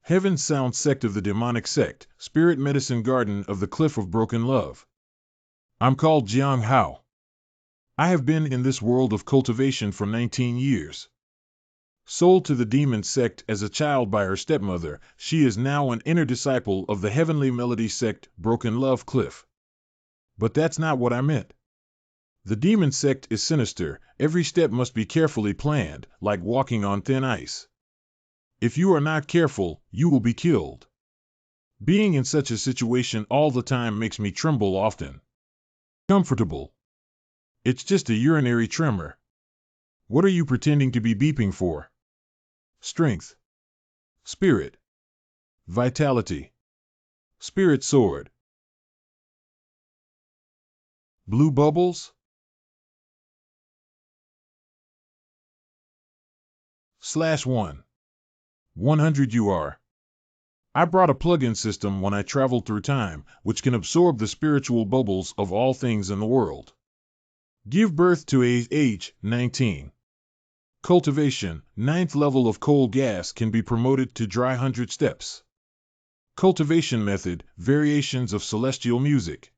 Heaven's Sound Sect of the Demonic Sect, Spirit Medicine Garden of the Cliff of Broken Love. I'm called Jiang Hao. I have been in this world of cultivation for 19 years. Sold to the demon sect as a child by her stepmother, she is now an inner disciple of the Heavenly Melody Sect, Broken Love Cliff. But that's not what I meant. The demon sect is sinister. Every step must be carefully planned, like walking on thin ice. If you are not careful, you will be killed. Being in such a situation all the time makes me tremble often. Comfortable. It's just a urinary tremor. What are you pretending to be beeping for? Strength. Spirit. Vitality. Spirit sword. Blue bubbles? /1. 100 UR. I brought a plug-in system when I traveled through time, which can absorb the spiritual bubbles of all things in the world. Give birth to age 19. Cultivation, 9th level of cold gas can be promoted to dry 100 steps. Cultivation method, variations of celestial music.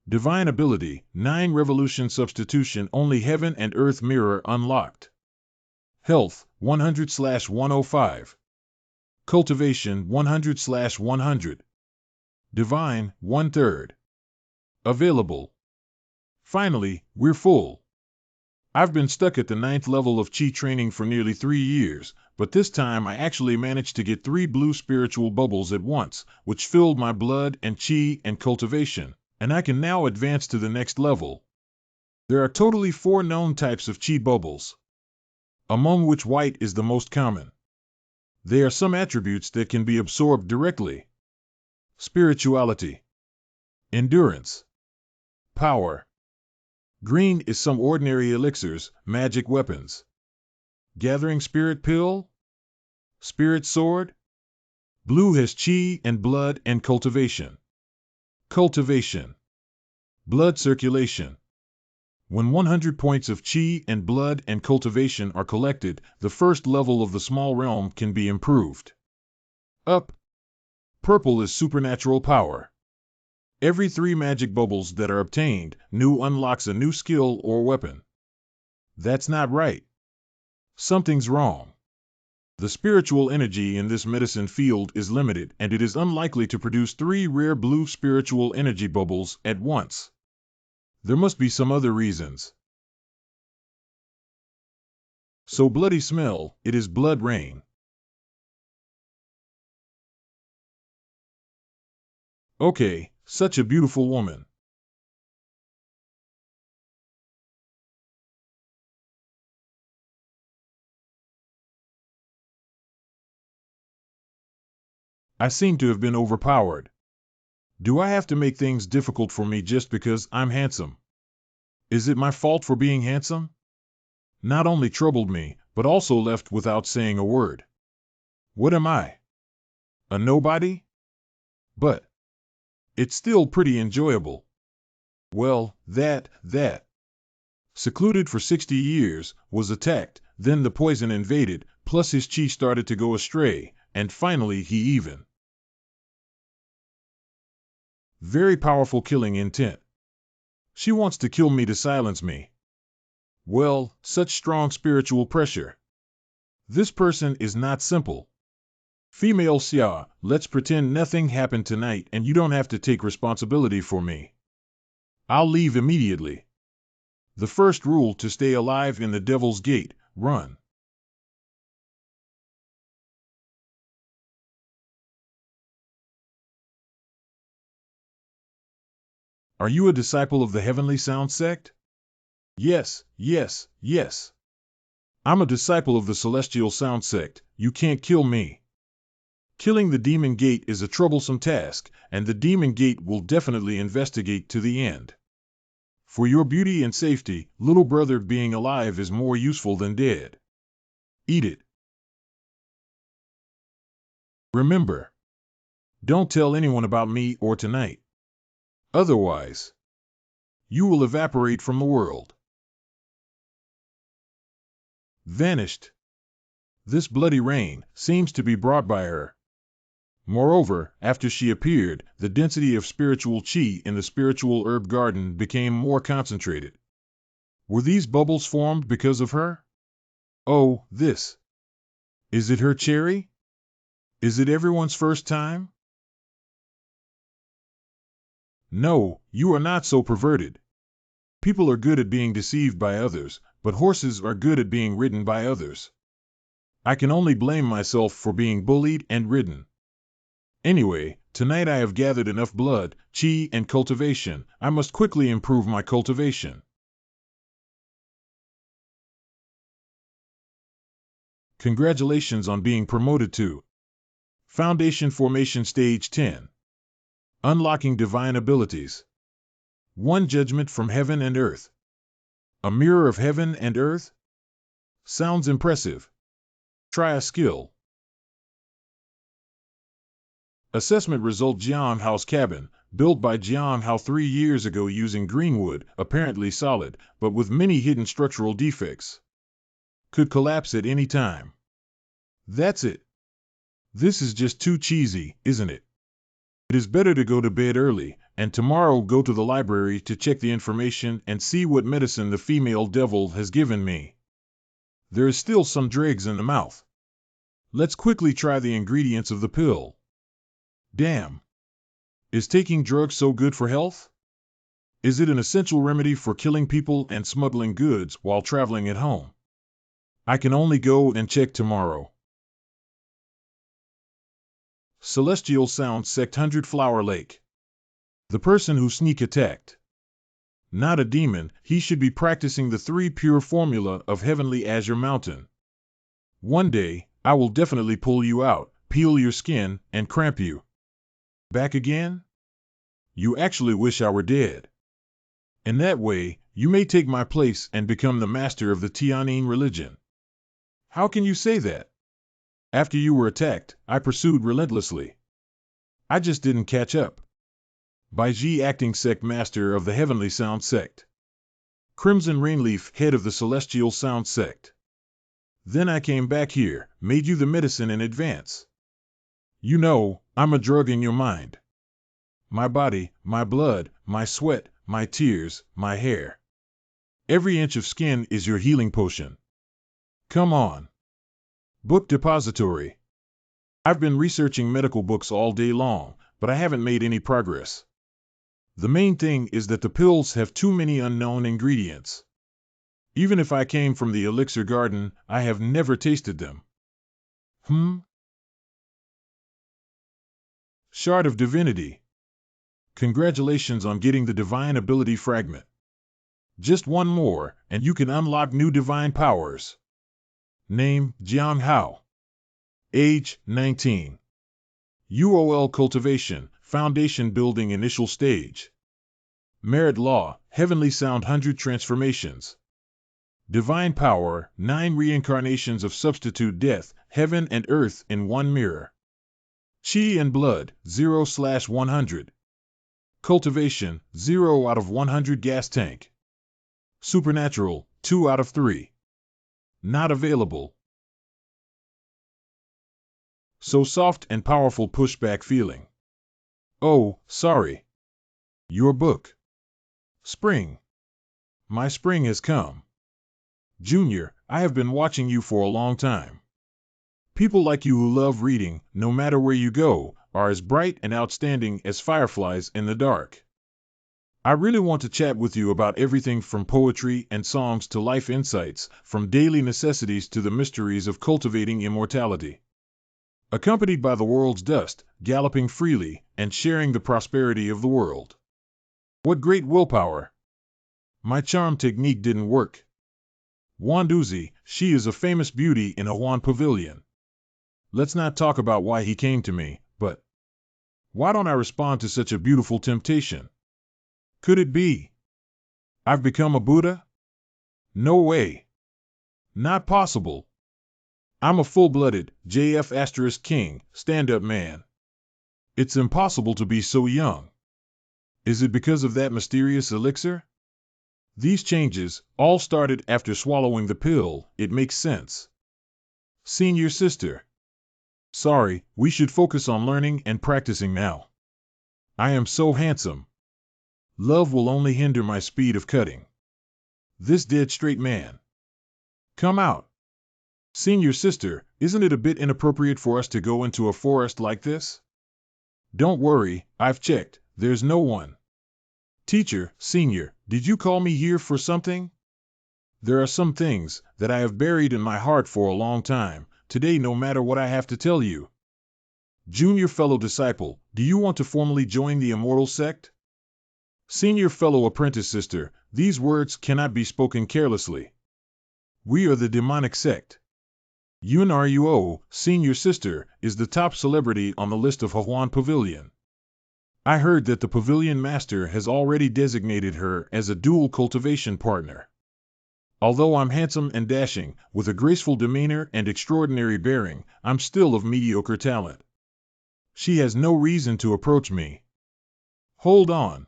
Divine ability, 9 revolution substitution, only heaven and earth mirror unlocked. Health, 100/105. Cultivation, 100/100. Divine, 1/3. Available. Finally, we're full. I've been stuck at the 9th level of Qi training for nearly 3 years, but this time I actually managed to get 3 blue spiritual bubbles at once, which filled my blood and Qi and cultivation, and I can now advance to the next level. There are totally 4 known types of Qi bubbles, among which white is the most common. There are some attributes that can be absorbed directly. Spirituality. Endurance. Power. Green is some ordinary elixirs, magic weapons. Gathering spirit pill? Spirit sword? Blue has Qi and blood and cultivation. Cultivation. Blood circulation. When 100 points of Qi and blood and cultivation are collected, the first level of the small realm can be improved. Up. Purple is supernatural power. Every 3 magic bubbles that are obtained, new unlocks a new skill or weapon. That's not right. Something's wrong. The spiritual energy in this medicine field is limited, and it is unlikely to produce 3 rare blue spiritual energy bubbles at once. There must be some other reasons. So bloody smell, it is blood rain. Okay, such a beautiful woman. I seem to have been overpowered. Do I have to make things difficult for me just because I'm handsome? Is it my fault for being handsome? Not only troubled me, but also left without saying a word. What am I? A nobody? But it's still pretty enjoyable. Well, that. Secluded for 60 years, was attacked, then the poison invaded, plus his Qi started to go astray, and finally he even. Very powerful killing intent. She wants to kill me to silence me. Well, such strong spiritual pressure. This person is not simple. Female Xia, let's pretend nothing happened tonight and you don't have to take responsibility for me. I'll leave immediately. The first rule to stay alive in the Devil's Gate, run. Are you a disciple of the Heavenly Sound Sect? Yes. I'm a disciple of the Celestial Sound Sect. You can't kill me. Killing the Demon Gate is a troublesome task, and the Demon Gate will definitely investigate to the end. For your beauty and safety, little brother, being alive is more useful than dead. Eat it. Remember, don't tell anyone about me or tonight. Otherwise, you will evaporate from the world. Vanished. This bloody rain seems to be brought by her. Moreover, after she appeared, the density of spiritual chi in the spiritual herb garden became more concentrated. Were these bubbles formed because of her? Oh, this. Is it her cherry? Is it everyone's first time? No, you are not so perverted. People are good at being deceived by others, but horses are good at being ridden by others. I can only blame myself for being bullied and ridden. Anyway, tonight I have gathered enough blood, chi, and cultivation. I must quickly improve my cultivation. Congratulations on being promoted to Foundation Formation Stage 10. Unlocking Divine Abilities. One Judgment from Heaven and Earth. A mirror of heaven and earth? Sounds impressive. Try a skill. Assessment result: Jiang Hao's cabin, built by Jiang Hao 3 years ago using green wood, apparently solid, but with many hidden structural defects. Could collapse at any time. That's it. This is just too cheesy, isn't it? It is better to go to bed early, and tomorrow go to the library to check the information and see what medicine the female devil has given me. There is still some dregs in the mouth. Let's quickly try the ingredients of the pill. Damn. Is taking drugs so good for health? Is it an essential remedy for killing people and smuggling goods while traveling at home? I can only go and check tomorrow. Celestial Sound Sect 100 Flower Lake. The person who sneak attacked. Not a demon, he should be practicing the 3 pure formula of Heavenly Azure Mountain. One day, I will definitely pull you out, peel your skin, and cramp you. Back again? You actually wish I were dead. In that way, you may take my place and become the master of the Tianyin religion. How can you say that? After you were attacked, I pursued relentlessly. I just didn't catch up. By Ji, acting sect master of the Heavenly Sound Sect. Crimson Rainleaf, head of the Celestial Sound Sect. Then I came back here, made you the medicine in advance. You know, I'm a drug in your mind. My body, my blood, my sweat, my tears, my hair. Every inch of skin is your healing potion. Come on. Book depository. I've been researching medical books all day long, but I haven't made any progress. The main thing is that the pills have too many unknown ingredients. Even if I came from the elixir garden, I have never tasted them. Shard of Divinity. Congratulations on getting the Divine Ability Fragment. Just one more, and you can unlock new divine powers. Name, Jiang Hao. Age, 19. UOL Cultivation, Foundation Building Initial Stage. Merit Law, Heavenly Sound 100 Transformations. Divine Power, 9 Reincarnations of Substitute Death, Heaven and Earth in one mirror. Chi and Blood, 0/100. Cultivation, 0 out of 100 gas tank. Supernatural, 2 out of 3. Not available. So soft and powerful pushback feeling. Oh, sorry. Your book. Spring. My spring has come. Junior, I have been watching you for a long time. People like you who love reading, no matter where you go, are as bright and outstanding as fireflies in the dark. I really want to chat with you about everything from poetry and songs to life insights, from daily necessities to the mysteries of cultivating immortality. Accompanied by the world's dust, galloping freely, and sharing the prosperity of the world. What great willpower! My charm technique didn't work. Wanduzi, she is a famous beauty in a Huan pavilion. Let's not talk about why he came to me, but why don't I respond to such a beautiful temptation? Could it be I've become a Buddha? No way. Not possible. I'm a full-blooded, JF** king, stand-up man. It's impossible to be so young. Is it because of that mysterious elixir? These changes all started after swallowing the pill. It makes sense. Senior sister. Sorry, we should focus on learning and practicing now. I am so handsome. Love will only hinder my speed of cutting. This dead straight man. Come out. Senior sister, isn't it a bit inappropriate for us to go into a forest like this? Don't worry, I've checked, there's no one. Teacher, senior, did you call me here for something? There are some things that I have buried in my heart for a long time, today no matter what I have to tell you. Junior fellow disciple, do you want to formally join the immortal sect? Senior fellow apprentice sister, these words cannot be spoken carelessly. We are the demonic sect. Yunruo, senior sister, is the top celebrity on the list of Wuian Pavilion. I heard that the pavilion master has already designated her as a dual cultivation partner. Although I'm handsome and dashing, with a graceful demeanor and extraordinary bearing, I'm still of mediocre talent. She has no reason to approach me. Hold on.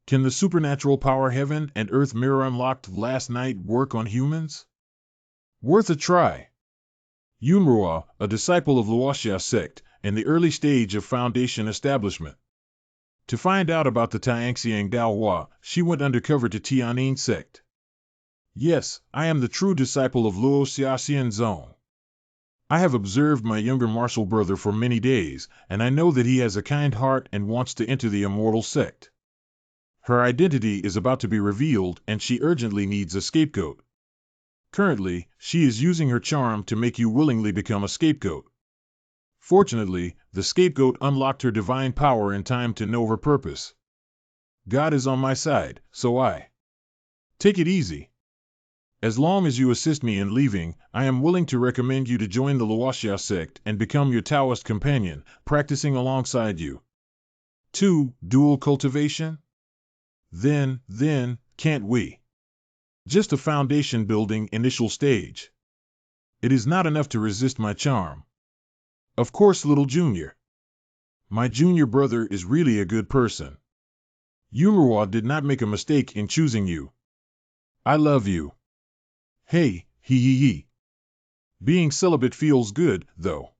Can the supernatural power heaven and earth mirror unlocked last night work on humans? Worth a try. Yunruo, a disciple of Wuian Sect, in the early stage of Foundation establishment. To find out about the Tianxiang Daohua, she went undercover to Tian Sect. Yes, I am the true disciple of Luo Xiaxian Zong. I have observed my younger martial brother for many days, and I know that he has a kind heart and wants to enter the immortal sect. Her identity is about to be revealed, and she urgently needs a scapegoat. Currently, she is using her charm to make you willingly become a scapegoat. Fortunately, the scapegoat unlocked her divine power in time to know her purpose. God is on my side, so I take it easy. As long as you assist me in leaving, I am willing to recommend you to join the Wuian sect and become your Taoist companion, practicing alongside you. 2. Dual cultivation? Then, can't we? Just a foundation building initial stage. It is not enough to resist my charm. Of course, little junior. My junior brother is really a good person. Yunruo did not make a mistake in choosing you. I love you. Hey, hee. Being celibate feels good, though.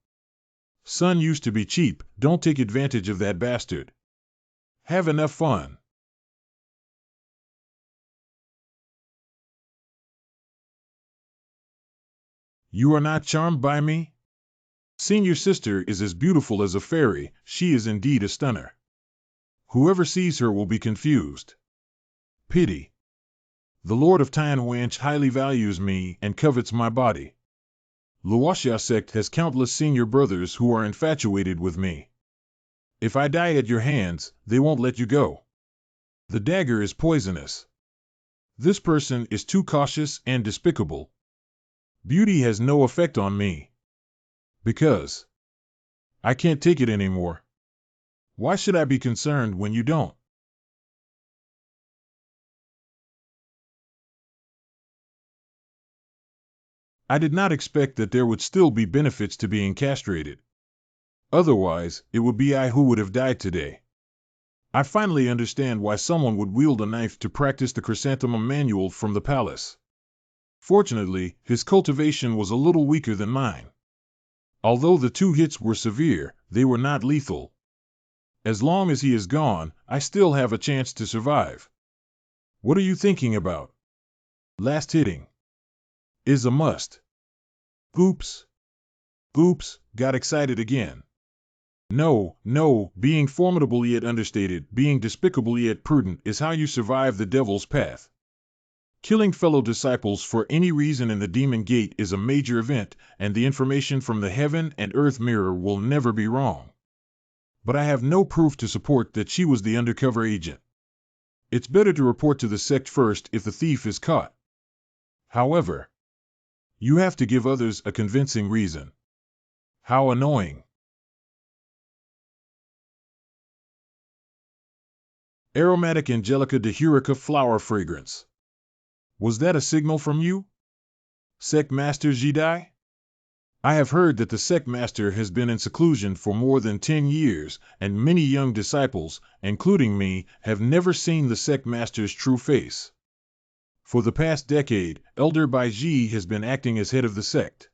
Sun used to be cheap, don't take advantage of that bastard. Have enough fun. You are not charmed by me? Senior sister is as beautiful as a fairy, she is indeed a stunner. Whoever sees her will be confused. Pity. The Lord of Tian highly values me and covets my body. Wuian Sect has countless senior brothers who are infatuated with me. If I die at your hands, they won't let you go. The dagger is poisonous. This person is too cautious and despicable. Beauty has no effect on me. Because I can't take it anymore. Why should I be concerned when you don't? I did not expect that there would still be benefits to being castrated. Otherwise, it would be I who would have died today. I finally understand why someone would wield a knife to practice the chrysanthemum manual from the palace. Fortunately, his cultivation was a little weaker than mine. Although the 2 hits were severe, they were not lethal. As long as he is gone, I still have a chance to survive. What are you thinking about? Last hitting is a must. Oops, got excited again. No, being formidable yet understated, being despicable yet prudent is how you survive the devil's path. Killing fellow disciples for any reason in the Demon Gate is a major event, and the information from the Heaven and Earth Mirror will never be wrong. But I have no proof to support that she was the undercover agent. It's better to report to the sect first if the thief is caught. However, you have to give others a convincing reason. How annoying. Aromatic Angelica de Hurica flower fragrance. Was that a signal from you? Sect Master Jidai? I have heard that the sect master has been in seclusion for more than 10 years, and many young disciples, including me, have never seen the sect master's true face. For the past decade, Elder Baiji has been acting as head of the sect.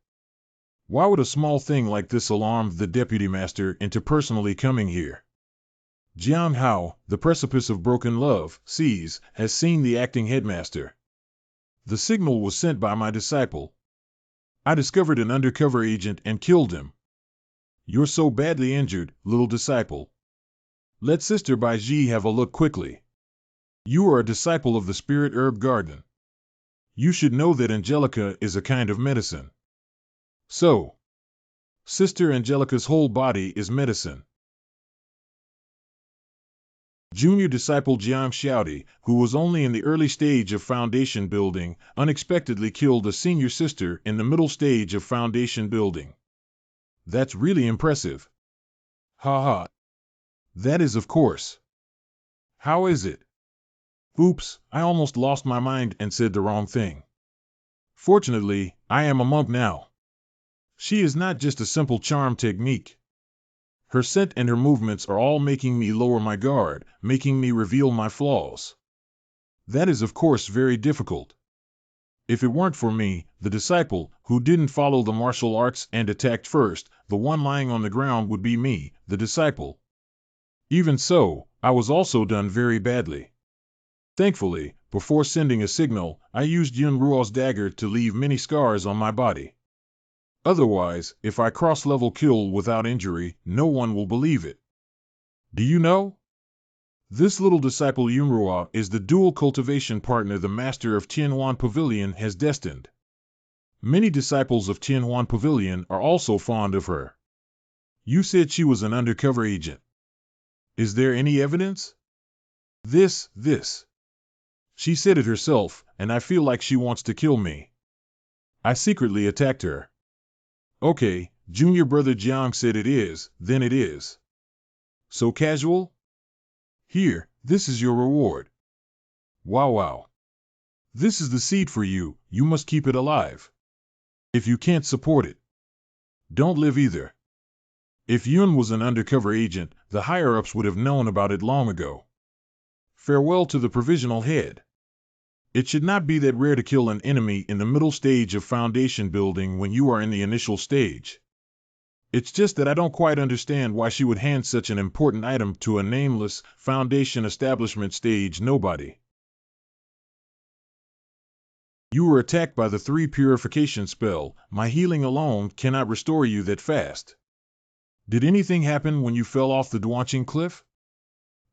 Why would a small thing like this alarm the deputy master into personally coming here? Jiang Hao, the precipice of broken love, has seen the acting headmaster. The signal was sent by my disciple. I discovered an undercover agent and killed him. You're so badly injured, little disciple. Let Sister Bai Ji have a look quickly. You are a disciple of the Spirit Herb Garden. You should know that Angelica is a kind of medicine. So, Sister Angelica's whole body is medicine. Junior disciple Jiang Xiaodi, who was only in the early stage of foundation building, unexpectedly killed a senior sister in the middle stage of foundation building. That's really impressive. Ha ha. That is, of course. How is it? Oops, I almost lost my mind and said the wrong thing. Fortunately, I am a monk now. She is not just a simple charm technique. Her scent and her movements are all making me lower my guard, making me reveal my flaws. That is, of course, very difficult. If it weren't for me, the disciple, who didn't follow the martial arts and attacked first, the one lying on the ground would be me, the disciple. Even so, I was also done very badly. Thankfully, before sending a signal, I used Yun Ruo's dagger to leave many scars on my body. Otherwise, if I cross-level kill without injury, no one will believe it. Do you know? This little disciple Yunruo is the dual cultivation partner the master of Tianhuan Pavilion has destined. Many disciples of Tianhuan Pavilion are also fond of her. You said she was an undercover agent. Is there any evidence? This. She said it herself, and I feel like she wants to kill me. I secretly attacked her. Okay, junior brother Jiang said it is, then it is. So casual? Here, this is your reward. Wow. This is the seed for you, you must keep it alive. If you can't support it, don't live either. If Yun was an undercover agent, the higher-ups would have known about it long ago. Farewell to the provisional head. It should not be that rare to kill an enemy in the middle stage of foundation building when you are in the initial stage. It's just that I don't quite understand why she would hand such an important item to a nameless, foundation establishment stage nobody. You were attacked by the 3 purification spell. My healing alone cannot restore you that fast. Did anything happen when you fell off the Duanqing cliff?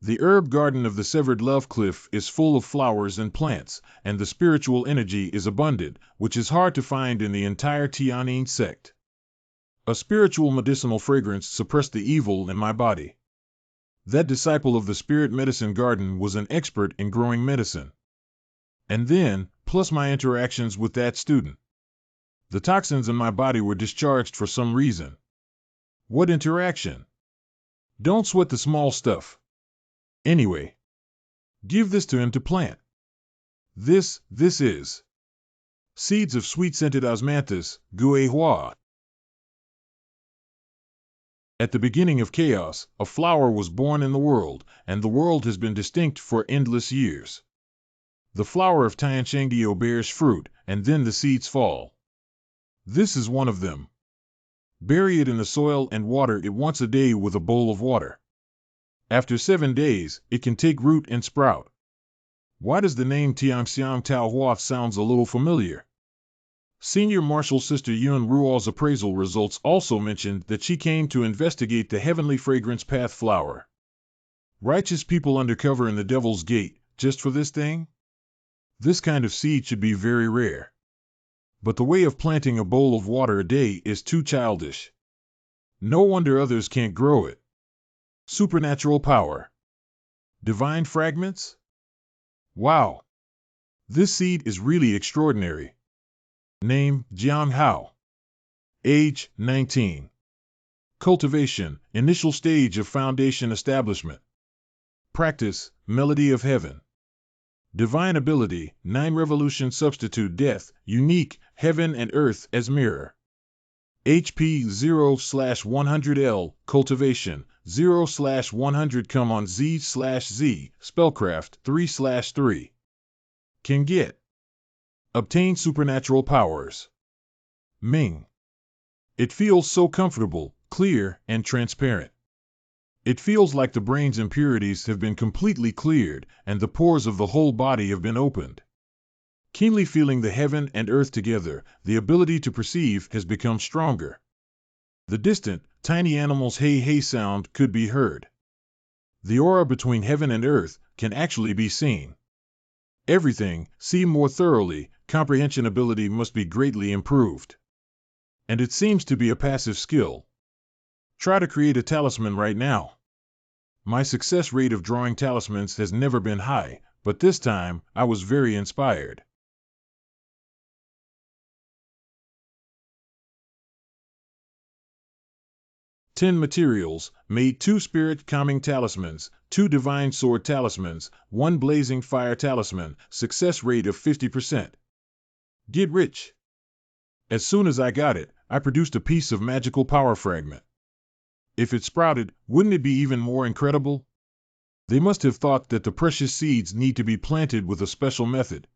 The herb garden of the Severed Love Cliff is full of flowers and plants, and the spiritual energy is abundant, which is hard to find in the entire Tianyin sect. A spiritual medicinal fragrance suppressed the evil in my body. That disciple of the spirit medicine garden was an expert in growing medicine. And then, plus my interactions with that student, the toxins in my body were discharged for some reason. What interaction? Don't sweat the small stuff. Anyway, give this to him to plant. This is seeds of sweet-scented osmanthus, Gui Hua. At the beginning of chaos, a flower was born in the world, and the world has been distinct for endless years. The flower of Tianshengdio bears fruit, and then the seeds fall. This is one of them. Bury it in the soil and water it once a day with a bowl of water. After 7 days, it can take root and sprout. Why does the name Tiangxiang Tao Hua sounds a little familiar? Senior Marshal Sister Yun Ruo's appraisal results also mentioned that she came to investigate the heavenly fragrance path flower. Righteous people undercover in the Devil's Gate, just for this thing? This kind of seed should be very rare. But the way of planting a bowl of water a day is too childish. No wonder others can't grow it. Supernatural power. Divine fragments? Wow! This seed is really extraordinary. Name, Jiang Hao. Age, 19. Cultivation, initial stage of foundation establishment. Practice, melody of heaven. Divine ability, 9 revolution substitute death, unique, heaven and earth as mirror. HP 0/100L, cultivation, 0/100 come on Z/Z, spellcraft 3/3. Can get. Obtain supernatural powers. Ming. It feels so comfortable, clear, and transparent. It feels like the brain's impurities have been completely cleared, and the pores of the whole body have been opened. Keenly feeling the heaven and earth together, the ability to perceive has become stronger. The distant, tiny animal's hey-hey sound could be heard. The aura between heaven and earth can actually be seen. Everything, see more thoroughly, comprehension ability must be greatly improved. And it seems to be a passive skill. Try to create a talisman right now. My success rate of drawing talismans has never been high, but this time I was very inspired. "10 materials, made 2 spirit calming talismans, 2 divine sword talismans, 1 blazing fire talisman, success rate of 50%. Get rich." As soon as I got it, I produced a piece of magical power fragment. If it sprouted, wouldn't it be even more incredible? They must have thought that the precious seeds need to be planted with a special method.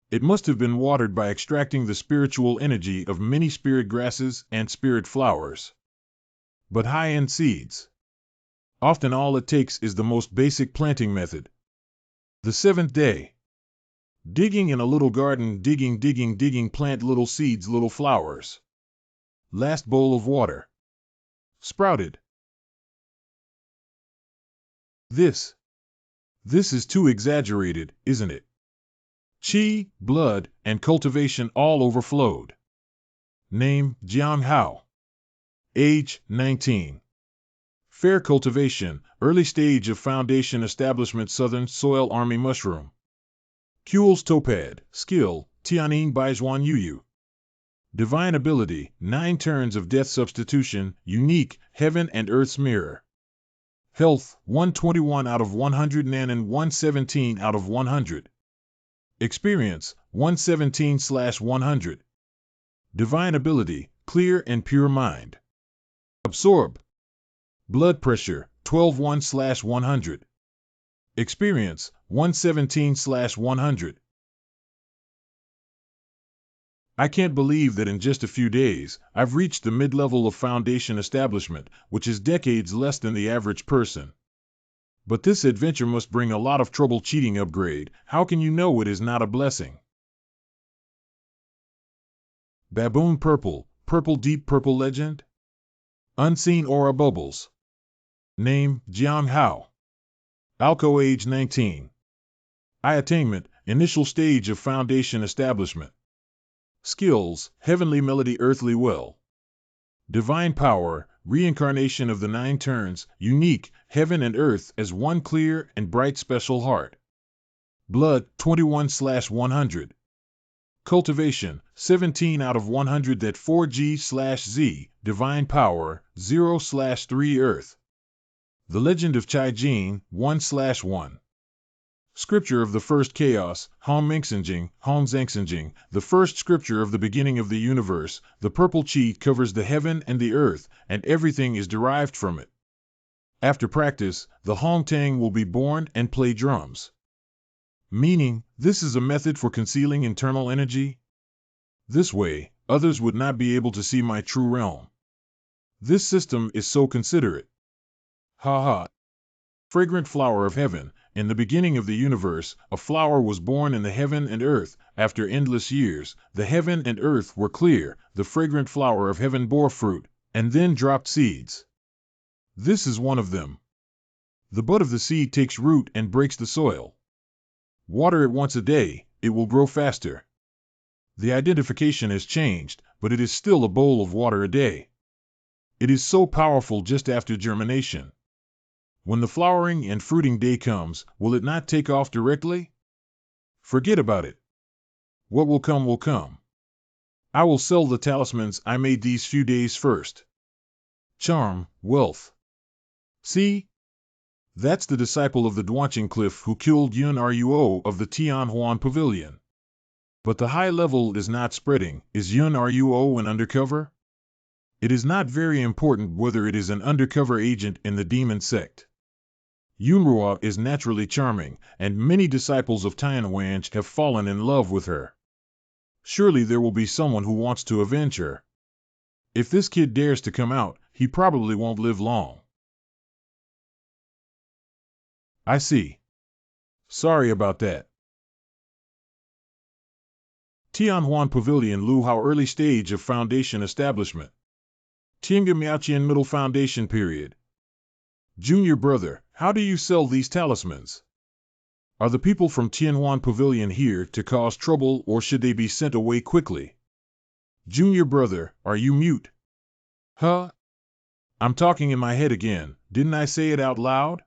It must have been watered by extracting the spiritual energy of many spirit grasses and spirit flowers. But high-end seeds. Often all it takes is the most basic planting method. The 7th day. Digging in a little garden, digging, plant little seeds, little flowers. Last bowl of water. Sprouted. This is too exaggerated, isn't it? Chi, blood, and cultivation all overflowed. Name, Jiang Hao. Age, 19. Fair cultivation, early stage of foundation establishment, southern soil army mushroom. Kuel's topad, skill, Tian Baizuan Yuyu. Divine ability, 9 turns of death substitution, unique, heaven and earth's mirror. Health, 121 out of 100 Nan and 117 out of 100. Experience, 117/100. Divine ability, clear and pure mind. Absorb. Blood pressure, 12/1/100. Experience, 117/100. I can't believe that in just a few days, I've reached the mid-level of foundation establishment, which is decades less than the average person. But this adventure must bring a lot of trouble. Cheating upgrade, how can you know it is not a blessing? Baboon purple, deep purple legend? Unseen aura bubbles. Name, Jiang Hao. Alco age 19. Attainment, initial stage of foundation establishment. Skills, heavenly melody, earthly will. Divine power, reincarnation of the 9 turns, unique, heaven and earth as one clear and bright special heart. Blood, 21/100. Cultivation, 17 out of 100. That 4G/Z, divine power, 0/3 earth. The Legend of Chai Jin, 1/1. Scripture of the first chaos, Hong Zhangxinjing, the first scripture of the beginning of the universe. The purple chi covers the heaven and the earth, and everything is derived from it. After practice, the Hong Tang will be born and play drums. Meaning, this is a method for concealing internal energy? This way, others would not be able to see my true realm. This system is so considerate. Ha ha. Fragrant flower of heaven, in the beginning of the universe, a flower was born in the heaven and earth. After endless years, the heaven and earth were clear, the fragrant flower of heaven bore fruit, and then dropped seeds. This is one of them. The bud of the seed takes root and breaks the soil. Water it once a day, it will grow faster. The identification has changed, but it is still a bowl of water a day. It is so powerful just after germination. When the flowering and fruiting day comes, will it not take off directly? Forget about it. What will come will come. I will sell the talismans I made these few days first. Charm, wealth. See? That's the disciple of the Duanqing Cliff who killed Yun Ruo of the Tian Huan Pavilion. But the high level is not spreading. Is Yun Ruo an undercover? It is not very important whether it is an undercover agent in the demon sect. Yunruo is naturally charming, and many disciples of Tianhuan have fallen in love with her. Surely there will be someone who wants to avenge her. If this kid dares to come out, he probably won't live long. I see. Sorry about that. Tianhuan Pavilion Luhao early stage of foundation establishment. Tiange Miaoqian middle foundation period. Junior brother, how do you sell these talismans? Are the people from Tianhuan Pavilion here to cause trouble or should they be sent away quickly? Junior brother, are you mute? Huh? I'm talking in my head again, didn't I say it out loud?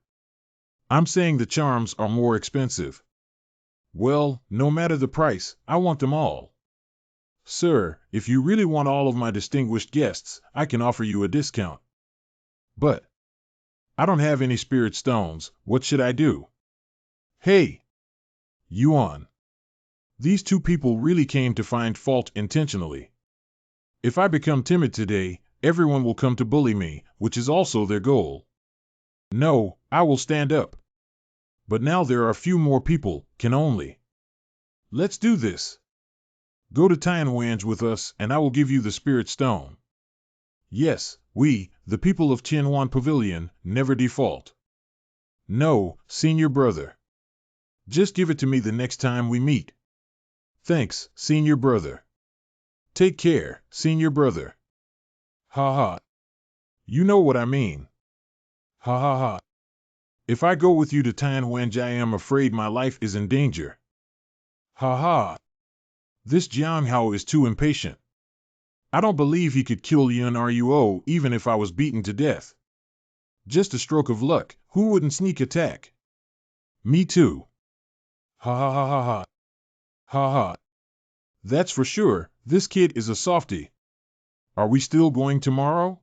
I'm saying the charms are more expensive. Well, no matter the price, I want them all. Sir, if you really want all of my distinguished guests, I can offer you a discount. But I don't have any spirit stones, what should I do? Hey! Yuan. These two people really came to find fault intentionally. If I become timid today, everyone will come to bully me, which is also their goal. No, I will stand up. But now there are a few more people, can only. Let's do this. Go to Tianwange with us, and I will give you the spirit stone. Yes, we, the people of Tianhuan Pavilion, never default. No, senior brother. Just give it to me the next time we meet. Thanks, senior brother. Take care, senior brother. Ha ha. You know what I mean. Ha ha ha. If I go with you to Tianwange, I am afraid my life is in danger. Ha ha. This Jianghao is too impatient. I don't believe he could kill Yun Ruo even if I was beaten to death. Just a stroke of luck, who wouldn't sneak attack? Me too. Ha ha ha ha ha. Ha ha. That's for sure, this kid is a softie. Are we still going tomorrow?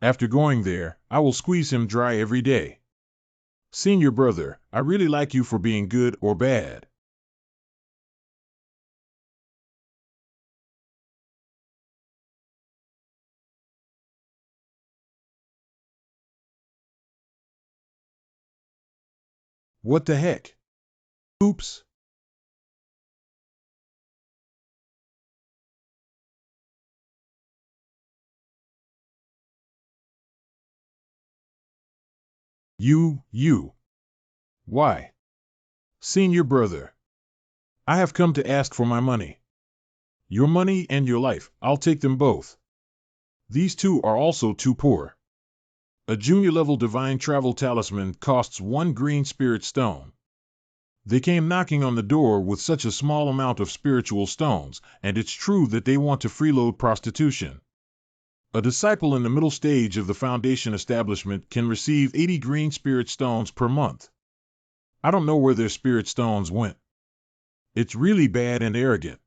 After going there, I will squeeze him dry every day. Senior brother, I really like you for being good or bad. What the heck? Oops. You. Why? Senior brother. I have come to ask for my money. Your money and your life, I'll take them both. These two are also too poor. A junior-level divine travel talisman costs 1 green spirit stone. They came knocking on the door with such a small amount of spiritual stones, and it's true that they want to freeload prostitution. A disciple in the middle stage of the foundation establishment can receive 80 green spirit stones per month. I don't know where their spirit stones went. It's really bad and arrogant.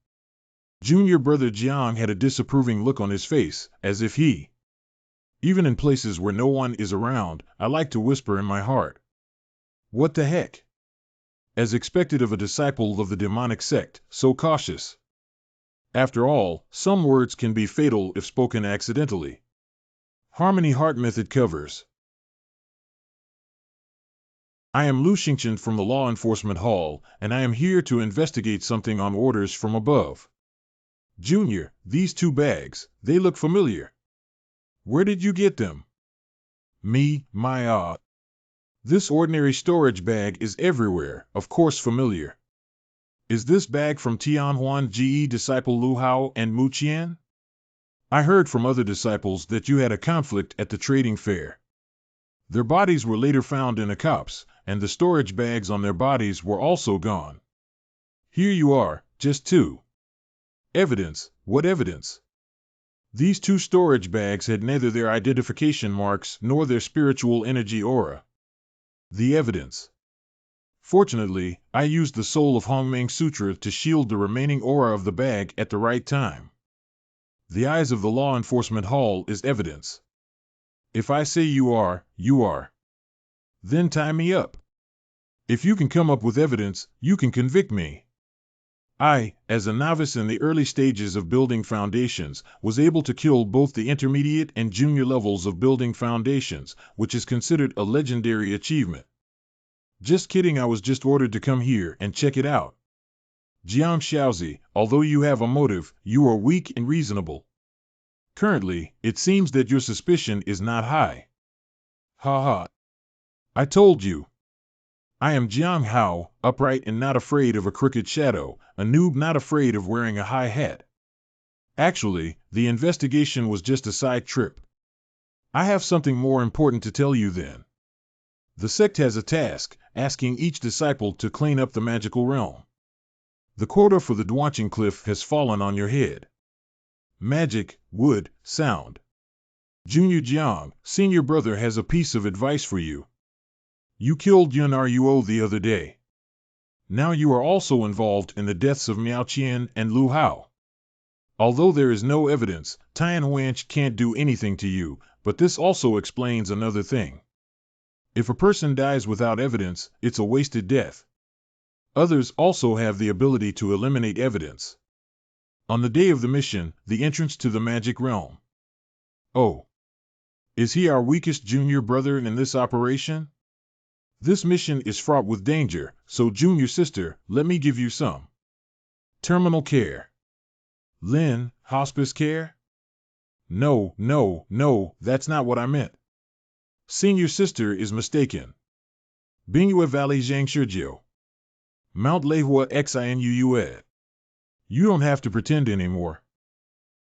Junior brother Jiang had a disapproving look on his face, as if he. Even in places where no one is around, I like to whisper in my heart. What the heck? As expected of a disciple of the demonic sect, so cautious. After all, some words can be fatal if spoken accidentally. Harmony Heart Method covers. I am Lu Xingchen from the Law Enforcement Hall, and I am here to investigate something on orders from above. Junior, these 2 bags, they look familiar. Where did you get them? Me, my This ordinary storage bag is everywhere, of course familiar. Is this bag from Tianhuan Ge disciple Lu Hao and Mu Qian? I heard from other disciples that you had a conflict at the trading fair. Their bodies were later found in a copse, and the storage bags on their bodies were also gone. Here you are, just 2. Evidence, what evidence? These 2 storage bags had neither their identification marks nor their spiritual energy aura. The evidence. Fortunately, I used the Soul of Hongmeng Sutra to shield the remaining aura of the bag at the right time. The eyes of the Law Enforcement Hall is evidence. If I say you are, you are. Then tie me up. If you can come up with evidence, you can convict me. I, as a novice in the early stages of building foundations, was able to kill both the intermediate and junior levels of building foundations, which is considered a legendary achievement. Just kidding, I was just ordered to come here and check it out. Jiang Xiaozi, although you have a motive, you are weak and reasonable. Currently, it seems that your suspicion is not high. Ha ha. I told you. I am Jiang Hao, upright and not afraid of a crooked shadow, a noob not afraid of wearing a high hat. Actually, the investigation was just a side trip. I have something more important to tell you then. The sect has a task, asking each disciple to clean up the magical realm. The quota for the Duanqing cliff has fallen on your head. Magic, wood, sound. Junior Jiang, senior brother, has a piece of advice for you. You killed Yun Ruo the other day. Now you are also involved in the deaths of Miao Qian and Lu Hao. Although there is no evidence, Tian Wench can't do anything to you, but this also explains another thing. If a person dies without evidence, it's a wasted death. Others also have the ability to eliminate evidence. On the day of the mission, the entrance to the magic realm. Oh. Is he our weakest junior brother in this operation? This mission is fraught with danger, so junior sister, let me give you some terminal care. Lin, hospice care? No, that's not what I meant. Senior sister is mistaken. Bingyue Valley Zhang Shijio. Mount Leihua Xinuue. You don't have to pretend anymore.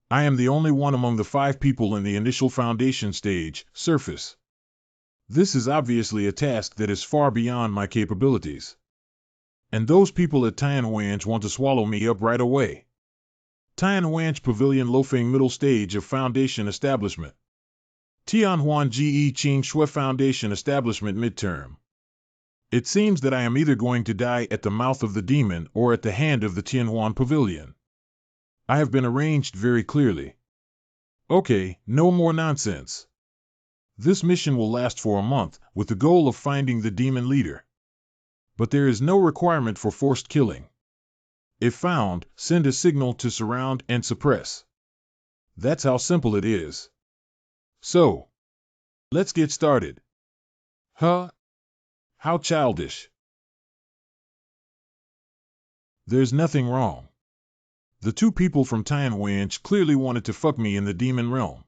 I am the only one among the 5 people in the initial foundation stage, surface. This is obviously a task that is far beyond my capabilities. And those people at Tianwanch want to swallow me up right away. Tianwanch Pavilion Lofeng Middle Stage of Foundation Establishment. Tianhuan Ge Qing Shui Foundation Establishment Midterm. It seems that I am either going to die at the mouth of the demon or at the hand of the Tianhuan Pavilion. I have been arranged very clearly. Okay, no more nonsense. This mission will last for a month, with the goal of finding the demon leader. But there is no requirement for forced killing. If found, send a signal to surround and suppress. That's how simple it is. So, let's get started. Huh? How childish. There's nothing wrong. The 2 people from Tianwanch clearly wanted to fuck me in the demon realm.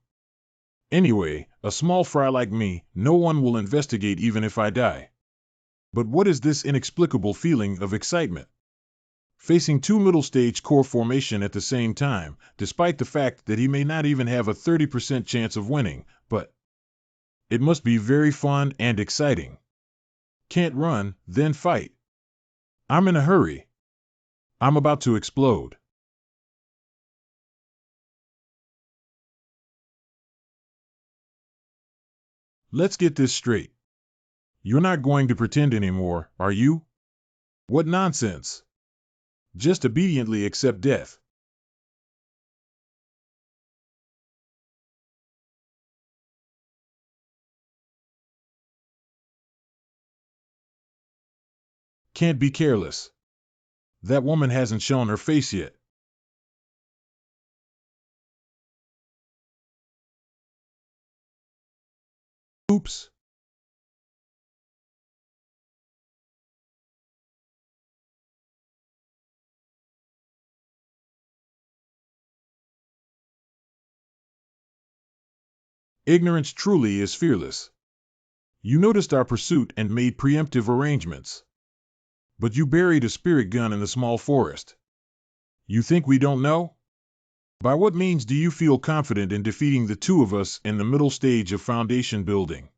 Anyway, a small fry like me, no one will investigate even if I die. But what is this inexplicable feeling of excitement? Facing 2 middle stage core formation at the same time, despite the fact that he may not even have a 30% chance of winning, but it must be very fun and exciting. Can't run, then fight. I'm in a hurry. I'm about to explode. Let's get this straight. You're not going to pretend anymore, are you? What nonsense. Just obediently accept death. Can't be careless. That woman hasn't shown her face yet. Oops. Ignorance truly is fearless. You noticed our pursuit and made preemptive arrangements. But you buried a spirit gun in the small forest. You think we don't know? By what means do you feel confident in defeating the 2 of us in the middle stage of foundation building?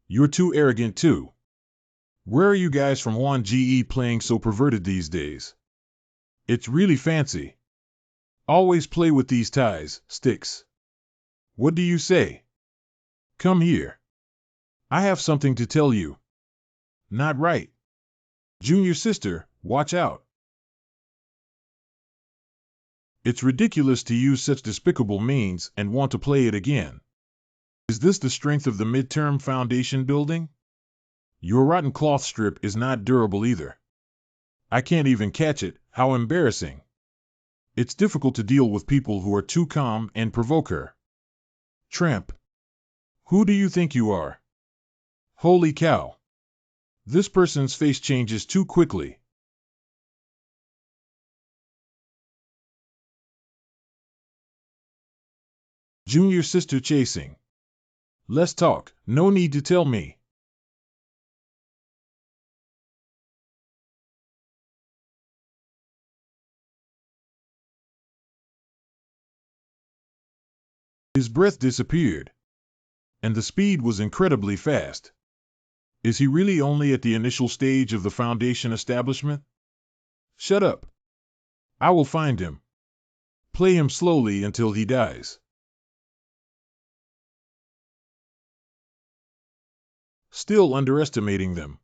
You're too arrogant too. Where are you guys from Huan Ge playing so perverted these days? It's really fancy. Always play with these ties, sticks. What do you say? Come here. I have something to tell you. Not right. Junior sister, watch out. It's ridiculous to use such despicable means and want to play it again. Is this the strength of the midterm foundation building? Your rotten cloth strip is not durable either. I can't even catch it, how embarrassing. It's difficult to deal with people who are too calm and provoke her. Tramp. Who do you think you are? Holy cow. This person's face changes too quickly. Junior sister chasing. Let's talk, no need to tell me. His breath disappeared, and the speed was incredibly fast. Is he really only at the initial stage of the Foundation establishment? Shut up. I will find him. Play him slowly until he dies. Still underestimating them.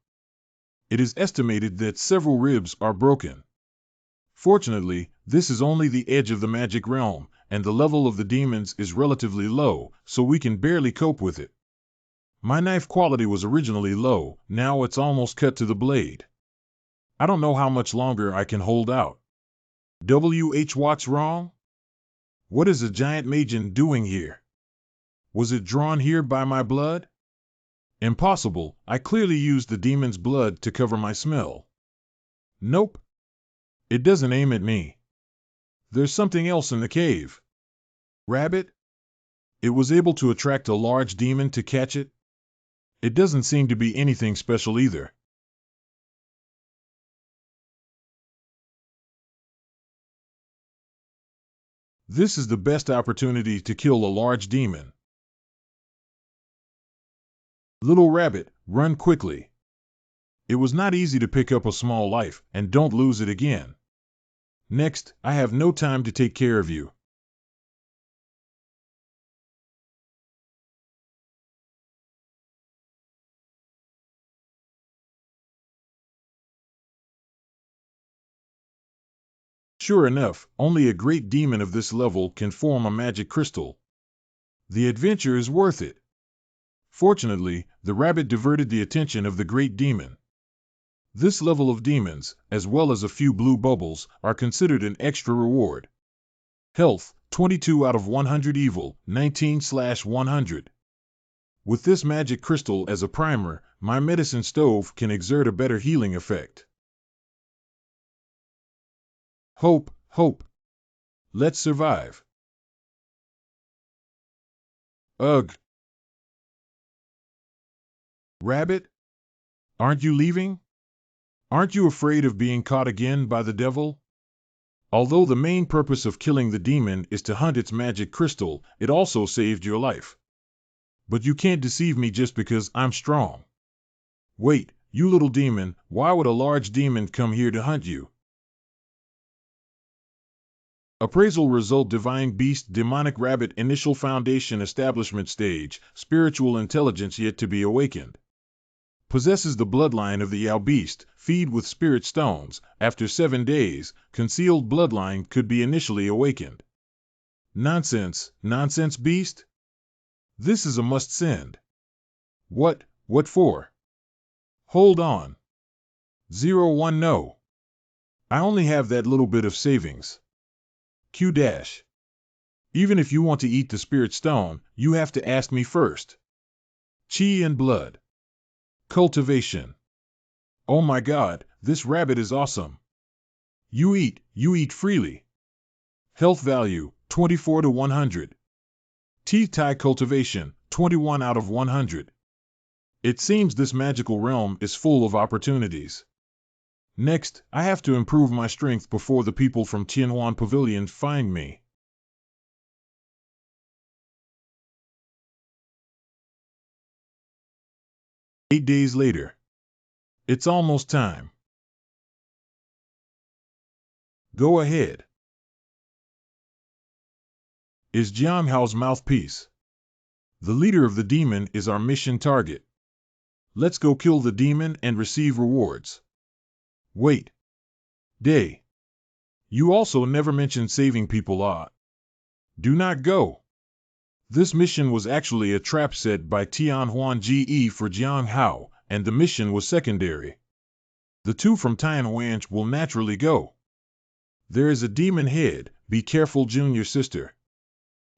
It is estimated that several ribs are broken. Fortunately, this is only the edge of the magic realm, and the level of the demons is relatively low, so we can barely cope with it. My knife quality was originally low, now it's almost cut to the blade. I don't know how much longer I can hold out. What's wrong? What is a giant Magian doing here? Was it drawn here by my blood? Impossible, I clearly used the demon's blood to cover my smell. Nope. It doesn't aim at me. There's something else in the cave. Rabbit? It was able to attract a large demon to catch it? It doesn't seem to be anything special either. This is the best opportunity to kill a large demon. Little rabbit, run quickly. It was not easy to pick up a small life, and don't lose it again. Next, I have no time to take care of you. Sure enough, only a great demon of this level can form a magic crystal. The adventure is worth it. Fortunately, the rabbit diverted the attention of the great demon. This level of demons, as well as a few blue bubbles, are considered an extra reward. Health, 22 out of 100 evil, 19/100. With this magic crystal as a primer, my medicine stove can exert a better healing effect. Hope, hope. Let's survive. Ugh. Rabbit? Aren't you leaving? Aren't you afraid of being caught again by the devil? Although the main purpose of killing the demon is to hunt its magic crystal, it also saved your life. But you can't deceive me just because I'm strong. Wait, you little demon, why would a large demon come here to hunt you? Appraisal result: Divine Beast, Demonic Rabbit, Initial Foundation Establishment Stage, Spiritual Intelligence yet to be awakened. Possesses the bloodline of the Yao Beast, feed with spirit stones. After 7 days, concealed bloodline could be initially awakened. Nonsense, nonsense beast? This is a must send. What for? Hold on. 01 No. I only have that little bit of savings. Q dash. Even if you want to eat the spirit stone, you have to ask me first. Chi and blood. Cultivation. Oh my god, this rabbit is awesome. You eat freely. Health value, 24 to 100. Tai cultivation, 21 out of 100. It seems this magical realm is full of opportunities. Next, I have to improve my strength before the people from Tian Pavilion find me. Eight days later. It's almost time. Go ahead. Is Jiang Hao's mouthpiece. The leader of the demon is our mission target. Let's go kill the demon and receive rewards. Wait. Day. You also never mentioned saving people. Do not go. This mission was actually a trap set by Tian Ge for Jiang Hao, and the mission was secondary. The two from Tian will naturally go. There is a demon head, be careful junior sister.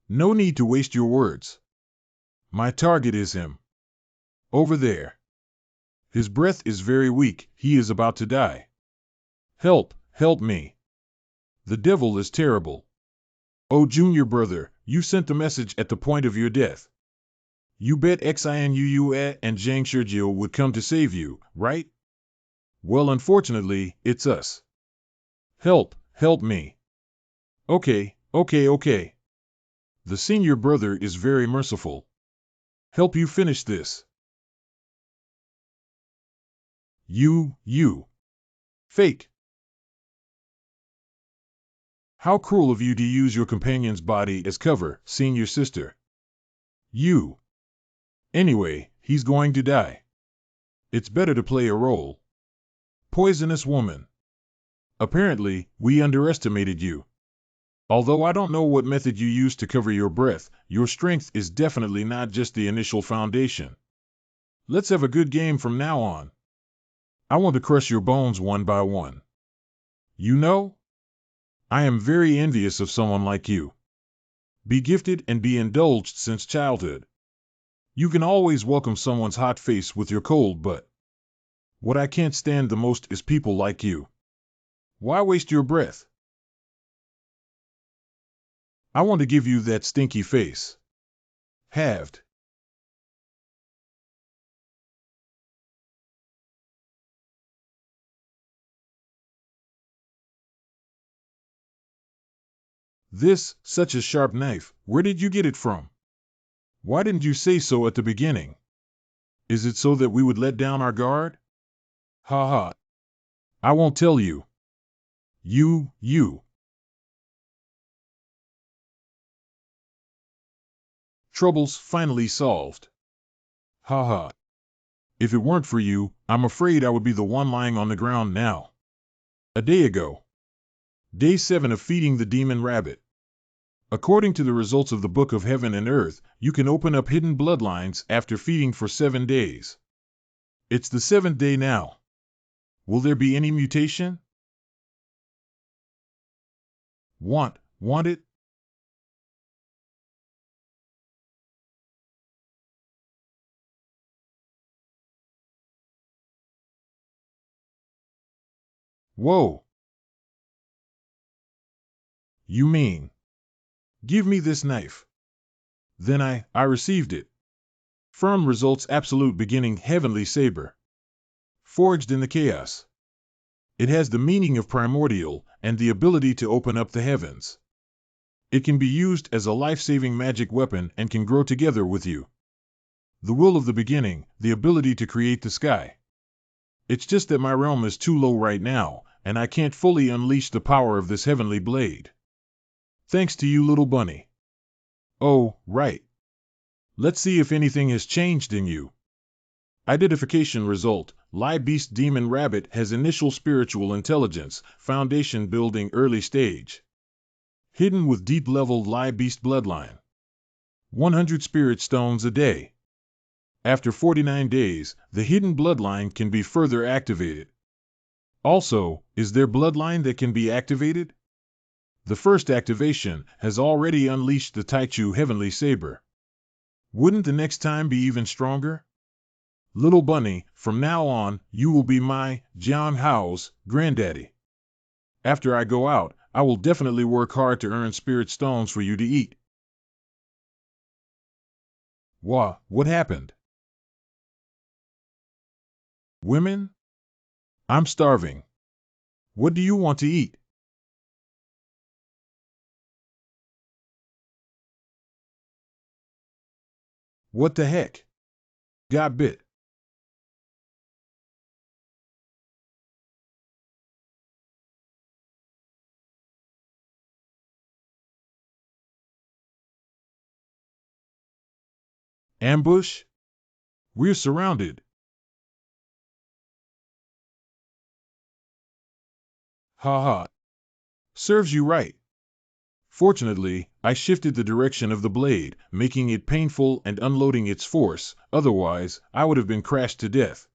No need to waste your words. My target is him. Over there. His breath is very weak, he is about to die. Help me. The devil is terrible. Oh junior brother, You sent the message at the point of your death. You bet Xianuu and Zhang Shijio would come to save you, right? Well, unfortunately, it's us. Help me. Okay. The senior brother is very merciful. Help you finish this. You. Fake. How cruel of you to use your companion's body as cover, senior sister. You. Anyway, he's going to die. It's better to play a role. Poisonous woman. Apparently, we underestimated you. Although I don't know what method you used to cover your breath, your strength is definitely not just the initial foundation. Let's have a good game from now on. I want to crush your bones one by one. You know? I am very envious of someone like you. Be gifted and be indulged since childhood. You can always welcome someone's hot face with your cold butt. What I can't stand the most is people like you. Why waste your breath? I want to give you that stinky face. Halved. This, such a sharp knife, where did you get it from? Why didn't you say so at the beginning? Is it so that we would let down our guard? Ha ha. I won't tell you. You. Troubles finally solved. Ha ha. If it weren't for you, I'm afraid I would be the one lying on the ground now. A day ago. Day 7 of feeding the demon rabbit. According to the results of the Book of Heaven and Earth, you can open up hidden bloodlines after feeding for 7 days. It's the 7th day now. Will there be any mutation? Want it? Whoa. You mean? Give me this knife. Then I received it. Firm results absolute beginning heavenly saber. Forged in the chaos. It has the meaning of primordial and the ability to open up the heavens. It can be used as a life-saving magic weapon and can grow together with you. The will of the beginning, the ability to create the sky. It's just that my realm is too low right now, and I can't fully unleash the power of this heavenly blade. Thanks to you, little bunny. Oh, right. Let's see if anything has changed in you. Identification result, Lie Beast Demon Rabbit has initial spiritual intelligence, foundation building early stage. Hidden with deep-level Lie Beast bloodline. 100 spirit stones a day. After 49 days, the hidden bloodline can be further activated. Also, is there bloodline that can be activated? The first activation has already unleashed the Taichu Heavenly Saber. Wouldn't the next time be even stronger? Little bunny, from now on, you will be my, Jiang Hao's, granddaddy. After I go out, I will definitely work hard to earn spirit stones for you to eat. What happened? Women? I'm starving. What do you want to eat? What the heck? Got bit. Ambush? We're surrounded. Ha ha. Serves you right. Fortunately, I shifted the direction of the blade, making it painful and unloading its force, otherwise, I would have been crashed to death.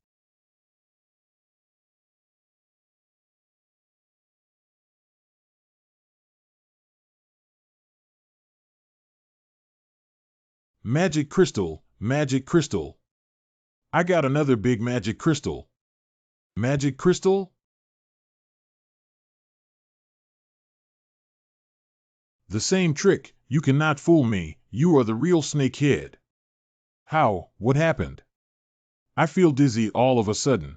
Magic crystal, magic crystal. I got another big magic crystal. Magic crystal? The same trick, You cannot fool me, you are the real snakehead. How? What happened? I feel dizzy all of a sudden.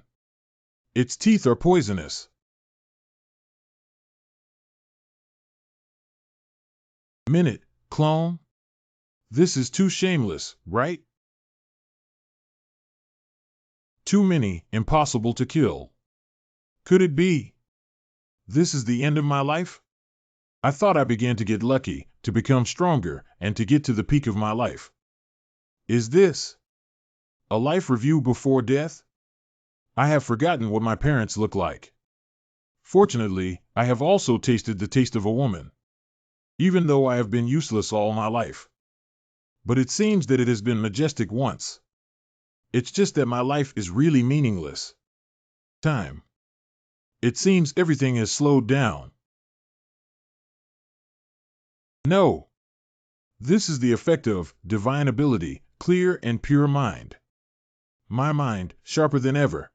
Its teeth are poisonous. Minute, clone? This is too shameless, right? Too many, impossible to kill. Could it be? This is the end of my life? I thought I began to get lucky, to become stronger, and to get to the peak of my life. Is this a life review before death? I have forgotten what my parents look like. Fortunately, I have also tasted the taste of a woman, even though I have been useless all my life. But it seems that it has been majestic once. It's just that my life is really meaningless. Time. It seems everything has slowed down. No. This is the effect of divine ability, clear and pure mind. My mind, sharper than ever.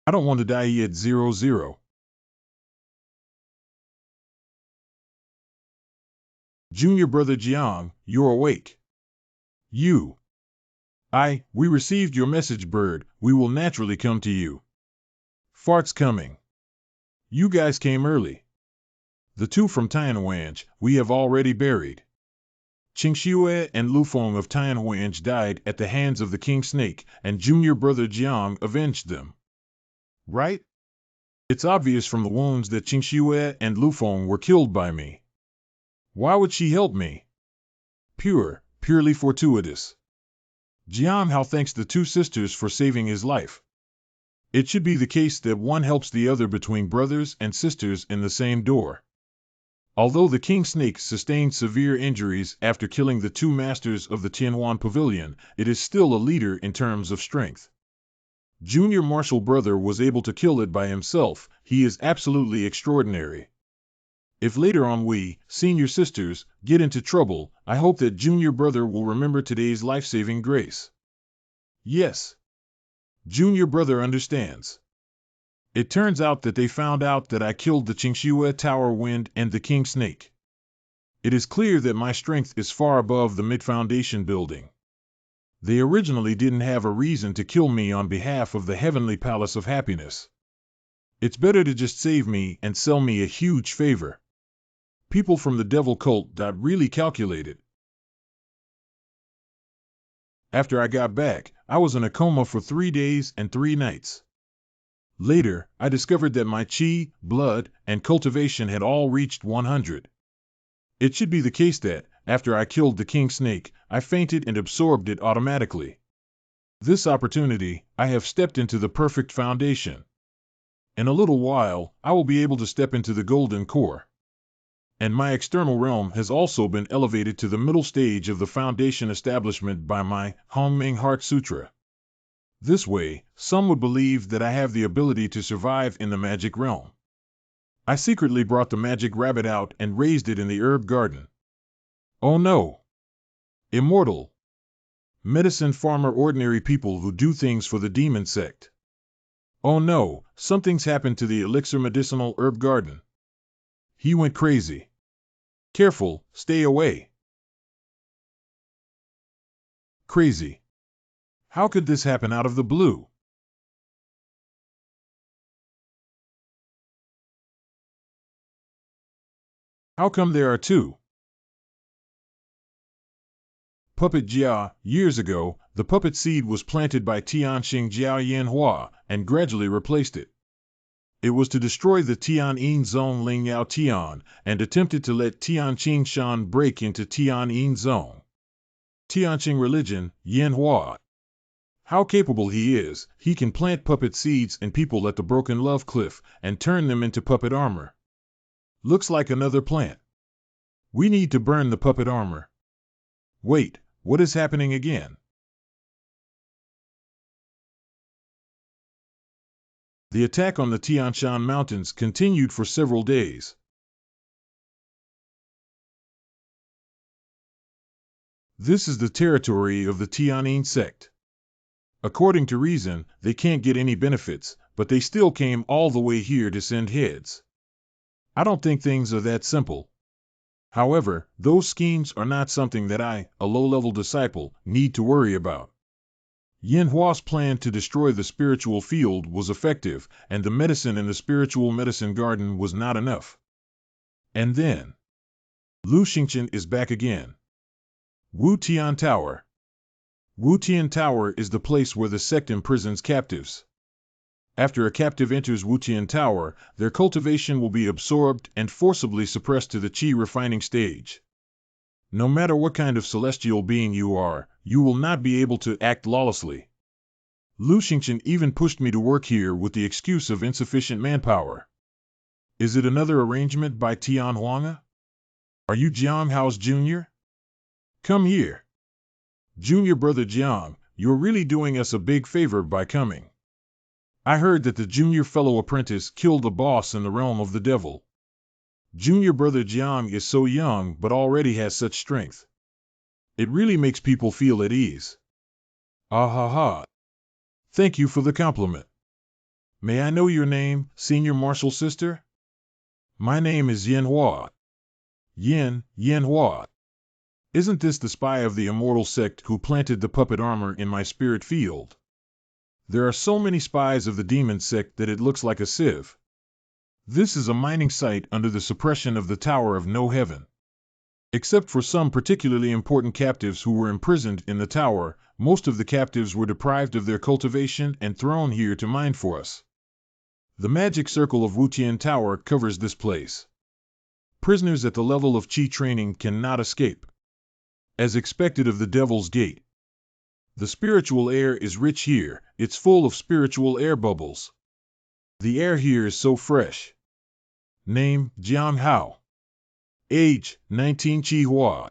I don't want to die yet. 00. Junior brother Jiang, you're awake. You. We received your message, bird. We will naturally come to you. Fart's coming. You guys came early. The two from Tianhuange, we have already buried. Qingxue and Lufeng of Tianhuange died at the hands of the King Snake, and junior brother Jiang avenged them. Right? It's obvious from the wounds that Qingxue and Lufeng were killed by me. Why would she help me? Purely fortuitous. Jiang Hao thanks the two sisters for saving his life. It should be the case that one helps the other between brothers and sisters in the same door. Although the King Snake sustained severe injuries after killing the two masters of the Tianhuan Pavilion, it is still a leader in terms of strength. Junior martial brother was able to kill it by himself. He is absolutely extraordinary. If later on we, senior sisters, get into trouble, I hope that junior brother will remember today's life-saving grace. Yes. Junior brother understands. It turns out that they found out that I killed the Qingxue Tower Wind and the King Snake. It is clear that my strength is far above the mid-foundation building. They originally didn't have a reason to kill me on behalf of the Heavenly Palace of Happiness. It's better to just save me and sell me a huge favor. People from the devil cult really calculated. After I got back, I was in a coma for 3 days and 3 nights. Later, I discovered that my chi, blood, and cultivation had all reached 100. It should be the case that, after I killed the King Snake, I fainted and absorbed it automatically. This opportunity, I have stepped into the perfect foundation. In a little while, I will be able to step into the golden core. And my external realm has also been elevated to the middle stage of the foundation establishment by my Hongming Heart Sutra. This way, some would believe that I have the ability to survive in the magic realm. I secretly brought the magic rabbit out and raised it in the herb garden. Oh no! Immortal! Medicine farmer, ordinary people who do things for the demon sect. Oh no, something's happened to the elixir medicinal herb garden. He went crazy. Careful, stay away. Crazy. How could this happen out of the blue? How come there are two? Puppet Jia. Years ago, the puppet seed was planted by Tianxing Jiao Yanhua and gradually replaced it. It was to destroy the Tian Yin Zone Ling Yao Tian and attempted to let Tianqing Shan break into Tian Yin Zone. Tianqing religion, Yanhua. How capable he is, he can plant puppet seeds in people at the Broken Love Cliff and turn them into puppet armor. Looks like another plant. We need to burn the puppet armor. Wait, what is happening again? The attack on the Tianshan Mountains continued for several days. This is the territory of the Tianyin sect. According to reason, they can't get any benefits, but they still came all the way here to send heads. I don't think things are that simple. However, those schemes are not something that I, a low-level disciple, need to worry about. Yin Hua's plan to destroy the spiritual field was effective, and the medicine in the spiritual medicine garden was not enough. And then, Lu Xingqian is back again. Wuian Tower. Wuian Tower is the place where the sect imprisons captives. After a captive enters Wuian Tower, their cultivation will be absorbed and forcibly suppressed to the qi refining stage. No matter what kind of celestial being you are, you will not be able to act lawlessly. Lu Xingqian even pushed me to work here with the excuse of insufficient manpower. Is it another arrangement by Tian Huanga? Are you Jiang Hao's junior? Come here. Junior brother Jiang, you're really doing us a big favor by coming. I heard that the junior fellow apprentice killed the boss in the realm of the devil. Junior brother Jiang is so young but already has such strength. It really makes people feel at ease. Ah ha ha. Thank you for the compliment. May I know your name, senior martial sister? My name is Yin Hua. Yin Hua. Isn't this the spy of the immortal sect who planted the puppet armor in my spirit field? There are so many spies of the demon sect that it looks like a sieve. This is a mining site under the suppression of the Tower of No Heaven. Except for some particularly important captives who were imprisoned in the tower, most of the captives were deprived of their cultivation and thrown here to mine for us. The magic circle of Wuian Tower covers this place. Prisoners at the level of Qi training cannot escape. As expected of the Devil's Gate. The spiritual air is rich here, it's full of spiritual air bubbles. The air here is so fresh. Name, Jiang Hao. Age, 19 Qi Hua.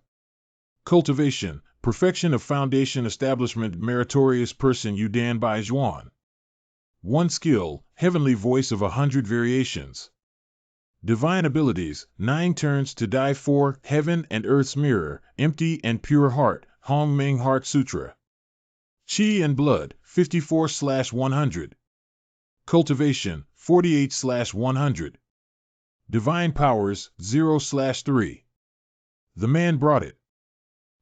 Cultivation, perfection of foundation establishment meritorious person Yudan Bai Zhuan. One skill, heavenly voice of 100 variations. Divine abilities, 9 turns to die 4, heaven and earth's mirror, empty and pure heart, Hong Ming Heart Sutra. Qi and blood, 54/100. Cultivation, 48/100. Divine powers, 0/3. The man brought it.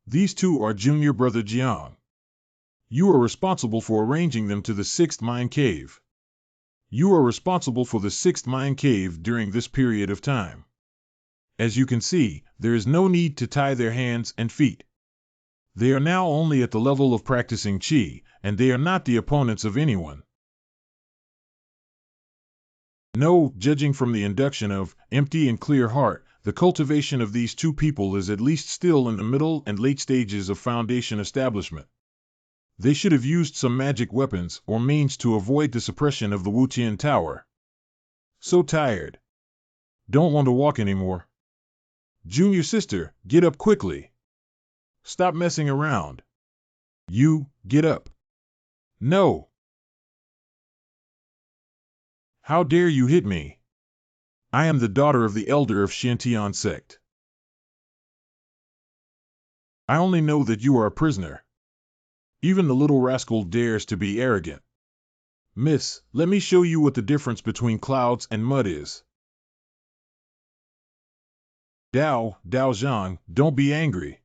These two are junior brother Jiang. You are responsible for arranging them to the 6th mine cave. You are responsible for the 6th mine cave during this period of time. As you can see, there is no need to tie their hands and feet. They are now only at the level of practicing Qi, and they are not the opponents of anyone. No, judging from the induction of empty and clear heart, the cultivation of these two people is at least still in the middle and late stages of foundation establishment. They should have used some magic weapons or means to avoid the suppression of the Wuian Tower. So tired. Don't want to walk anymore. Junior sister, get up quickly. Stop messing around. You, get up. No. How dare you hit me? I am the daughter of the elder of Tian sect. I only know that you are a prisoner. Even the little rascal dares to be arrogant. Miss, let me show you what the difference between clouds and mud is. Dao Zhang, don't be angry.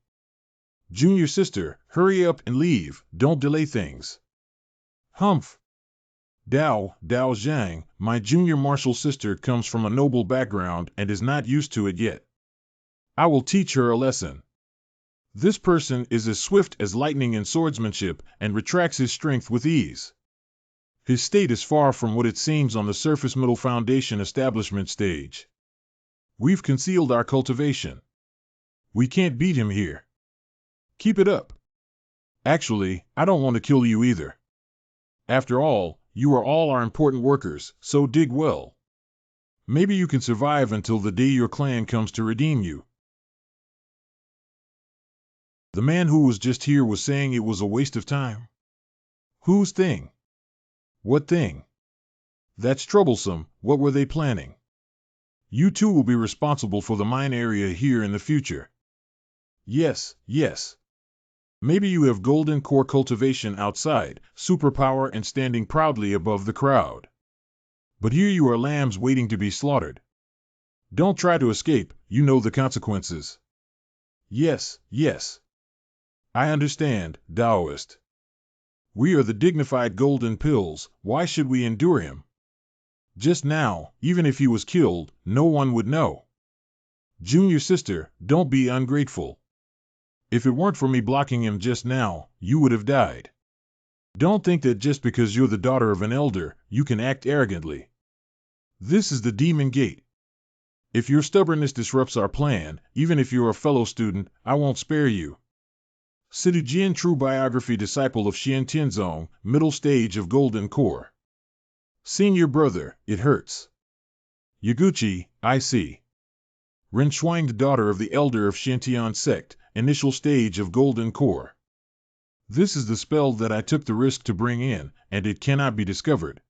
Junior sister, hurry up and leave, don't delay things. Humph. Dao Zhang, my junior martial sister comes from a noble background and is not used to it yet. I will teach her a lesson. This person is as swift as lightning in swordsmanship and retracts his strength with ease. His state is far from what it seems on the surface middle foundation establishment stage. We've concealed our cultivation. We can't beat him here. Keep it up. Actually, I don't want to kill you either. After all, you are all our important workers, so dig well. Maybe you can survive until the day your clan comes to redeem you. The man who was just here was saying it was a waste of time. Whose thing? What thing? That's troublesome. What were they planning? You two will be responsible for the mine area here in the future. Yes. Maybe you have golden core cultivation outside, superpower and standing proudly above the crowd. But here you are lambs waiting to be slaughtered. Don't try to escape, you know the consequences. Yes, yes. I understand, Taoist. We are the dignified golden pills, why should we endure him? Just now, even if he was killed, no one would know. Junior sister, don't be ungrateful. If it weren't for me blocking him just now, you would have died. Don't think that just because you're the daughter of an elder, you can act arrogantly. This is the demon gate. If your stubbornness disrupts our plan, even if you're a fellow student, I won't spare you. Sidujian True Biography Disciple of Xian Tianzong, Middle Stage of Golden Core. Senior Brother, it hurts. Yaguchi, I see. Ren Shuang, the daughter of the elder of Xiantian Sect, Initial Stage of Golden Core. This is the spell that I took the risk to bring in, and it cannot be discovered.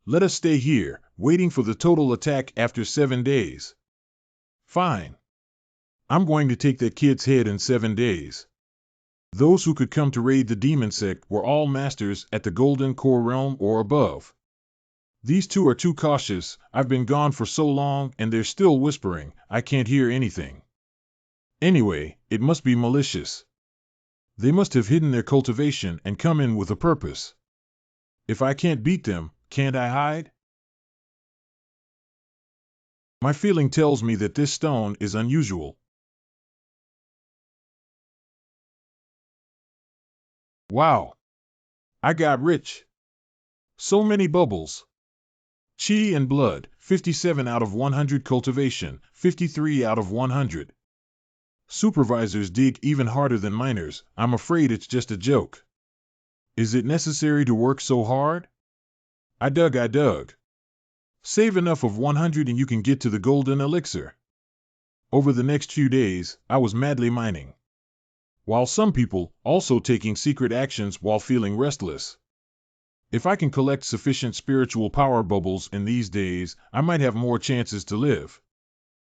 Let us stay here, waiting for the total attack after 7 days. Fine. I'm going to take that kid's head in 7 days. Those who could come to raid the demon sect were all masters at the Golden Core realm or above. These two are too cautious, I've been gone for so long and they're still whispering, I can't hear anything. Anyway, it must be malicious. They must have hidden their cultivation and come in with a purpose. If I can't beat them, can't I hide? My feeling tells me that this stone is unusual. Wow! I got rich. So many bubbles. Chi and blood, 57 out of 100 cultivation, 53 out of 100. Supervisors dig even harder than miners, I'm afraid it's just a joke. Is it necessary to work so hard? I dug. Save enough of 100 and you can get to the golden elixir. Over the next few days, I was madly mining. While some people, also taking secret actions while feeling restless. If I can collect sufficient spiritual power bubbles in these days, I might have more chances to live.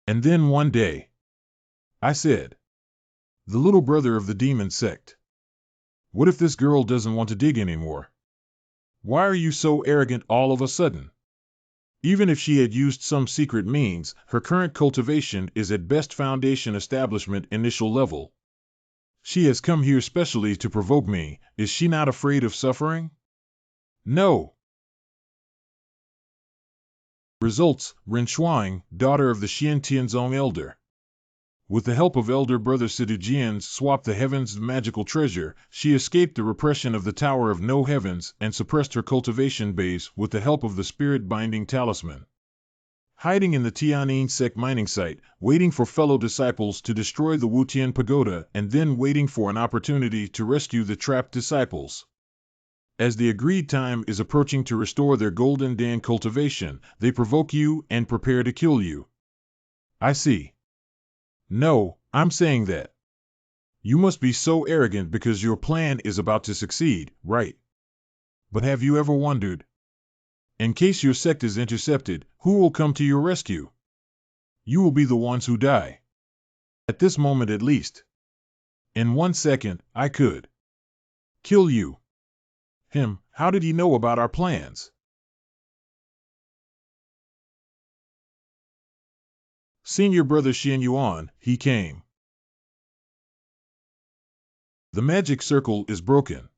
And then one day, I said, the little brother of the demon sect. What if this girl doesn't want to dig anymore? Why are you so arrogant all of a sudden? Even if she had used some secret means, her current cultivation is at best foundation establishment initial level. She has come here specially to provoke me, is she not afraid of suffering? No. Results, Ren Shuang, daughter of the Xian Tianzong elder. With the help of elder brother Sidujian's swap the heavens' magical treasure, she escaped the repression of the Tower of No Heavens and suppressed her cultivation base with the help of the spirit-binding talisman. Hiding in the Tian'in Sect mining site, waiting for fellow disciples to destroy the Wutian Pagoda and then waiting for an opportunity to rescue the trapped disciples. As the agreed time is approaching to restore their golden Dan cultivation, they provoke you and prepare to kill you. I see. No, I'm saying that. You must be so arrogant because your plan is about to succeed, right? But have you ever wondered? In case your sect is intercepted, who will come to your rescue? You will be the ones who die. At this moment at least. In 1 second, I could kill you. Him, how did he know about our plans? Senior brother Xian Yuan, he came. The magic circle is broken.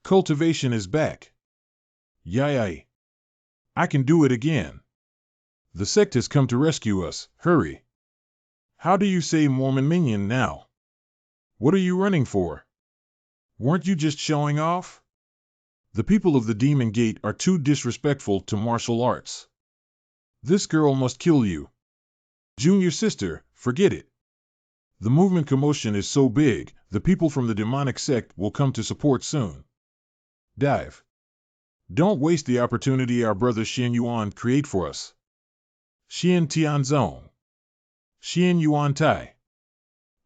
Cultivation is back. Yay! I can do it again. The sect has come to rescue us, hurry. How do you say Mormon minion now? What are you running for? Weren't you just showing off? The people of the Demon Gate are too disrespectful to martial arts. This girl must kill you. Junior sister, forget it. The movement commotion is so big, the people from the demonic sect will come to support soon. Dive. Don't waste the opportunity our brother Xian Yuan create for us. Xian Tianzong. Xian Yuan Tai.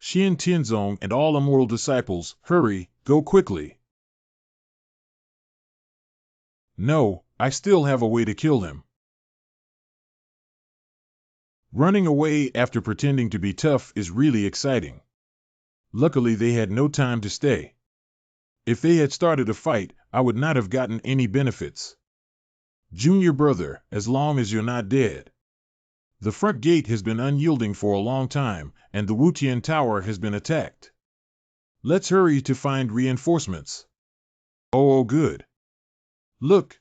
Xian Tianzong and all immoral disciples, hurry, go quickly. No, I still have a way to kill him. Running away after pretending to be tough is really exciting. Luckily, they had no time to stay. If they had started a fight, I would not have gotten any benefits. Junior brother, as long as you're not dead. The front gate has been unyielding for a long time, and the Wuian Tower has been attacked. Let's hurry to find reinforcements. Oh, good. Look.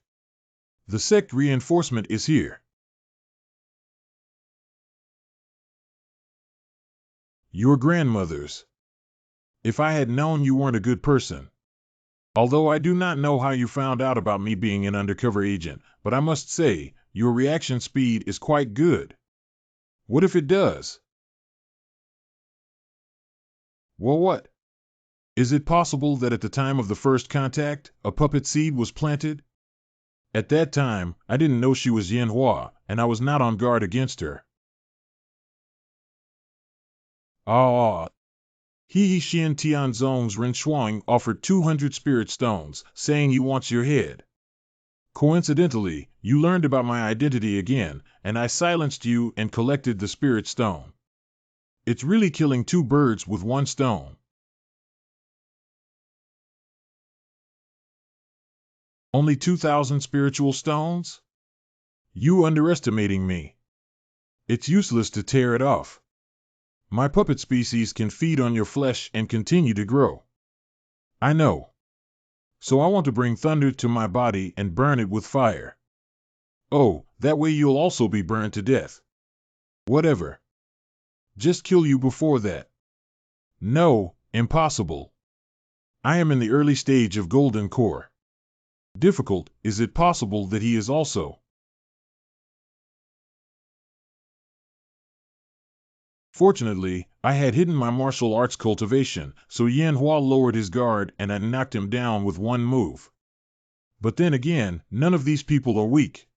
The Sect reinforcement is here. Your grandmother's. If I had known you weren't a good person. Although I do not know how you found out about me being an undercover agent, but I must say, your reaction speed is quite good. What if it does? Well, what? Is it possible that at the time of the first contact, a puppet seed was planted? At that time, I didn't know she was Yin Hua, and I was not on guard against her. Ah, He Xian Tian Zong's Ren Shuang offered 200 spirit stones, saying he wants your head. Coincidentally, you learned about my identity again, and I silenced you and collected the spirit stone. It's really killing two birds with one stone. Only 2,000 spiritual stones? You underestimating me. It's useless to tear it off. My puppet species can feed on your flesh and continue to grow. I know. So I want to bring thunder to my body and burn it with fire. Oh, that way you'll also be burned to death. Whatever. Just kill you before that. No, impossible. I am in the early stage of Golden Core. Difficult, is it possible that he is also? Fortunately, I had hidden my martial arts cultivation, so Yin Hua lowered his guard and I knocked him down with one move. But then again, none of these people are weak.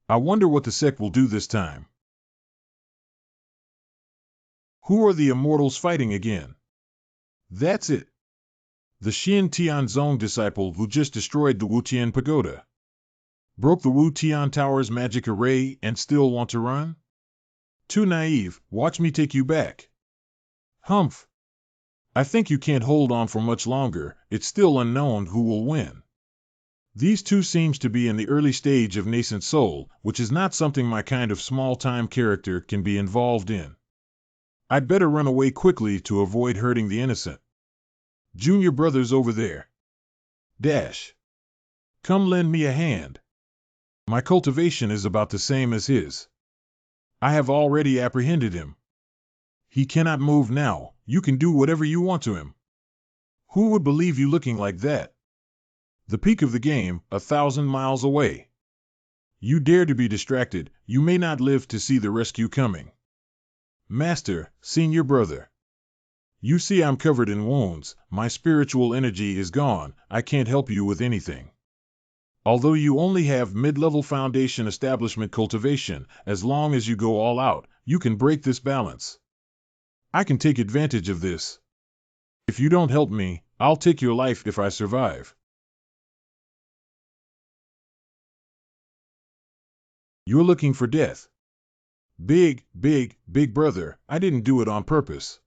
I wonder what the Sect will do this time. Who are the immortals fighting again? That's it. The Xian Tianzong disciple who just destroyed the Wuian Pagoda. Broke the Wuian Tower's magic array and still want to run? Too naive, watch me take you back. Humph. I think you can't hold on for much longer, it's still unknown who will win. These two seems to be in the early stage of nascent soul, which is not something my kind of small-time character can be involved in. I'd better run away quickly to avoid hurting the innocent. Junior brother's over there. Dash. Come lend me a hand. My cultivation is about the same as his. I have already apprehended him. He cannot move now, you can do whatever you want to him. Who would believe you looking like that? The peak of the game, 1,000 miles away. You dare to be distracted, you may not live to see the rescue coming. Master, senior brother. You see I'm covered in wounds, my spiritual energy is gone, I can't help you with anything. Although you only have mid-level foundation establishment cultivation, as long as you go all out, you can break this balance. I can take advantage of this. If you don't help me, I'll take your life if I survive. You're looking for death. Big brother, I didn't do it on purpose.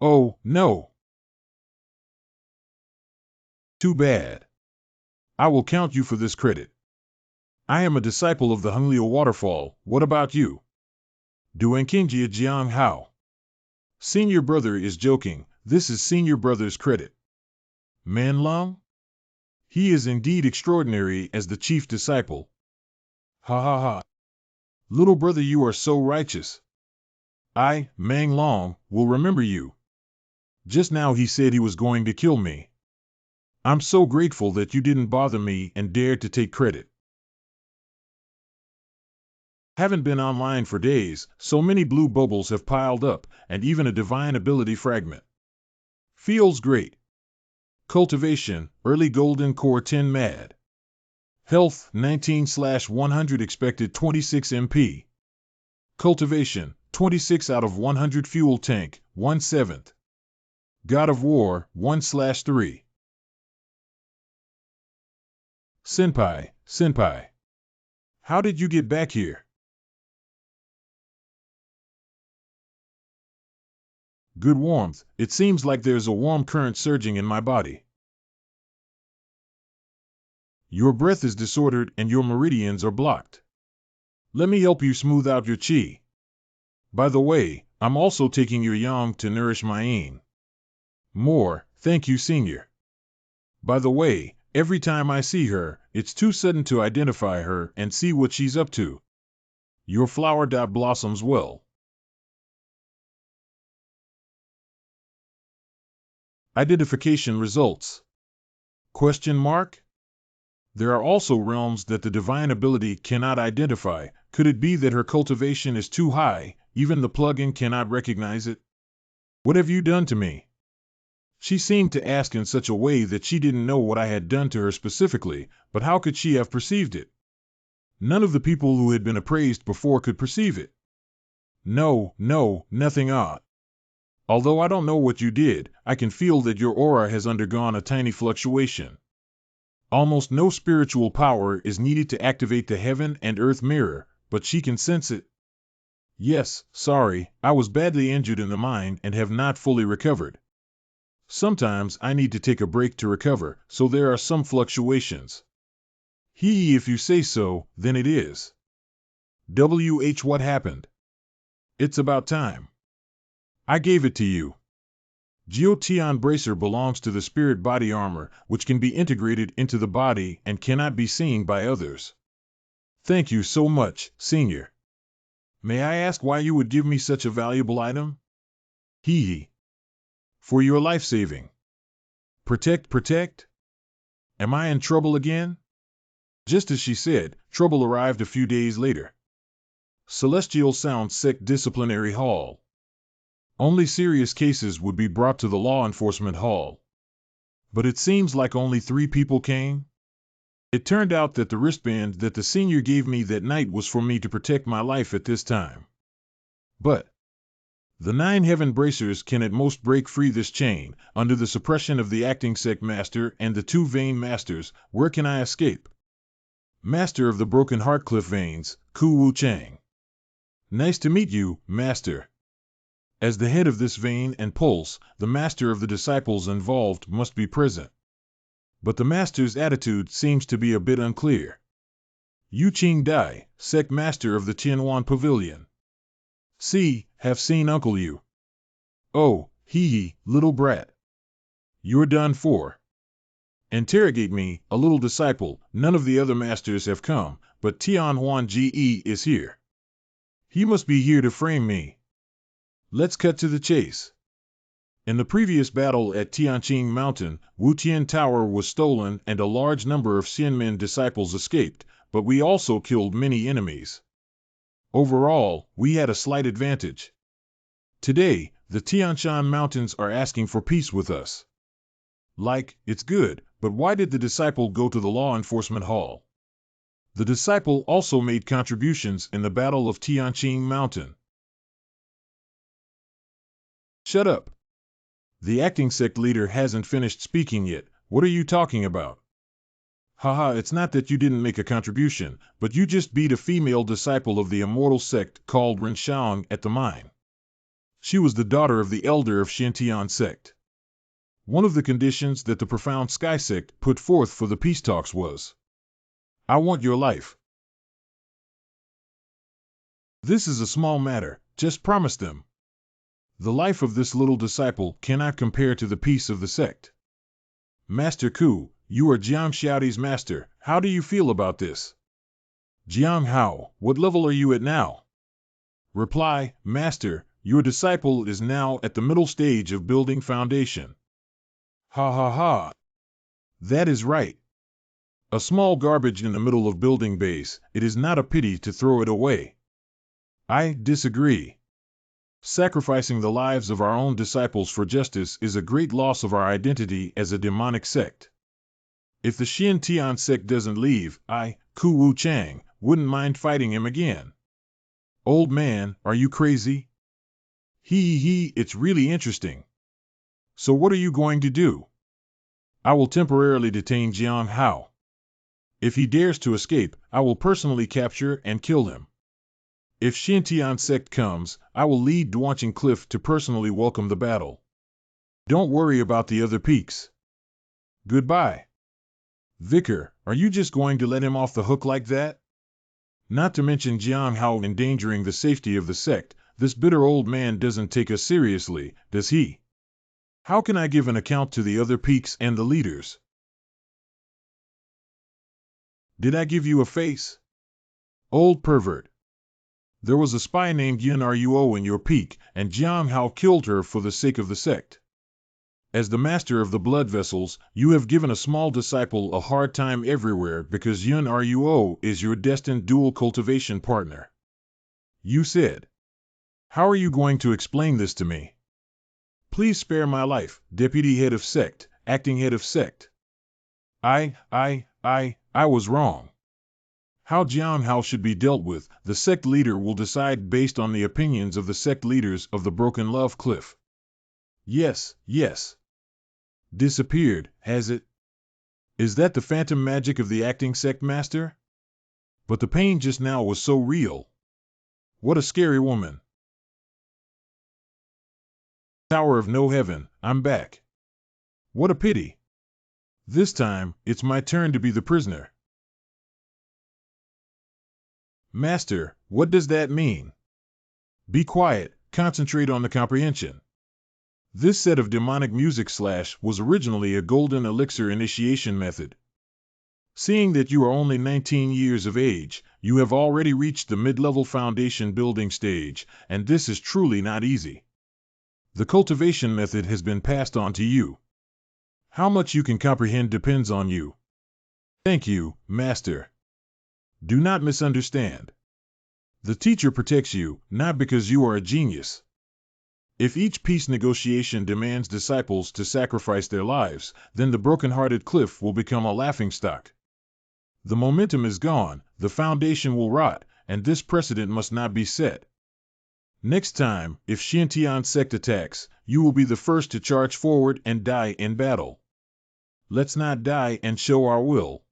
Oh, no. Too bad. I will count you for this credit. I am a disciple of the Honglio waterfall, what about you? Duenkingjia Jiang Hao. Senior brother is joking, this is senior brother's credit. Man Long? He is indeed extraordinary as the chief disciple. Ha ha ha. Little brother, you are so righteous. I, Mang Long, will remember you. Just now he said he was going to kill me. I'm so grateful that you didn't bother me and dared to take credit. Haven't been online for days, so many blue bubbles have piled up, and even a divine ability fragment. Feels great. Cultivation, early golden core 10 mad. Health, 19/100 expected 26 MP. Cultivation, 26 out of 100 fuel tank, 1/7. God of War, 1/3. Senpai. How did you get back here? Good warmth. It seems like there's a warm current surging in my body. Your breath is disordered and your meridians are blocked. Let me help you smooth out your chi. By the way, I'm also taking your yang to nourish my yin. More, thank you, Senior. By the way, every time I see her, it's too sudden to identify her and see what she's up to. Your flower blossoms well. Identification results. Question mark? There are also realms that the divine ability cannot identify. Could it be that her cultivation is too high, even the plugin cannot recognize it? What have you done to me? She seemed to ask in such a way that she didn't know what I had done to her specifically, but how could she have perceived it? None of the people who had been appraised before could perceive it. No, nothing odd. Although I don't know what you did, I can feel that your aura has undergone a tiny fluctuation. Almost no spiritual power is needed to activate the heaven and earth mirror, but she can sense it. Yes, sorry, I was badly injured in the mine and have not fully recovered. Sometimes I need to take a break to recover, so there are some fluctuations. If you say so, then it is. What happened? It's about time. I gave it to you. Tian bracer belongs to the spirit body armor, which can be integrated into the body and cannot be seen by others. Thank you so much, Senior. May I ask why you would give me such a valuable item? For your life-saving. Protect? Am I in trouble again? Just as she said, trouble arrived a few days later. Celestial Sound Sect Disciplinary Hall. Only serious cases would be brought to the law enforcement hall. But it seems like only 3 people came. It turned out that the wristband that the Senior gave me that night was for me to protect my life at this time. But the 9 heaven bracers can at most break free this chain. Under the suppression of the acting Sect Master and the 2 vein masters, where can I escape? Master of the Broken Heartcliff Veins, Ku Wu Chang. Nice to meet you, Master. As the head of this vein and pulse, the master of the disciples involved must be present. But the master's attitude seems to be a bit unclear. Yu Qing Dai, Sect Master of the Tianwan Pavilion. Have seen Uncle Yu. Oh, little brat. You're done for. Interrogate me, a little disciple. None of the other masters have come, but Tian Huan Ge is here. He must be here to frame me. Let's cut to the chase. In the previous battle at Tianqing Mountain, Wuian Tower was stolen and a large number of Xianmen disciples escaped, but we also killed many enemies. Overall, we had a slight advantage. Today, the Tianshan Mountains are asking for peace with us. It's good, but why did the disciple go to the law enforcement hall? The disciple also made contributions in the Battle of Tianqing Mountain. Shut up. The acting sect leader hasn't finished speaking yet. What are you talking about? Haha, it's not that you didn't make a contribution, but you just beat a female disciple of the immortal sect called Renshang at the mine. She was the daughter of the elder of Xintian sect. One of the conditions that the Profound Sky sect put forth for the peace talks was, I want your life. This is a small matter, just promise them. The life of this little disciple cannot compare to the peace of the sect. Master Ku, you are Jiang Xiaoti's master. How do you feel about this? Jiang Hao, what level are you at now? Reply, Master, your disciple is now at the middle stage of building foundation. Ha. That is right. A small garbage in the middle of building base, it is not a pity to throw it away. I disagree. Sacrificing the lives of our own disciples for justice is a great loss of our identity as a demonic sect. If the Xintian sect doesn't leave, I, Ku Wu Chang, wouldn't mind fighting him again. Old man, are you crazy? It's really interesting. So what are you going to do? I will temporarily detain Jiang Hao. If he dares to escape, I will personally capture and kill him. If Tian Sect comes, I will lead Duanqing Cliff to personally welcome the battle. Don't worry about the other peaks. Goodbye. Vicar, are you just going to let him off the hook like that? Not to mention Jiang Hao endangering the safety of the sect, this bitter old man doesn't take us seriously, does he? How can I give an account to the other peaks and the leaders? Did I give you a face? Old pervert. There was a spy named Yin Ruo in your peak, and Jiang Hao killed her for the sake of the sect. As the master of the blood vessels, you have given a small disciple a hard time everywhere because Yin Ruo is your destined dual cultivation partner. You said. How are you going to explain this to me? Please spare my life, Deputy Head of Sect, Acting Head of Sect. I was wrong. How Jiang Hao should be dealt with, the sect leader will decide based on the opinions of the sect leaders of the Broken Love Cliff. Yes. Disappeared, has it? Is that the phantom magic of the acting sect master? But the pain just now was so real. What a scary woman. Tower of No Heaven, I'm back. What a pity. This time, it's my turn to be the prisoner. Master, what does that mean? Be quiet, concentrate on the comprehension. This set of demonic music / was originally a golden elixir initiation method. Seeing that you are only 19 years of age, you have already reached the mid-level foundation building stage, and this is truly not easy. The cultivation method has been passed on to you. How much you can comprehend depends on you. Thank you, Master. Do not misunderstand. The teacher protects you, not because you are a genius. If each peace negotiation demands disciples to sacrifice their lives, then the broken-hearted cliff will become a laughingstock. The momentum is gone, the foundation will rot, and this precedent must not be set. Next time, if Tian Sect attacks, you will be the first to charge forward and die in battle. Let's not die and show our will.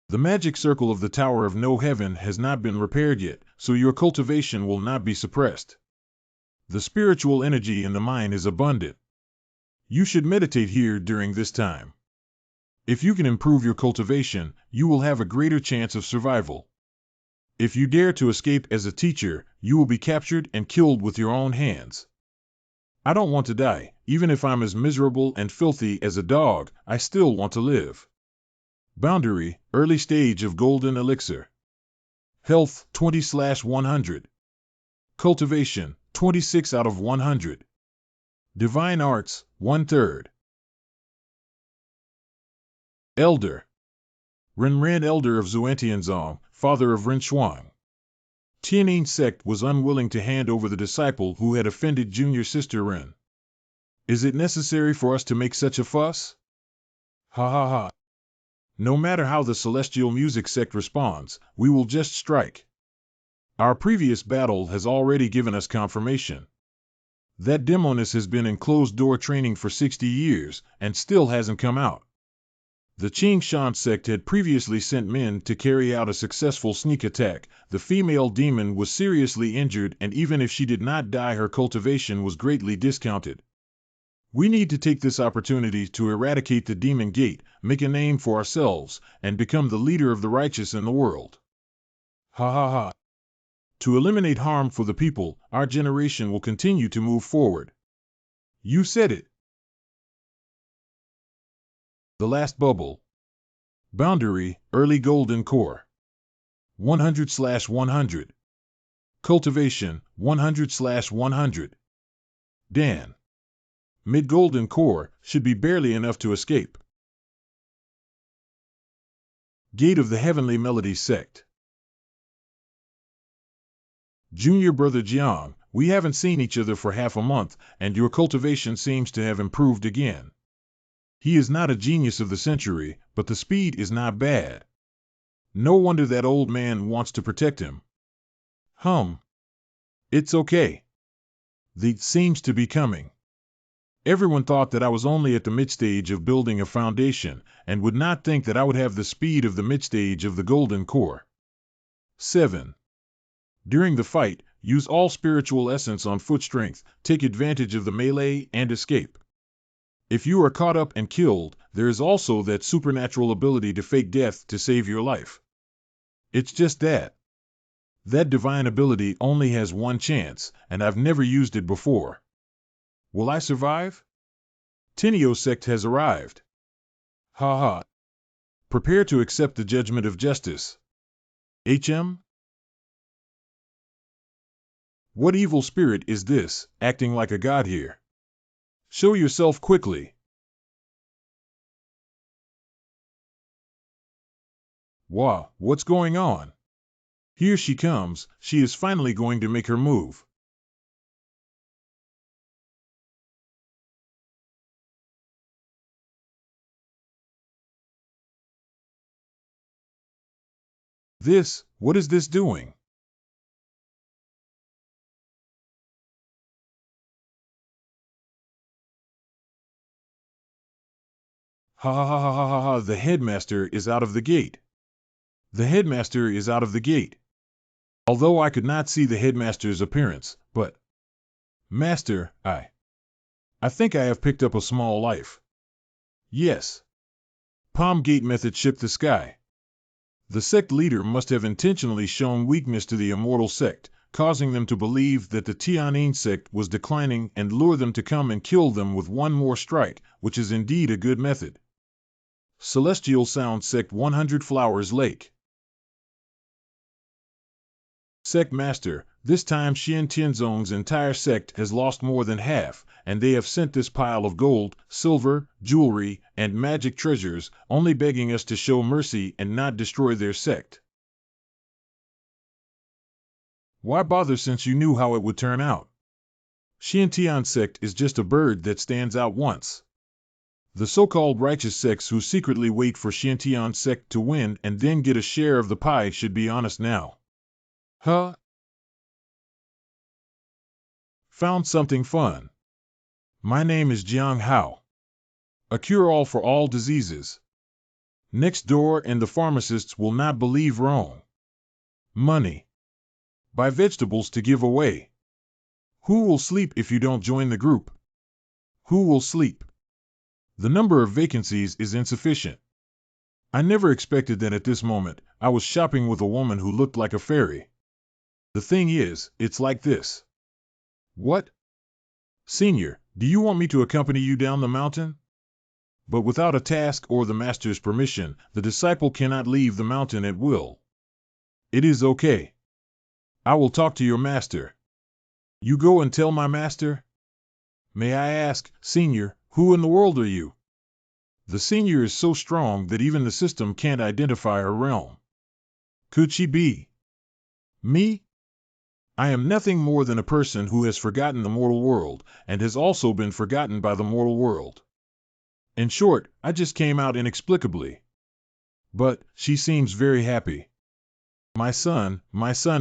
The magic circle of the Tower of No Heaven has not been repaired yet, so your cultivation will not be suppressed. The spiritual energy in the mind is abundant. You should meditate here during this time. If you can improve your cultivation, you will have a greater chance of survival. If you dare to escape as a teacher, you will be captured and killed with your own hands. I don't want to die, even if I'm as miserable and filthy as a dog, I still want to live. Boundary, early stage of golden elixir. Health, 20/100. Cultivation, 26 out of 100. Divine arts, 1/3. Elder. Renren Elder of Zuantianzong, father of Renshuang. Tian Sect was unwilling to hand over the disciple who had offended junior sister Ren. Is it necessary for us to make such a fuss? Ha ha ha. No matter how the celestial music sect responds, we will just strike. Our previous battle has already given us confirmation. That demoness has been in closed-door training for 60 years, and still hasn't come out. The Qingshan sect had previously sent men to carry out a successful sneak attack. The female demon was seriously injured, and even if she did not die, her cultivation was greatly discounted. We need to take this opportunity to eradicate the demon gate, make a name for ourselves, and become the leader of the righteous in the world. Ha ha ha. To eliminate harm for the people, our generation will continue to move forward. You said it. The last bubble. Boundary, early golden core. 100/100. Cultivation, 100/100. Dan. Mid-golden core should be barely enough to escape. Gate of the Heavenly Melody Sect. Junior Brother Jiang, we haven't seen each other for half a month, and your cultivation seems to have improved again. He is not a genius of the century, but the speed is not bad. No wonder that old man wants to protect him. It's okay. The seems to be coming. Everyone thought that I was only at the mid-stage of building a foundation, and would not think that I would have the speed of the mid-stage of the golden core. 7. During the fight, use all spiritual essence on foot strength, take advantage of the melee, and escape. If you are caught up and killed, there is also that supernatural ability to fake death to save your life. It's just that. That divine ability only has one chance, and I've never used it before. Will I survive? Tinio Sect has arrived. Ha ha. Prepare to accept the judgment of justice. HM? What evil spirit is this, acting like a god here? Show yourself quickly. Wow, what's going on? Here she comes, she is finally going to make her move. What is this doing? Ha ha ha ha ha ha, the headmaster is out of the gate. The headmaster is out of the gate. Although I could not see the headmaster's appearance, but... Master, I think I have picked up a small life. Yes. Palm Gate method shipped the sky. The sect leader must have intentionally shown weakness to the immortal sect, causing them to believe that the Tian sect was declining and lure them to come and kill them with one more strike, which is indeed a good method. Celestial Sound Sect 100 Flowers Lake. Sect Master, this time Xian Tianzong's entire sect has lost more than half, and they have sent this pile of gold, silver, jewelry, and magic treasures, only begging us to show mercy and not destroy their sect. Why bother since you knew how it would turn out? Xian Tian sect is just a bird that stands out once. The so-called righteous sects who secretly wait for Xian Tian sect to win and then get a share of the pie should be honest now. Huh? Found something fun. My name is Jiang Hao. A cure-all for all diseases. Next door and the pharmacists will not believe wrong. Money. Buy vegetables to give away. Who will sleep if you don't join the group? Who will sleep? The number of vacancies is insufficient. I never expected that at this moment I was shopping with a woman who looked like a fairy. The thing is, it's like this. What? Senior, do you want me to accompany you down the mountain? But without a task or the master's permission, the disciple cannot leave the mountain at will. It is okay. I will talk to your master. You go and tell my master? May I ask, Senior, who in the world are you? The senior is so strong that even the system can't identify her realm. Could she be? Me? I am nothing more than a person who has forgotten the mortal world, and has also been forgotten by the mortal world. In short, I just came out inexplicably. But, she seems very happy. My son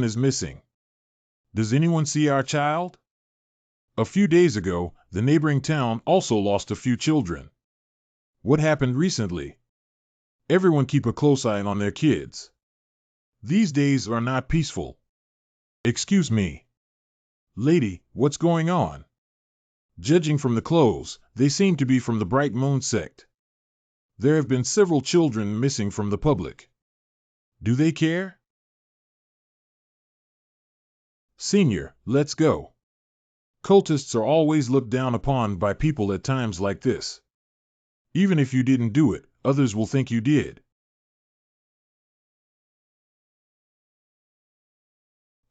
is missing. Does anyone see our child? A few days ago, the neighboring town also lost a few children. What happened recently? Everyone keep a close eye on their kids. These days are not peaceful. Excuse me. Lady, what's going on? Judging from the clothes, they seem to be from the Bright Moon sect. There have been several children missing from the public. Do they care? Senior, let's go. Cultists are always looked down upon by people at times like this. Even if you didn't do it, others will think you did.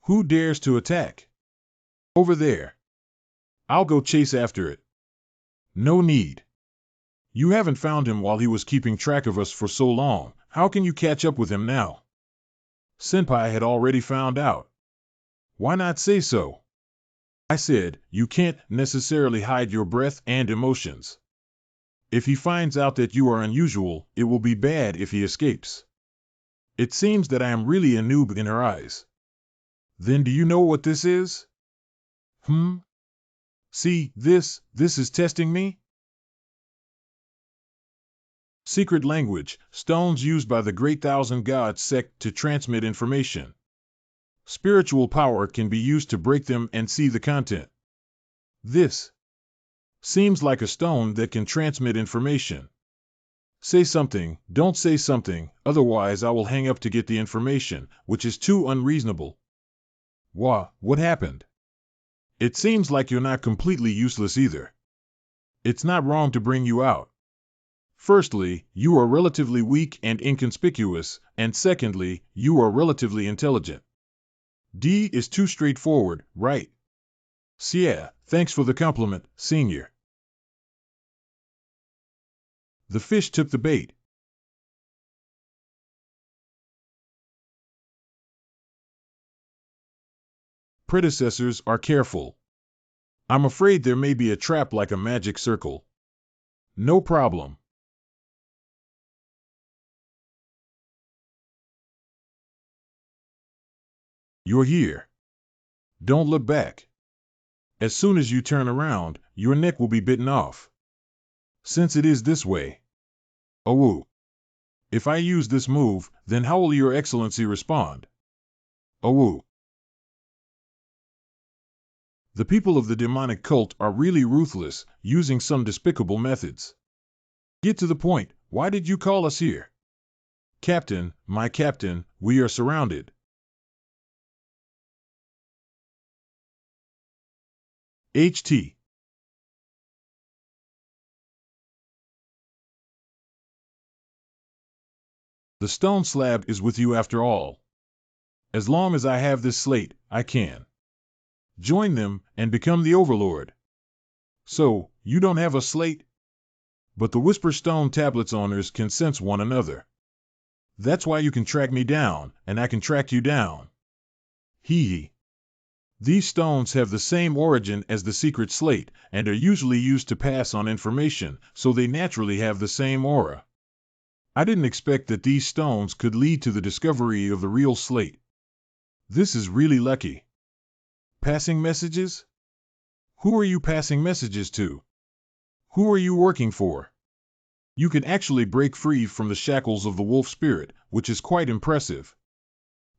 Who dares to attack? Over there. I'll go chase after it. No need. You haven't found him while he was keeping track of us for so long. How can you catch up with him now? Senpai had already found out. Why not say so? I said, you can't necessarily hide your breath and emotions. If he finds out that you are unusual, it will be bad if he escapes. It seems that I am really a noob in her eyes. Then do you know what this is? See, this is testing me? Secret language, stones used by the Great Thousand Gods sect to transmit information. Spiritual power can be used to break them and see the content. This seems like a stone that can transmit information. Say something, don't say something, otherwise I will hang up to get the information, which is too unreasonable. What happened? It seems like you're not completely useless either. It's not wrong to bring you out. Firstly, you are relatively weak and inconspicuous, and secondly, you are relatively intelligent. D is too straightforward, right? Yeah, thanks for the compliment, Senior. The fish took the bait. Predecessors are careful. I'm afraid there may be a trap like a magic circle. No problem. You're here. Don't look back. As soon as you turn around, your neck will be bitten off. Since it is this way. Oh, if I use this move, then how will Your Excellency respond? Oh. The people of the demonic cult are really ruthless, using some despicable methods. Get to the point. Why did you call us here? Captain, my captain, we are surrounded. HT. The stone slab is with you after all. As long as I have this slate, I can join them and become the overlord. So, you don't have a slate? But the Whisper Stone Tablets owners can sense one another. That's why you can track me down, and I can track you down. Hee. These stones have the same origin as the secret slate, and are usually used to pass on information, so they naturally have the same aura. I didn't expect that these stones could lead to the discovery of the real slate. This is really lucky. Passing messages? Who are you passing messages to? Who are you working for? You can actually break free from the shackles of the wolf spirit, which is quite impressive.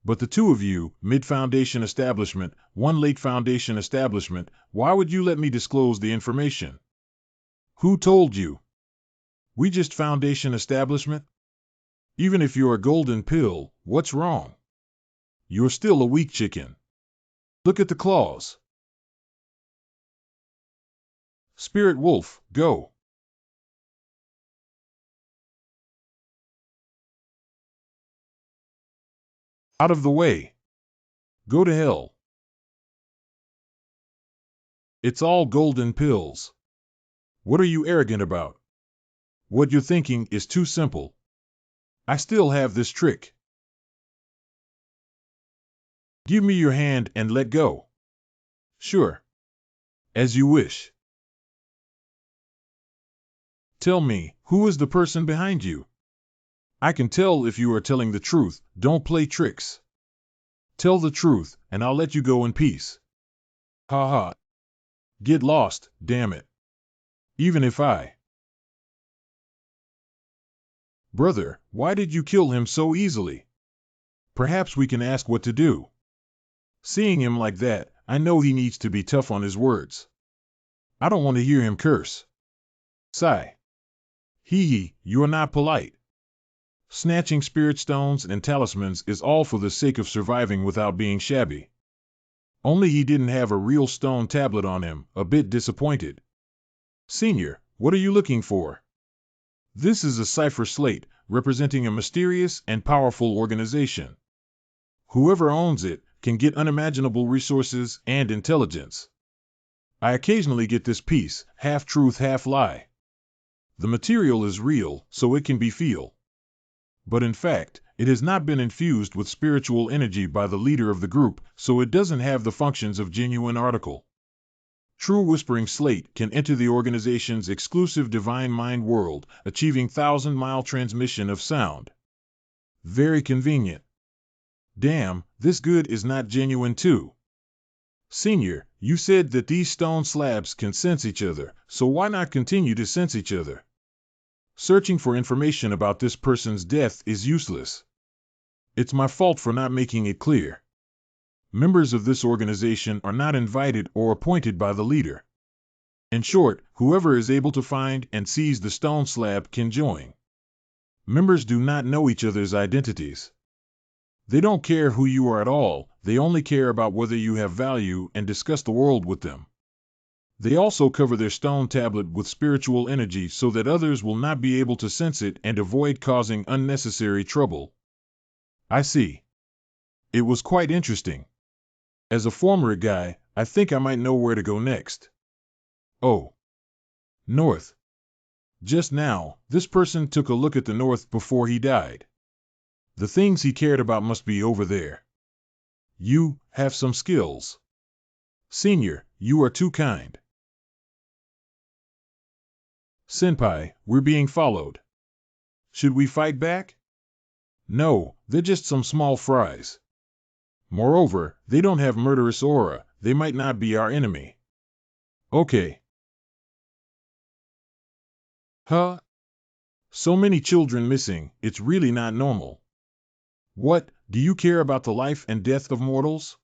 But the two of you, mid-foundation establishment, one late foundation establishment, why would you let me disclose the information? Who told you? We just foundation establishment? Even if you're a golden pill, what's wrong? You're still a weak chicken. Look at the claws. Spirit wolf, go. Out of the way. Go to hell. It's all golden pills. What are you arrogant about? What you're thinking is too simple. I still have this trick. Give me your hand and let go. Sure. As you wish. Tell me, who is the person behind you? I can tell if you are telling the truth. Don't play tricks. Tell the truth, and I'll let you go in peace. Ha ha. Get lost, damn it. Even if I... Brother, why did you kill him so easily? Perhaps we can ask what to do. Seeing him like that, I know he needs to be tough on his words. I don't want to hear him curse. Sigh. Hee, you're not polite. Snatching spirit stones and talismans is all for the sake of surviving without being shabby. Only he didn't have a real stone tablet on him, a bit disappointed. Senior, what are you looking for? This is a cipher slate, representing a mysterious and powerful organization. Whoever owns it can get unimaginable resources and intelligence. I occasionally get this piece, half truth, half lie. The material is real, so it can be feel. But in fact, it has not been infused with spiritual energy by the leader of the group, so it doesn't have the functions of genuine article. True Whispering Slate can enter the organization's exclusive Divine Mind world, achieving 1,000-mile transmission of sound. Very convenient. Damn, this good is not genuine too. Senior, you said that these stone slabs can sense each other, so why not continue to sense each other? Searching for information about this person's death is useless. It's my fault for not making it clear. Members of this organization are not invited or appointed by the leader. In short, whoever is able to find and seize the stone slab can join. Members do not know each other's identities. They don't care who you are at all, they only care about whether you have value and discuss the world with them. They also cover their stone tablet with spiritual energy so that others will not be able to sense it and avoid causing unnecessary trouble. I see. It was quite interesting. As a former guy, I think I might know where to go next. Oh. North. Just now, this person took a look at the north before he died. The things he cared about must be over there. You have some skills. Senior, you are too kind. Senpai, we're being followed. Should we fight back? No, they're just some small fries. Moreover, they don't have murderous aura, they might not be our enemy. Okay. Huh? So many children missing, it's really not normal. What, do you care about the life and death of mortals?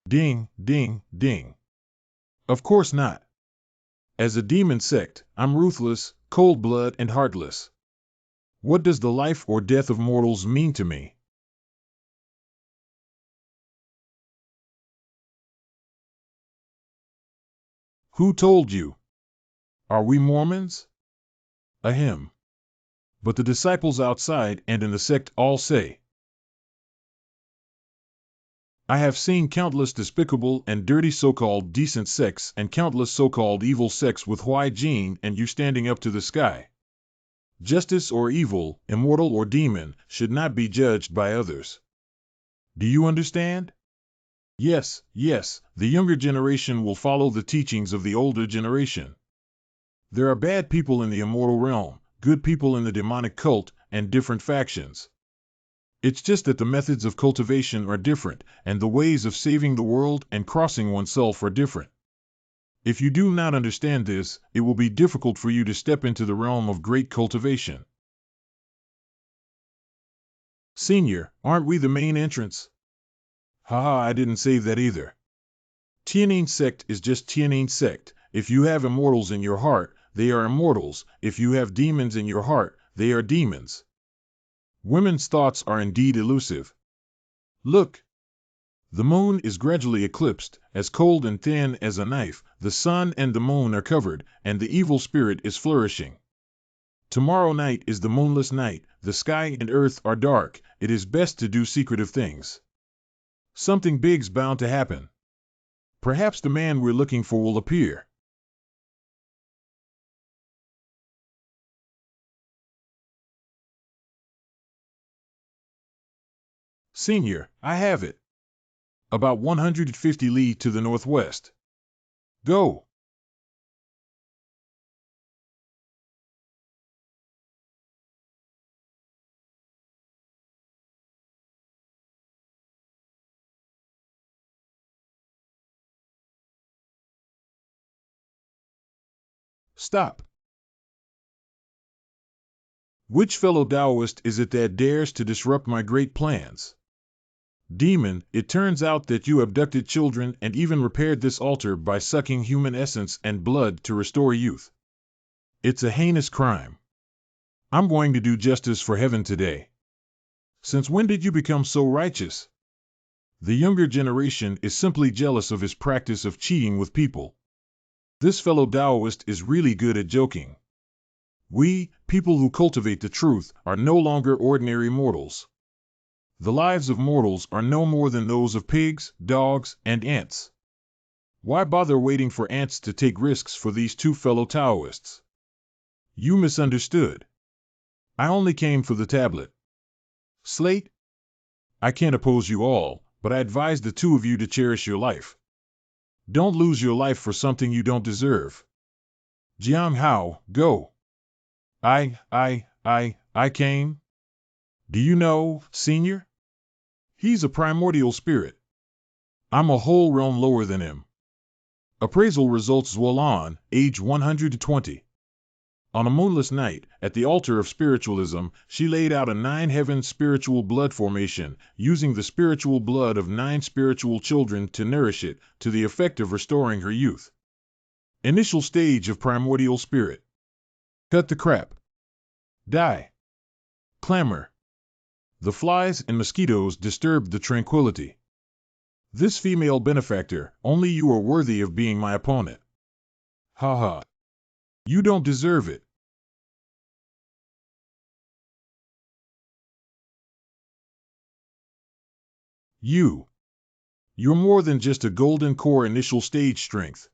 Ding, ding, ding. Of course not. As a demon sect, I'm ruthless, cold-blooded, and heartless. What does the life or death of mortals mean to me? Who told you? Are we Mormons? Ahem. But the disciples outside and in the sect all say. I have seen countless despicable and dirty so-called decent sects and countless so-called evil sects with hygiene and you standing up to the sky. Justice or evil, immortal or demon, should not be judged by others. Do you understand? Yes, yes, the younger generation will follow the teachings of the older generation. There are bad people in the immortal realm, good people in the demonic cult, and different factions. It's just that the methods of cultivation are different, and the ways of saving the world and crossing oneself are different. If you do not understand this, it will be difficult for you to step into the realm of great cultivation. Senior, aren't we the main entrance? Haha, I didn't say that either. Tian Sect is just Tian Sect. If you have immortals in your heart, they are immortals. If you have demons in your heart, they are demons. Women's thoughts are indeed elusive. Look. The moon is gradually eclipsed, as cold and thin as a knife, the sun and the moon are covered, and the evil spirit is flourishing. Tomorrow night is the moonless night, the sky and earth are dark, it is best to do secretive things. Something big's bound to happen. Perhaps the man we're looking for will appear. Senior, I have it. About 150 li to the northwest. Go. Stop. Which fellow Taoist is it that dares to disrupt my great plans? Demon, it turns out that you abducted children and even repaired this altar by sucking human essence and blood to restore youth. It's a heinous crime. I'm going to do justice for heaven today. Since when did you become so righteous? The younger generation is simply jealous of his practice of cheating with people. This fellow Taoist is really good at joking. We, people who cultivate the truth, are no longer ordinary mortals. The lives of mortals are no more than those of pigs, dogs, and ants. Why bother waiting for ants to take risks for these two fellow Taoists? You misunderstood. I only came for the tablet. Slate? I can't oppose you all, but I advise the two of you to cherish your life. Don't lose your life for something you don't deserve. Jiang Hao, go. I came. Do you know, Senior? He's a primordial spirit. I'm a whole realm lower than him. Appraisal results Wuian, age 120. On a moonless night, at the altar of spiritualism, she laid out a 9-heaven spiritual blood formation, using the spiritual blood of 9 spiritual children to nourish it, to the effect of restoring her youth. Initial stage of primordial spirit. Cut the crap. Die. Clamor. The flies and mosquitoes disturbed the tranquility. This female benefactor, only you are worthy of being my opponent. Ha ha. You don't deserve it. You're more than just a golden core initial stage strength.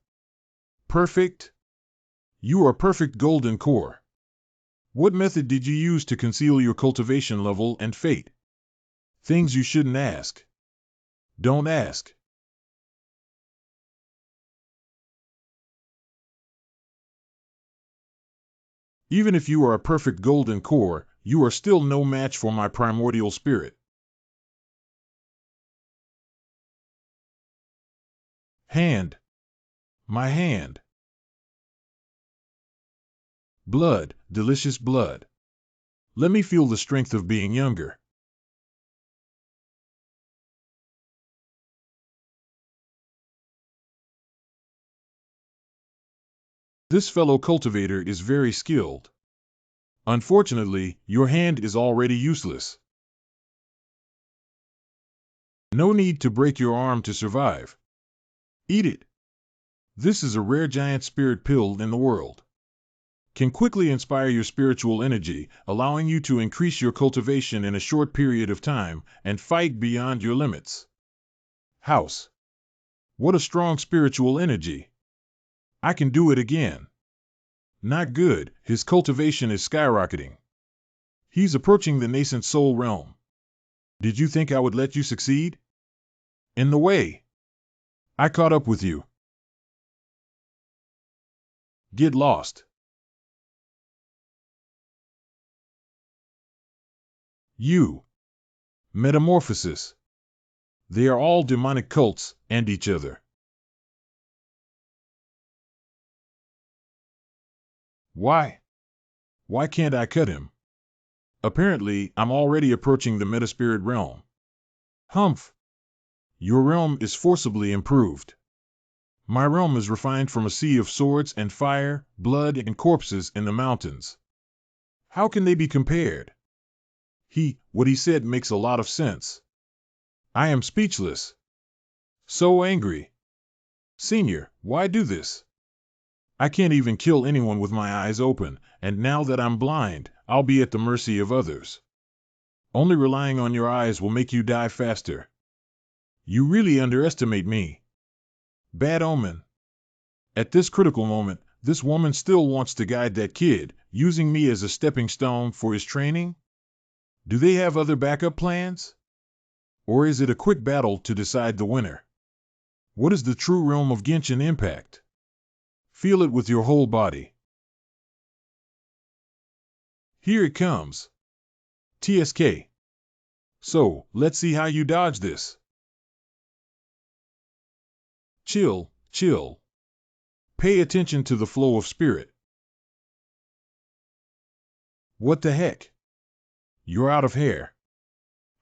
Perfect? You are perfect golden core. What method did you use to conceal your cultivation level and fate? Things you shouldn't ask. Don't ask. Even if you are a perfect golden core, you are still no match for my primordial spirit. Hand. My hand. Blood, delicious blood. Let me feel the strength of being younger. This fellow cultivator is very skilled. Unfortunately, your hand is already useless. No need to break your arm to survive. Eat it. This is a rare giant spirit pill in the world. Can quickly inspire your spiritual energy, allowing you to increase your cultivation in a short period of time and fight beyond your limits. House. What a strong spiritual energy. I can do it again. Not good, his cultivation is skyrocketing. He's approaching the nascent soul realm. Did you think I would let you succeed? In the way. I caught up with you. Get lost. You. Metamorphosis. They are all demonic cults, and each other. Why? Why can't I cut him? Apparently, I'm already approaching the metaspirit realm. Humph. Your realm is forcibly improved. My realm is refined from a sea of swords and fire, blood and corpses in the mountains. How can they be compared? What he said makes a lot of sense. I am speechless. So angry. Senior, why do this? I can't even kill anyone with my eyes open, and now that I'm blind, I'll be at the mercy of others. Only relying on your eyes will make you die faster. You really underestimate me. Bad omen. At this critical moment, this woman still wants to guide that kid, using me as a stepping stone for his training? Do they have other backup plans? Or is it a quick battle to decide the winner? What is the true realm of Genshin impact? Feel it with your whole body. Here it comes. TSK. So, let's see how you dodge this. Chill. Pay attention to the flow of spirit. What the heck? You're out of hair.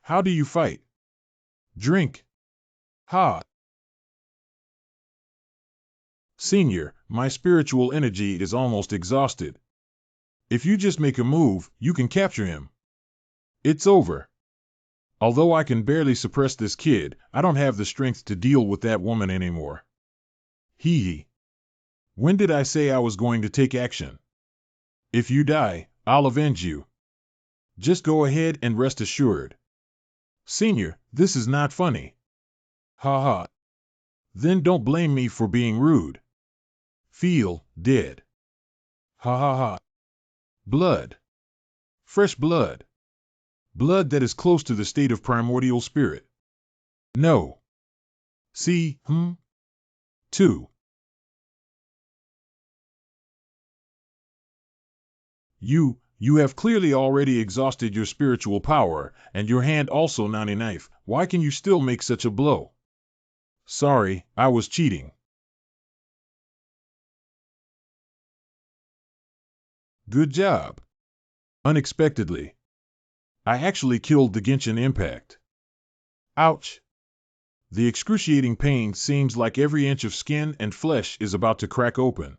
How do you fight? Drink. Ha. Senior, my spiritual energy is almost exhausted. If you just make a move, you can capture him. It's over. Although I can barely suppress this kid, I don't have the strength to deal with that woman anymore. When did I say I was going to take action? If you die, I'll avenge you. Just go ahead and rest assured. Senior, this is not funny. Ha ha. Then don't blame me for being rude. Feel dead. Ha ha ha. Blood. Fresh blood. Blood that is close to the state of primordial spirit. No. See, 2. You have clearly already exhausted your spiritual power, and your hand also Nani knife. Why can you still make such a blow? Sorry, I was cheating. Good job. Unexpectedly, I actually killed the Genshin impact. Ouch. The excruciating pain seems like every inch of skin and flesh is about to crack open.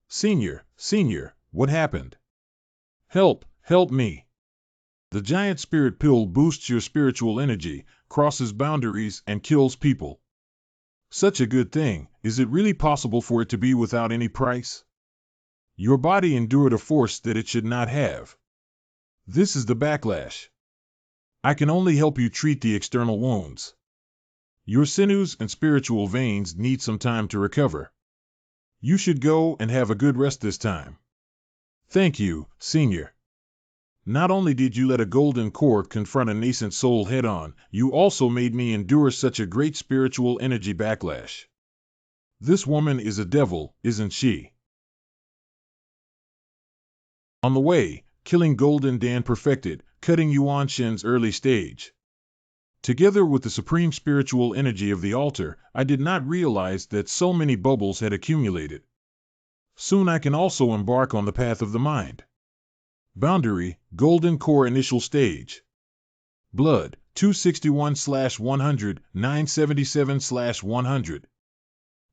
Senior, what happened? Help me. The giant spirit pill boosts your spiritual energy, crosses boundaries, and kills people. Such a good thing. Is it really possible for it to be without any price? Your body endured a force that it should not have. This is the backlash. I can only help you treat the external wounds. Your sinews and spiritual veins need some time to recover. You should go and have a good rest this time. Thank you, Senior. Not only did you let a golden core confront a nascent soul head-on, you also made me endure such a great spiritual energy backlash. This woman is a devil, isn't she? On the way, killing Golden Dan perfected, cutting Yuan Shen's early stage. Together with the supreme spiritual energy of the altar, I did not realize that so many bubbles had accumulated. Soon I can also embark on the path of the mind. Boundary, Golden Core initial stage. Blood, 261/100, 977/100.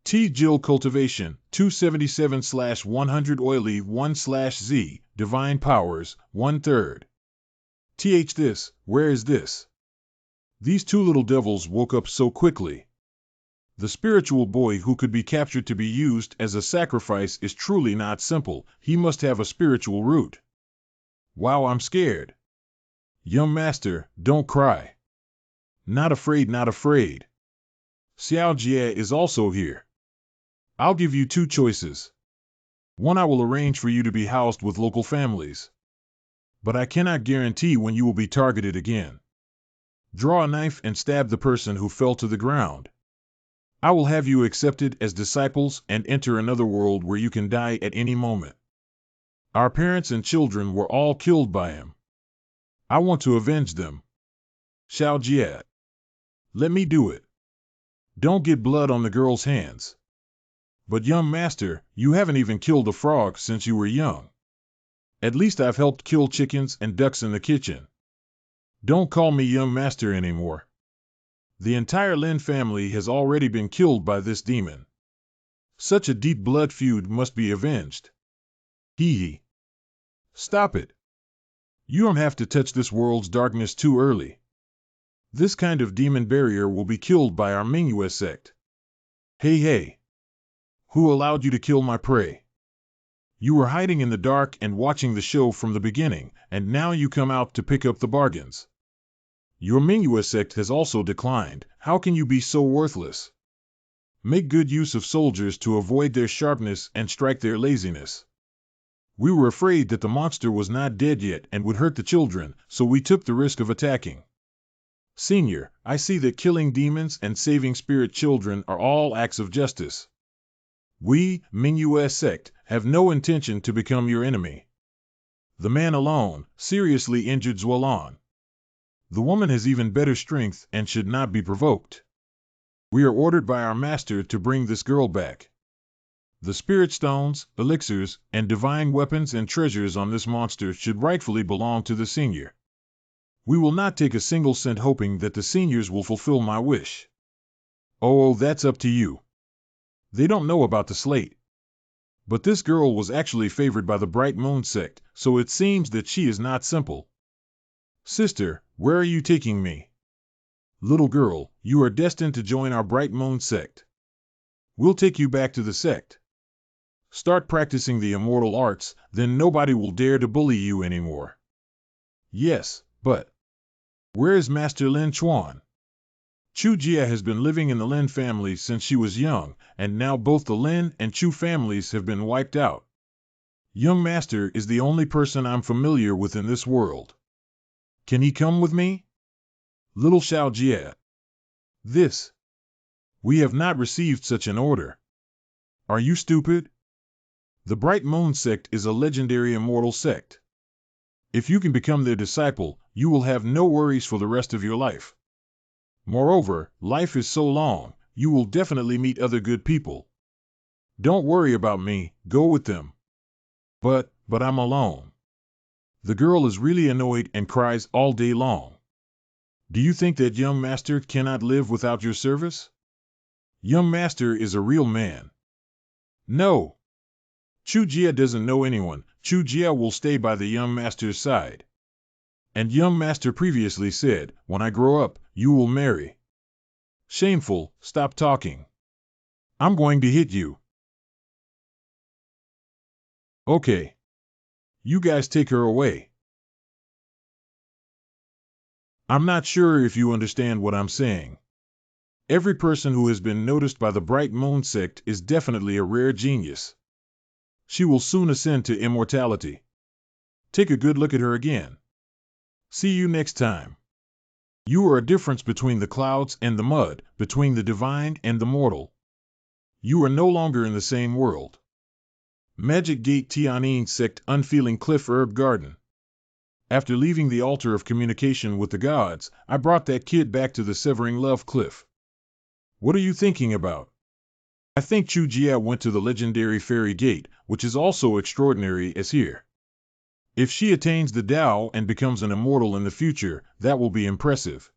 Jill cultivation, 277/100 oily 1/Z, divine powers, 1/3. Where is this? These two little devils woke up so quickly. The spiritual boy who could be captured to be used as a sacrifice is truly not simple. He must have a spiritual root. Wow, I'm scared. Young master, don't cry. Not afraid. Xiao Jie is also here. I'll give you two choices. One, I will arrange for you to be housed with local families. But I cannot guarantee when you will be targeted again. Draw a knife and stab the person who fell to the ground. I will have you accepted as disciples and enter another world where you can die at any moment. Our parents and children were all killed by him. I want to avenge them. Xiao Jie. Let me do it. Don't get blood on the girl's hands. But young master, you haven't even killed a frog since you were young. At least I've helped kill chickens and ducks in the kitchen. Don't call me young master anymore. The entire Lin family has already been killed by this demon. Such a deep blood feud must be avenged. Hee. Stop it. You don't have to touch this world's darkness too early. This kind of demon barrier will be killed by our Mingyue sect. Hey. Who allowed you to kill my prey? You were hiding in the dark and watching the show from the beginning, and now you come out to pick up the bargains. Your Mingyue sect has also declined. How can you be so worthless? Make good use of soldiers to avoid their sharpness and strike their laziness. We were afraid that the monster was not dead yet and would hurt the children, so we took the risk of attacking. Senior, I see that killing demons and saving spirit children are all acts of justice. We, Mingyue sect, have no intention to become your enemy. The man alone seriously injured Zuolan. The woman has even better strength and should not be provoked. We are ordered by our master to bring this girl back. The spirit stones, elixirs, and divine weapons and treasures on this monster should rightfully belong to the senior. We will not take a single cent hoping that the seniors will fulfill my wish. Oh, that's up to you. They don't know about the slate. But this girl was actually favored by the Bright Moon sect, so it seems that she is not simple. Sister, where are you taking me? Little girl, you are destined to join our Bright Moon sect. We'll take you back to the sect. Start practicing the immortal arts, then nobody will dare to bully you anymore. Yes, but where is Master Lin Chuan? Chu Jia has been living in the Lin family since she was young, and now both the Lin and Chu families have been wiped out. Young master is the only person I'm familiar with in this world. Can he come with me? Little Xiao Jia. We have not received such an order. Are you stupid? The Bright Moon sect is a legendary immortal sect. If you can become their disciple, you will have no worries for the rest of your life. Moreover, life is so long, you will definitely meet other good people. Don't worry about me, go with them. But, But I'm alone. The girl is really annoyed and cries all day long. Do you think that young master cannot live without your service? Young master is a real man. No. Chu Jia doesn't know anyone. Chu Jia will stay by the young master's side. And young master previously said, when I grow up, you will marry. Shameful, stop talking. I'm going to hit you. Okay. You guys take her away. I'm not sure if you understand what I'm saying. Every person who has been noticed by the Bright Moon Sect is definitely a rare genius. She will soon ascend to immortality. Take a good look at her again. See you next time. You are a difference between the clouds and the mud, between the divine and the mortal. You are no longer in the same world. Magic Gate Tianine Sect Unfeeling Cliff Herb Garden. After leaving the altar of communication with the gods, I brought that kid back to the Severing Love Cliff. What are you thinking about? I think Chu Jia went to the legendary Fairy Gate, which is also extraordinary as here. If she attains the Tao and becomes an immortal in the future, that will be impressive.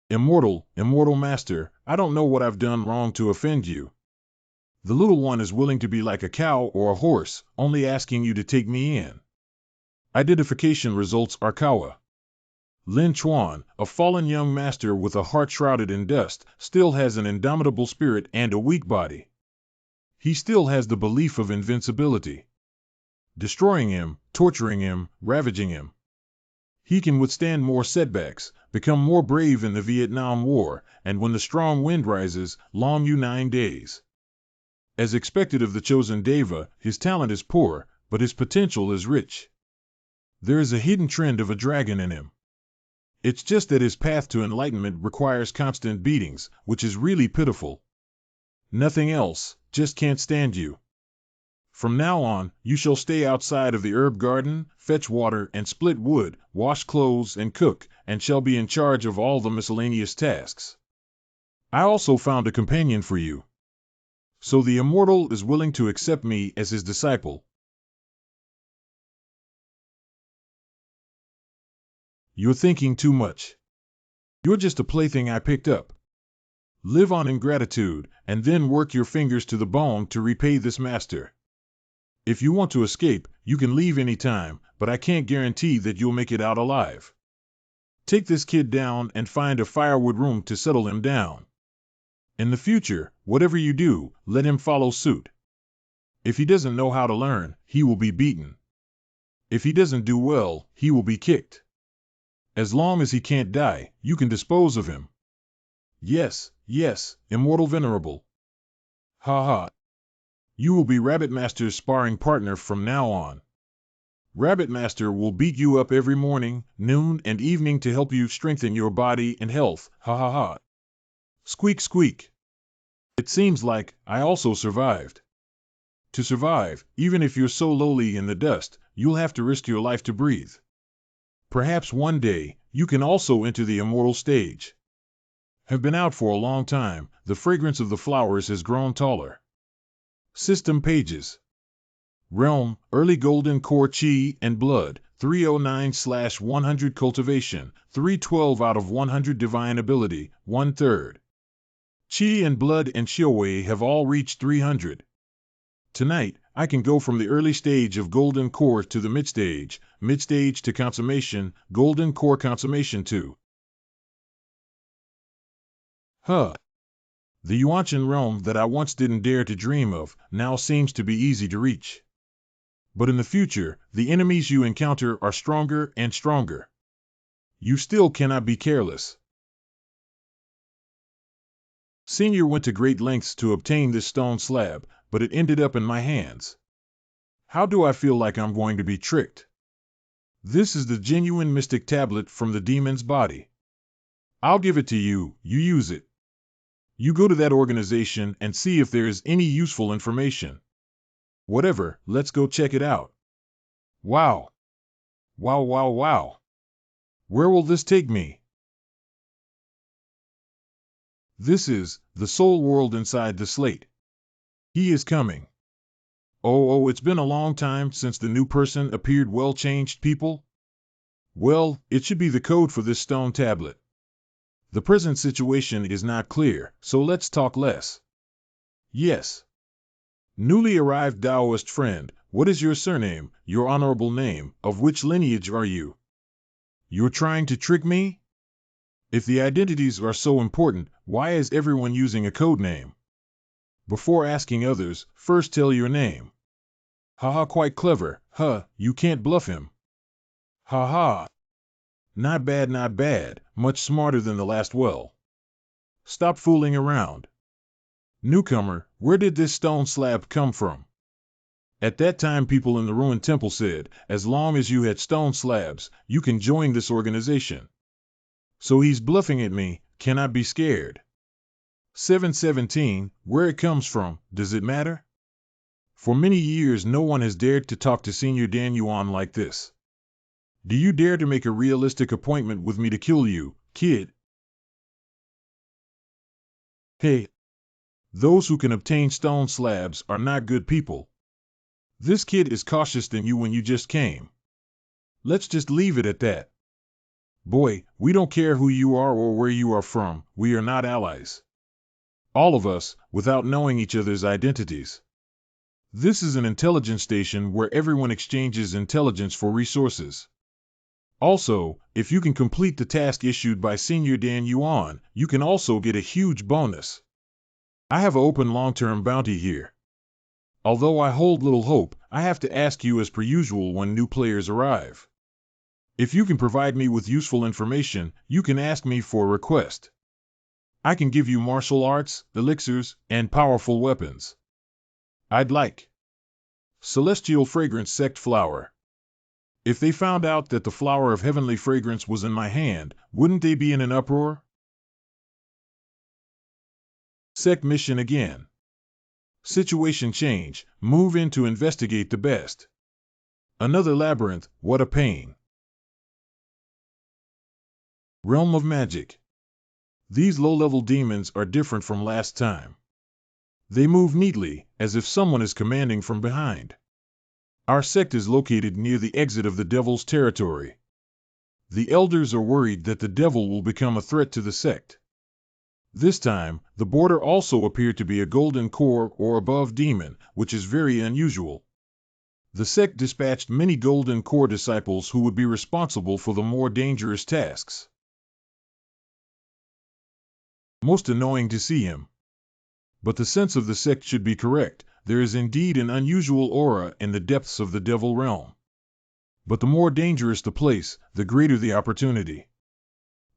Immortal master, I don't know what I've done wrong to offend you. The little one is willing to be like a cow or a horse, only asking you to take me in. Identification results are Kawa. Lin Chuan, a fallen young master with a heart shrouded in dust, still has an indomitable spirit and a weak body. He still has the belief of invincibility. Destroying him, torturing him, ravaging him. He can withstand more setbacks, become more brave in the Vietnam War, and when the strong wind rises, long you 9 days. As expected of the chosen Deva, his talent is poor, but his potential is rich. There is a hidden trend of a dragon in him. It's just that his path to enlightenment requires constant beatings, which is really pitiful. Nothing else, just can't stand you. From now on, you shall stay outside of the herb garden, fetch water and split wood, wash clothes and cook, and shall be in charge of all the miscellaneous tasks. I also found a companion for you. So the immortal is willing to accept me as his disciple. You're thinking too much. You're just a plaything I picked up. Live on in gratitude, and then work your fingers to the bone to repay this master. If you want to escape, you can leave any time, but I can't guarantee that you'll make it out alive. Take this kid down and find a firewood room to settle him down. In the future, whatever you do, let him follow suit. If he doesn't know how to learn, he will be beaten. If he doesn't do well, he will be kicked. As long as he can't die, you can dispose of him. Yes, immortal venerable. Ha ha. You will be Rabbit Master's sparring partner from now on. Rabbit Master will beat you up every morning, noon, and evening to help you strengthen your body and health. Ha ha ha. Squeak squeak. It seems like I also survived. To survive, even if you're so lowly in the dust, you'll have to risk your life to breathe. Perhaps one day, you can also enter the immortal stage. Have been out for a long time, the fragrance of the flowers has grown taller. System pages. Realm, Early Golden Core Chi and Blood, 309/100 Cultivation, 312 out of 100 Divine Ability, 1/3. Chi and Blood and Xiaowei have all reached 300. Tonight, I can go from the early stage of Golden Core to the mid-stage to Consummation, Golden Core Consummation 2. The Yuanshan realm that I once didn't dare to dream of, now seems to be easy to reach. But in the future, the enemies you encounter are stronger and stronger. You still cannot be careless. Senior went to great lengths to obtain this stone slab, but it ended up in my hands. How do I feel like I'm going to be tricked? This is the genuine mystic tablet from the demon's body. I'll give it to you, you use it. You go to that organization and see if there is any useful information. Whatever, let's go check it out. Wow. Wow. Where will this take me? This is the soul world inside the slate. He is coming. Oh, it's been a long time since the new person appeared. Well-changed people? Well, it should be the code for this stone tablet. The present situation is not clear, so let's talk less. Yes. Newly arrived Taoist friend, what is your surname, your honorable name, of which lineage are you? You're trying to trick me? If the identities are so important, why is everyone using a code name? Before asking others, first tell your name. Haha, quite clever, huh, you can't bluff him. Haha. Not bad, not bad, much smarter than the last. Well. Stop fooling around. Newcomer, where did this stone slab come from? At that time people in the ruined temple said, as long as you had stone slabs, you can join this organization. So he's bluffing at me, can I be scared? 717, where it comes from, does it matter? For many years no one has dared to talk to Senior Dan Yuan like this. Do you dare to make a realistic appointment with me to kill you, kid? Hey, those who can obtain stone slabs are not good people. This kid is cautious than you when you just came. Let's just leave it at that. Boy, we don't care who you are or where you are from, we are not allies. All of us, without knowing each other's identities. This is an intelligence station where everyone exchanges intelligence for resources. Also, if you can complete the task issued by Senior Dan Yuan, you can also get a huge bonus. I have an open long-term bounty here. Although I hold little hope, I have to ask you as per usual when new players arrive. If you can provide me with useful information, you can ask me for a request. I can give you martial arts, elixirs, and powerful weapons. I'd like celestial fragrance sect flower. If they found out that the flower of heavenly fragrance was in my hand, wouldn't they be in an uproar? Sect mission again. Situation change, move in to investigate the best. Another labyrinth, what a pain. Realm of magic. These low-level demons are different from last time. They move neatly, as if someone is commanding from behind. Our sect is located near the exit of the devil's territory. The elders are worried that the devil will become a threat to the sect. This time, the border also appeared to be a golden core or above demon, which is very unusual. The sect dispatched many golden core disciples who would be responsible for the more dangerous tasks. Most annoying to see him. But the sense of the sect should be correct. There is indeed an unusual aura in the depths of the devil realm. But the more dangerous the place, the greater the opportunity.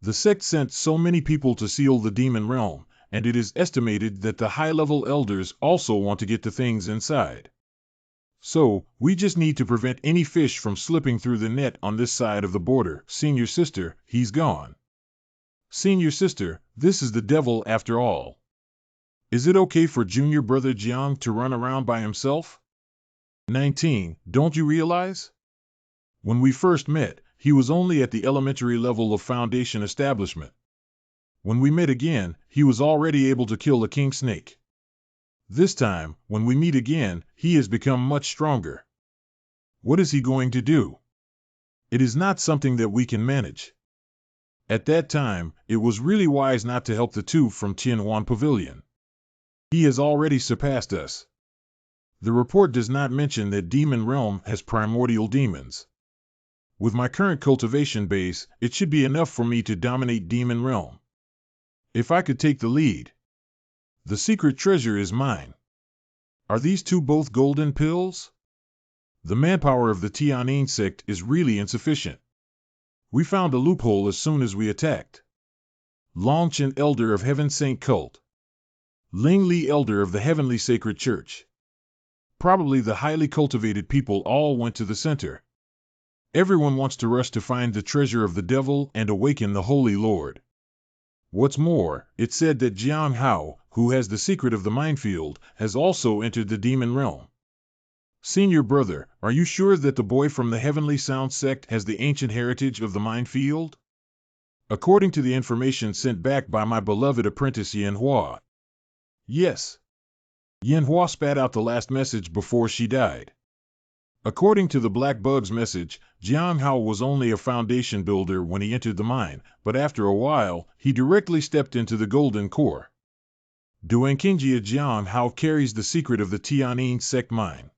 The sect sent so many people to seal the demon realm, and it is estimated that the high-level elders also want to get to things inside. So, we just need to prevent any fish from slipping through the net on this side of the border. Senior sister, he's gone. Senior sister, this is the devil after all. Is it okay for junior brother Jiang to run around by himself? 19. Don't you realize? When we first met, he was only at the elementary level of foundation establishment. When we met again, he was already able to kill a king snake. This time, when we meet again, he has become much stronger. What is he going to do? It is not something that we can manage. At that time, it was really wise not to help the two from Tian Pavilion. He has already surpassed us. The report does not mention that Demon Realm has primordial demons. With my current cultivation base, it should be enough for me to dominate Demon Realm. If I could take the lead. The secret treasure is mine. Are these two both golden pills? The manpower of the Tian sect is really insufficient. We found a loophole as soon as we attacked. Longchen Elder of Heaven Saint Cult. Ling Li Elder of the Heavenly Sacred Church. Probably the highly cultivated people all went to the center. Everyone wants to rush to find the treasure of the devil and awaken the Holy Lord. What's more, it said that Jiang Hao, who has the secret of the minefield, has also entered the demon realm. Senior brother, are you sure that the boy from the Heavenly Sound sect has the ancient heritage of the minefield? According to the information sent back by my beloved apprentice Yan Hua. Yes. Yanhua spat out the last message before she died. According to the Black Bug's message, Jiang Hao was only a foundation builder when he entered the mine, but after a while, he directly stepped into the golden core. Duanqingjia Jiang Hao carries the secret of the Tianyin Sect mine.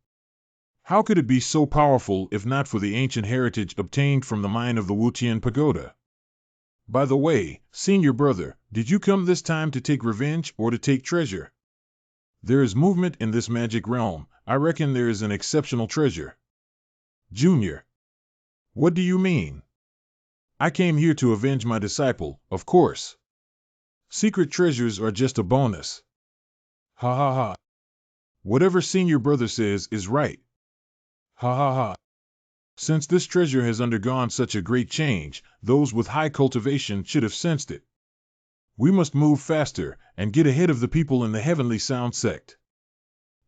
How could it be so powerful if not for the ancient heritage obtained from the mine of the Wutian Pagoda? By the way, senior brother, did you come this time to take revenge or to take treasure? There is movement in this magic realm. I reckon there is an exceptional treasure. Junior. What do you mean? I came here to avenge my disciple, of course. Secret treasures are just a bonus. Ha ha ha. Whatever senior brother says is right. Ha ha ha. Since this treasure has undergone such a great change, those with high cultivation should have sensed it. We must move faster and get ahead of the people in the Heavenly Sound Sect.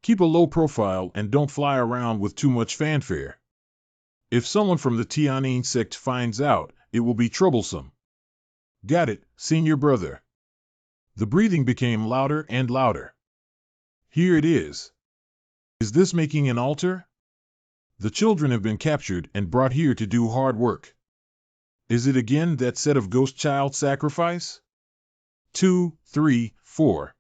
Keep a low profile and don't fly around with too much fanfare. If someone from the Tianyin Sect finds out, it will be troublesome. Got it, senior brother. The breathing became louder and louder. Here it is. Is this making an altar? The children have been captured and brought here to do hard work. Is it again that set of ghost child sacrifice? 2, 3, 4.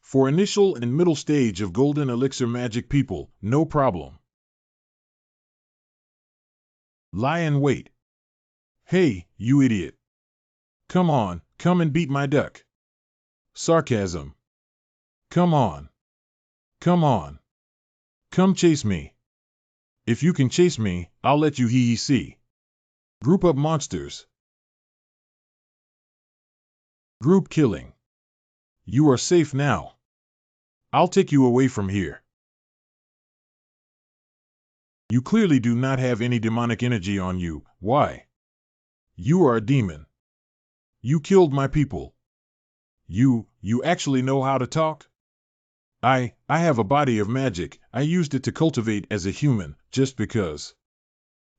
For initial and middle stage of golden elixir magic people, no problem. Lie in wait. Hey, you idiot. Come on, come and beat my duck. Sarcasm. Come on. Come on. Come chase me. If you can chase me, I'll let you see. Group up monsters. Group killing. You are safe now. I'll take you away from here. You clearly do not have any demonic energy on you. Why? You are a demon. You killed my people. You actually know how to talk? I have a body of magic. I used it to cultivate as a human, just because.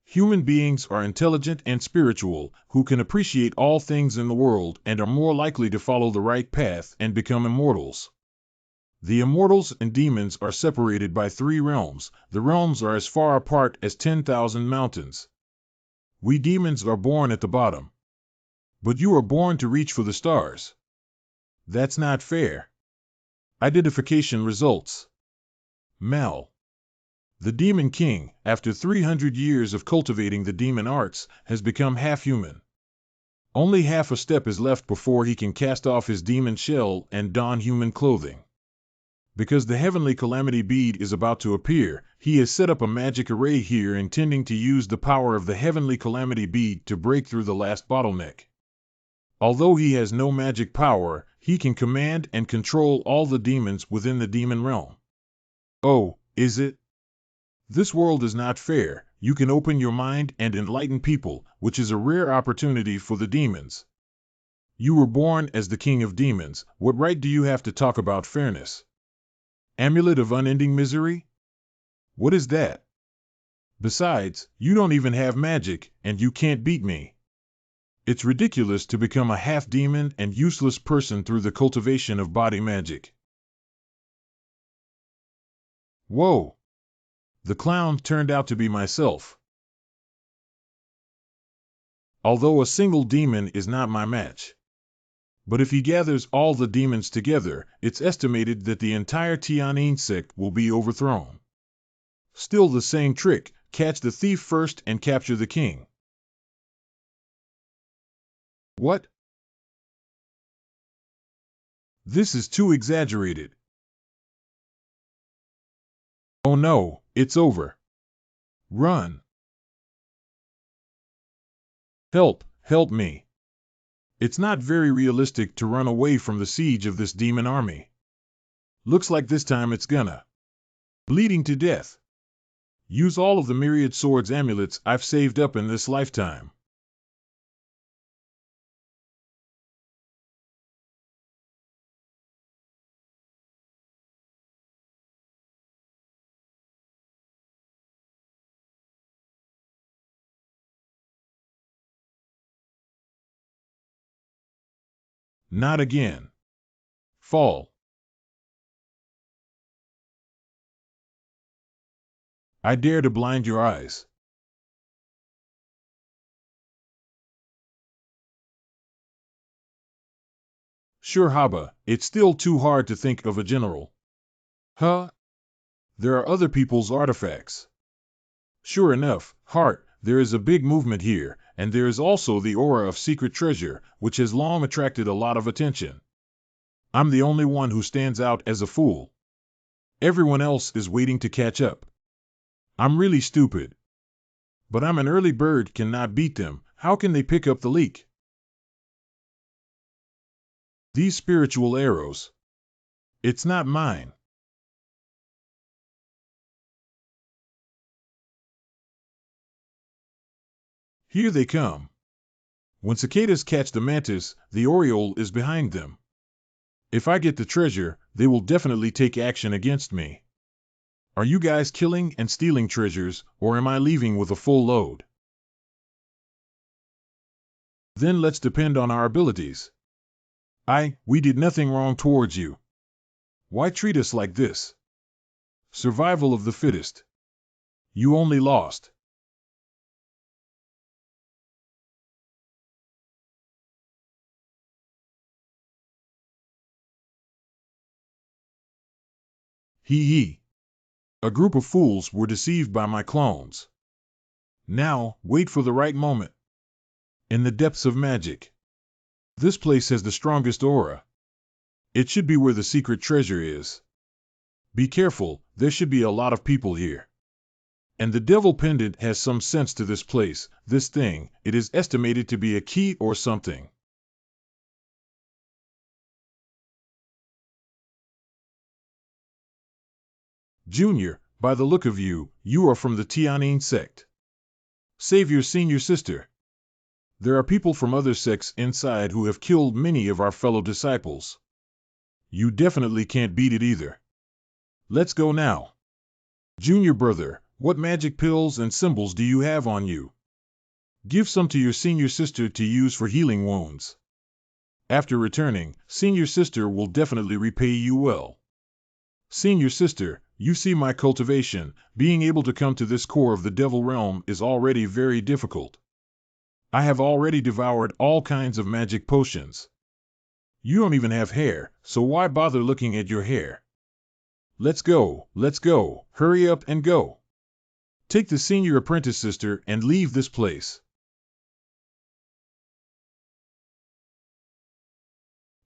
Human beings are intelligent and spiritual, who can appreciate all things in the world and are more likely to follow the right path and become immortals. The immortals and demons are separated by 3 realms. The realms are as far apart as 10,000 mountains. We demons are born at the bottom. But you are born to reach for the stars. That's not fair. Identification results. Mal. The Demon King, after 300 years of cultivating the demon arts, has become half-human. Only half a step is left before he can cast off his demon shell and don human clothing. Because the Heavenly Calamity Bead is about to appear, he has set up a magic array here intending to use the power of the Heavenly Calamity Bead to break through the last bottleneck. Although he has no magic power, he can command and control all the demons within the demon realm. Oh, is it? This world is not fair. You can open your mind and enlighten people, which is a rare opportunity for the demons. You were born as the king of demons. What right do you have to talk about fairness? Amulet of unending misery? What is that? Besides, you don't even have magic, and you can't beat me. It's ridiculous to become a half-demon and useless person through the cultivation of body magic. Whoa! The clown turned out to be myself. Although a single demon is not my match. But if he gathers all the demons together, it's estimated that the entire Tianyin sect will be overthrown. Still the same trick, catch the thief first and capture the king. What? This is too exaggerated. Oh no, it's over. Run. Help, help me. It's not very realistic to run away from the siege of this demon army. Looks like this time it's gonna. Bleeding to death. Use all of the myriad swords amulets I've saved up in this lifetime. Not again. Fall. I dare to blind your eyes. Sure, Haba, it's still too hard to think of a general. Huh? There are other people's artifacts. Sure enough, Heart, there is a big movement here, and there is also the aura of secret treasure, which has long attracted a lot of attention. I'm the only one who stands out as a fool. Everyone else is waiting to catch up. I'm really stupid. But I'm an early bird, cannot beat them. How can they pick up the leak? These spiritual arrows. It's not mine. Here they come. When cicadas catch the mantis, the oriole is behind them. If I get the treasure, they will definitely take action against me. Are you guys killing and stealing treasures, or am I leaving with a full load? Then let's depend on our abilities. We did nothing wrong towards you. Why treat us like this? Survival of the fittest. You only lost. Hee hee. A group of fools were deceived by my clones. Now, wait for the right moment. In the depths of magic. This place has the strongest aura. It should be where the secret treasure is. Be careful, there should be a lot of people here. And the devil pendant has some sense to this place, this thing, it is estimated to be a key or something. Junior, by the look of you, you are from the Tian sect. Save your senior sister. There are people from other sects inside who have killed many of our fellow disciples. You definitely can't beat it either. Let's go now. Junior brother, what magic pills and symbols do you have on you? Give some to your senior sister to use for healing wounds. After returning, senior sister will definitely repay you well. Senior sister, you see my cultivation, being able to come to this core of the devil realm is already very difficult. I have already devoured all kinds of magic potions. You don't even have hair, so why bother looking at your hair? Let's go, hurry up and go. Take the senior apprentice sister and leave this place.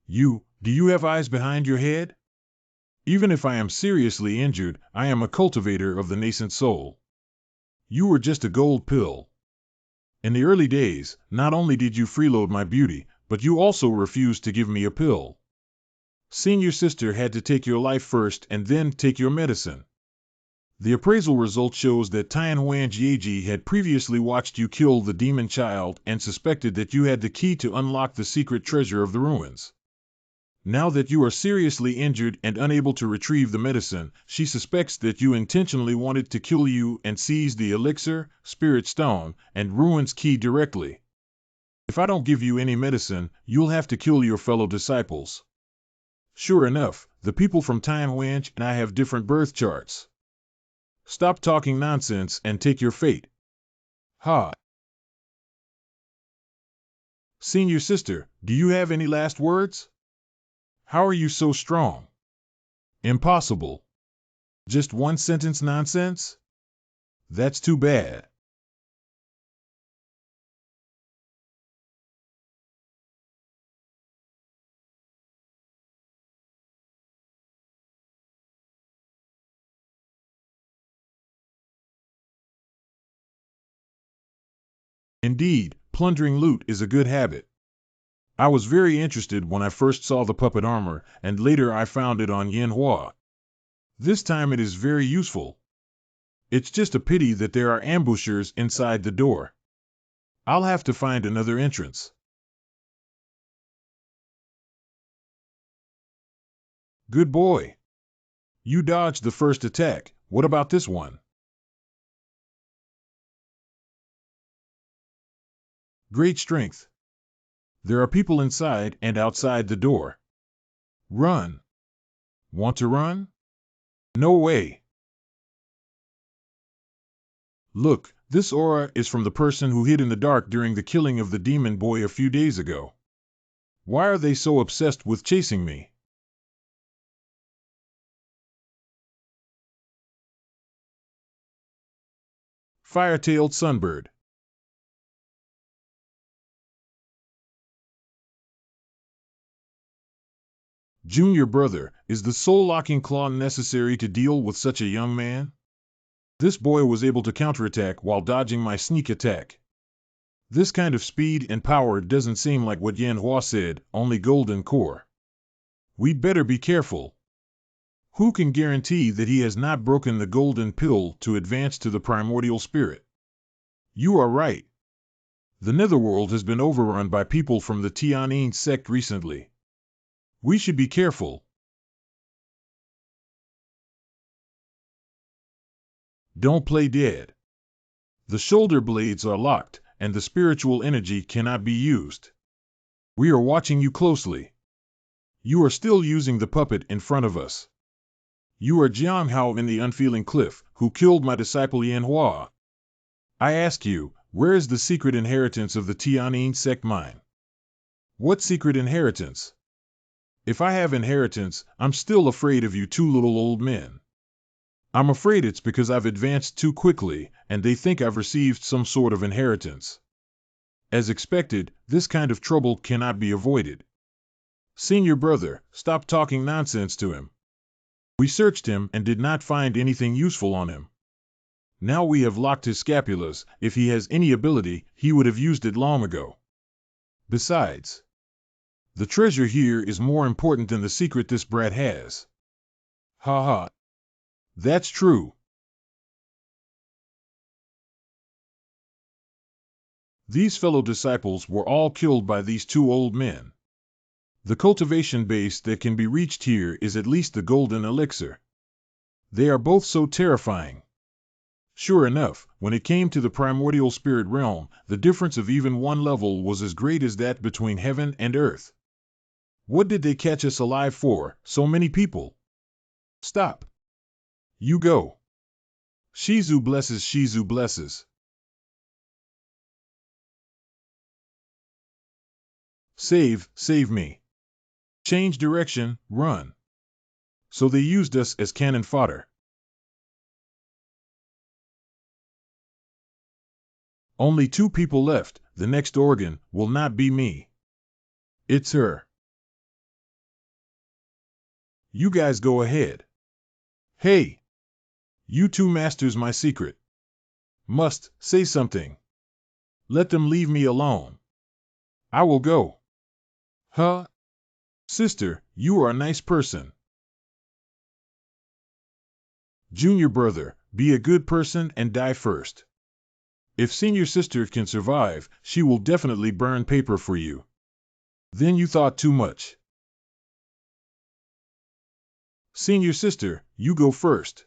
Do you have eyes behind your head? Even if I am seriously injured, I am a cultivator of the nascent soul. You were just a gold pill. In the early days, not only did you freeload my beauty, but you also refused to give me a pill. Senior sister had to take your life first and then take your medicine. The appraisal result shows that Tian Huanjieji had previously watched you kill the demon child and suspected that you had the key to unlock the secret treasure of the ruins. Now that you are seriously injured and unable to retrieve the medicine, she suspects that you intentionally wanted to kill you and seize the elixir, spirit stone, and ruins key directly. If I don't give you any medicine, you'll have to kill your fellow disciples. Sure enough, the people from Tian Huanj and I have different birth charts. Stop talking nonsense and take your fate. Ha! Senior sister, do you have any last words? How are you so strong? Impossible. Just one sentence nonsense? That's too bad. Indeed, plundering loot is a good habit. I was very interested when I first saw the puppet armor, and later I found it on Yanhua. This time it is very useful. It's just a pity that there are ambushers inside the door. I'll have to find another entrance. Good boy. You dodged the first attack. What about this one? Great strength. There are people inside and outside the door. Run. Want to run? No way. Look, this aura is from the person who hid in the dark during the killing of the demon boy a few days ago. Why are they so obsessed with chasing me? Fire-tailed sunbird. Junior brother, is the soul-locking claw necessary to deal with such a young man? This boy was able to counterattack while dodging my sneak attack. This kind of speed and power doesn't seem like what Yanhua said, only golden core. We'd better be careful. Who can guarantee that he has not broken the golden pill to advance to the primordial spirit? You are right. The netherworld has been overrun by people from the Tian sect recently. We should be careful. Don't play dead. The shoulder blades are locked, and the spiritual energy cannot be used. We are watching you closely. You are still using the puppet in front of us. You are Jiang Hao in the Unfeeling Cliff, who killed my disciple Yanhua. I ask you, where is the secret inheritance of the Tianyin sect mine? What secret inheritance? If I have inheritance, I'm still afraid of you two little old men. I'm afraid it's because I've advanced too quickly, and they think I've received some sort of inheritance. As expected, this kind of trouble cannot be avoided. Senior brother, stop talking nonsense to him. We searched him and did not find anything useful on him. Now we have locked his scapulas. If he has any ability, he would have used it long ago. Besides, the treasure here is more important than the secret this brat has. Ha ha. That's true. These fellow disciples were all killed by these two old men. The cultivation base that can be reached here is at least the golden elixir. They are both so terrifying. Sure enough, when it came to the primordial spirit realm, the difference of even one level was as great as that between heaven and earth. What did they catch us alive for, so many people? Stop. You go. Shizu blesses, Shizu blesses. Save me. Change direction, run. So they used us as cannon fodder. Only two people left. The next organ will not be me. It's her. You guys go ahead. Hey! You two masters my secret. Must say something. Let them leave me alone. I will go. Huh? Sister, you are a nice person. Junior brother, be a good person and die first. If senior sister can survive, she will definitely burn paper for you. Then you thought too much. Senior sister, you go first.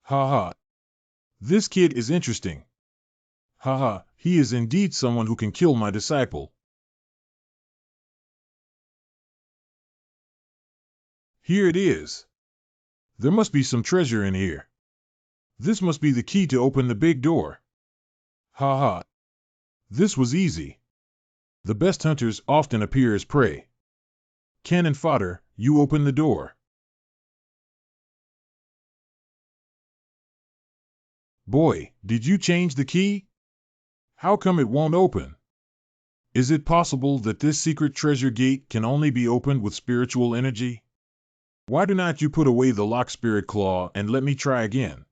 Ha ha. This kid is interesting. Ha ha, he is indeed someone who can kill my disciple. Here it is. There must be some treasure in here. This must be the key to open the big door. Ha ha. This was easy. The best hunters often appear as prey. Cannon fodder, you open the door. Boy, did you change the key? How come it won't open? Is it possible that this secret treasure gate can only be opened with spiritual energy? Why do not you put away the lock spirit claw and let me try again?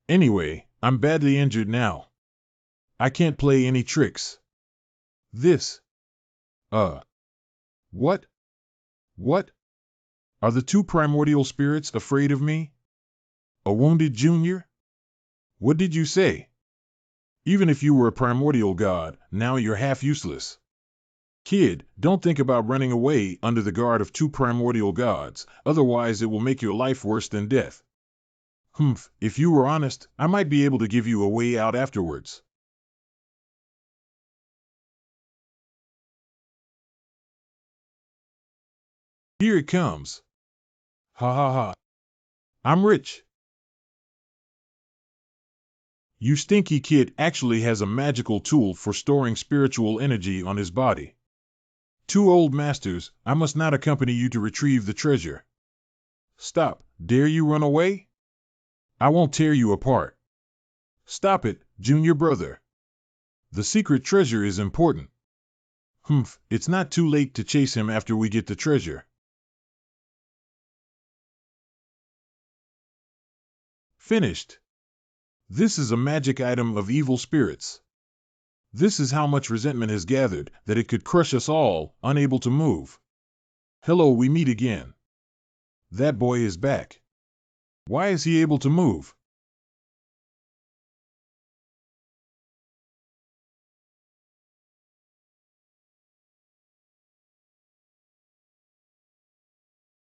Anyway, I'm badly injured now. I can't play any tricks. This. What? What? Are the two primordial spirits afraid of me? A wounded junior? What did you say? Even if you were a primordial god, now you're half useless. Kid, don't think about running away under the guard of two primordial gods, otherwise it will make your life worse than death. Humph, if you were honest, I might be able to give you a way out afterwards. Here it comes. Ha ha ha. I'm rich. You stinky kid actually has a magical tool for storing spiritual energy on his body. Two old masters, I must not accompany you to retrieve the treasure. Stop, dare you run away? I won't tear you apart. Stop it, junior brother. The secret treasure is important. Humph, it's not too late to chase him after we get the treasure. Finished. This is a magic item of evil spirits. This is how much resentment has gathered that it could crush us all, unable to move. Hello, we meet again. That boy is back. Why is he able to move?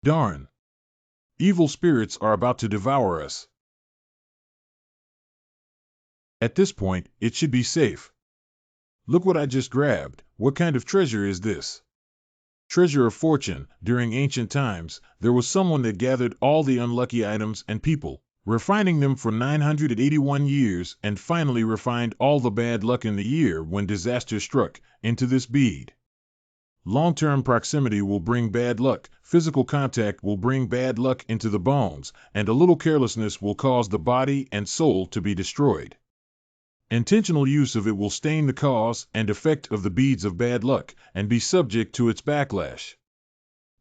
Darn. Evil spirits are about to devour us. At this point, it should be safe. Look what I just grabbed. What kind of treasure is this? Treasure of fortune. During ancient times, there was someone that gathered all the unlucky items and people, refining them for 981 years, and finally refined all the bad luck in the year when disaster struck into this bead. Long-term proximity will bring bad luck, physical contact will bring bad luck into the bones, and a little carelessness will cause the body and soul to be destroyed. Intentional use of it will stain the cause and effect of the beads of bad luck and be subject to its backlash.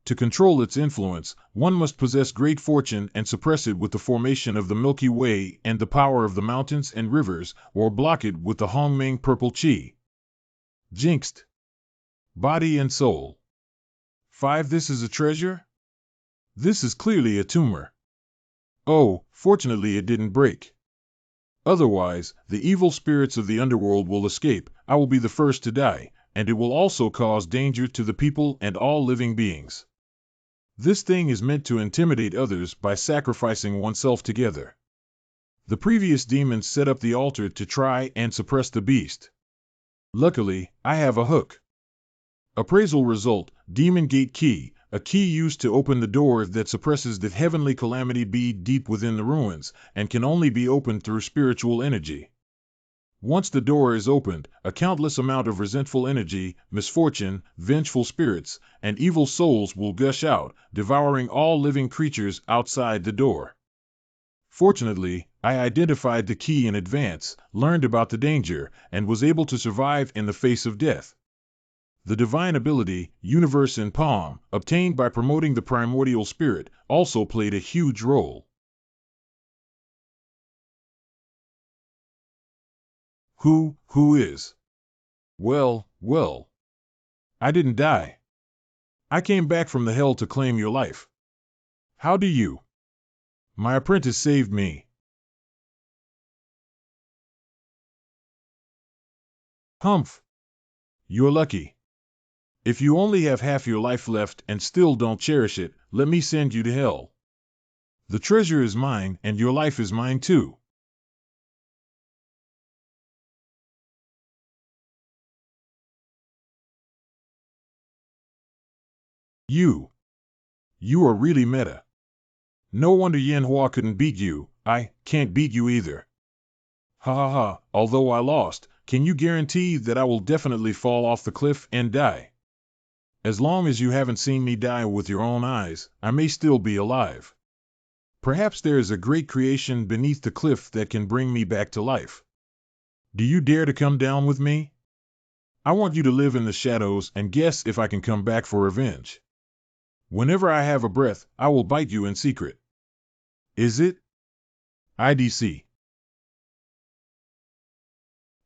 To control its influence, one must possess great fortune and suppress it with the formation of the Milky Way and the power of the mountains and rivers, or block it with the Hongming purple chi. Jinxed. Body and soul. 5. This is a treasure? This is clearly a tumor. Oh, fortunately it didn't break. Otherwise, the evil spirits of the underworld will escape, I will be the first to die, and it will also cause danger to the people and all living beings. This thing is meant to intimidate others by sacrificing oneself together. The previous demons set up the altar to try and suppress the beast. Luckily, I have a hook. Appraisal result, Demon Gate Key, a key used to open the door that suppresses the heavenly calamity bead deep within the ruins, and can only be opened through spiritual energy. Once the door is opened, a countless amount of resentful energy, misfortune, vengeful spirits, and evil souls will gush out, devouring all living creatures outside the door. Fortunately, I identified the key in advance, learned about the danger, and was able to survive in the face of death. The divine ability, Universe in Palm, obtained by promoting the primordial spirit, also played a huge role. Who is? Well, I didn't die. I came back from the hell to claim your life. How do you? My apprentice saved me. Humph. You're lucky. If you only have half your life left and still don't cherish it, let me send you to hell. The treasure is mine, and your life is mine too. You are really meta. No wonder Yanhua couldn't beat you. I can't beat you either. Ha ha ha, although I lost, can you guarantee that I will definitely fall off the cliff and die? As long as you haven't seen me die with your own eyes, I may still be alive. Perhaps there is a great creation beneath the cliff that can bring me back to life. Do you dare to come down with me? I want you to live in the shadows and guess if I can come back for revenge. Whenever I have a breath, I will bite you in secret. Is it? IDC.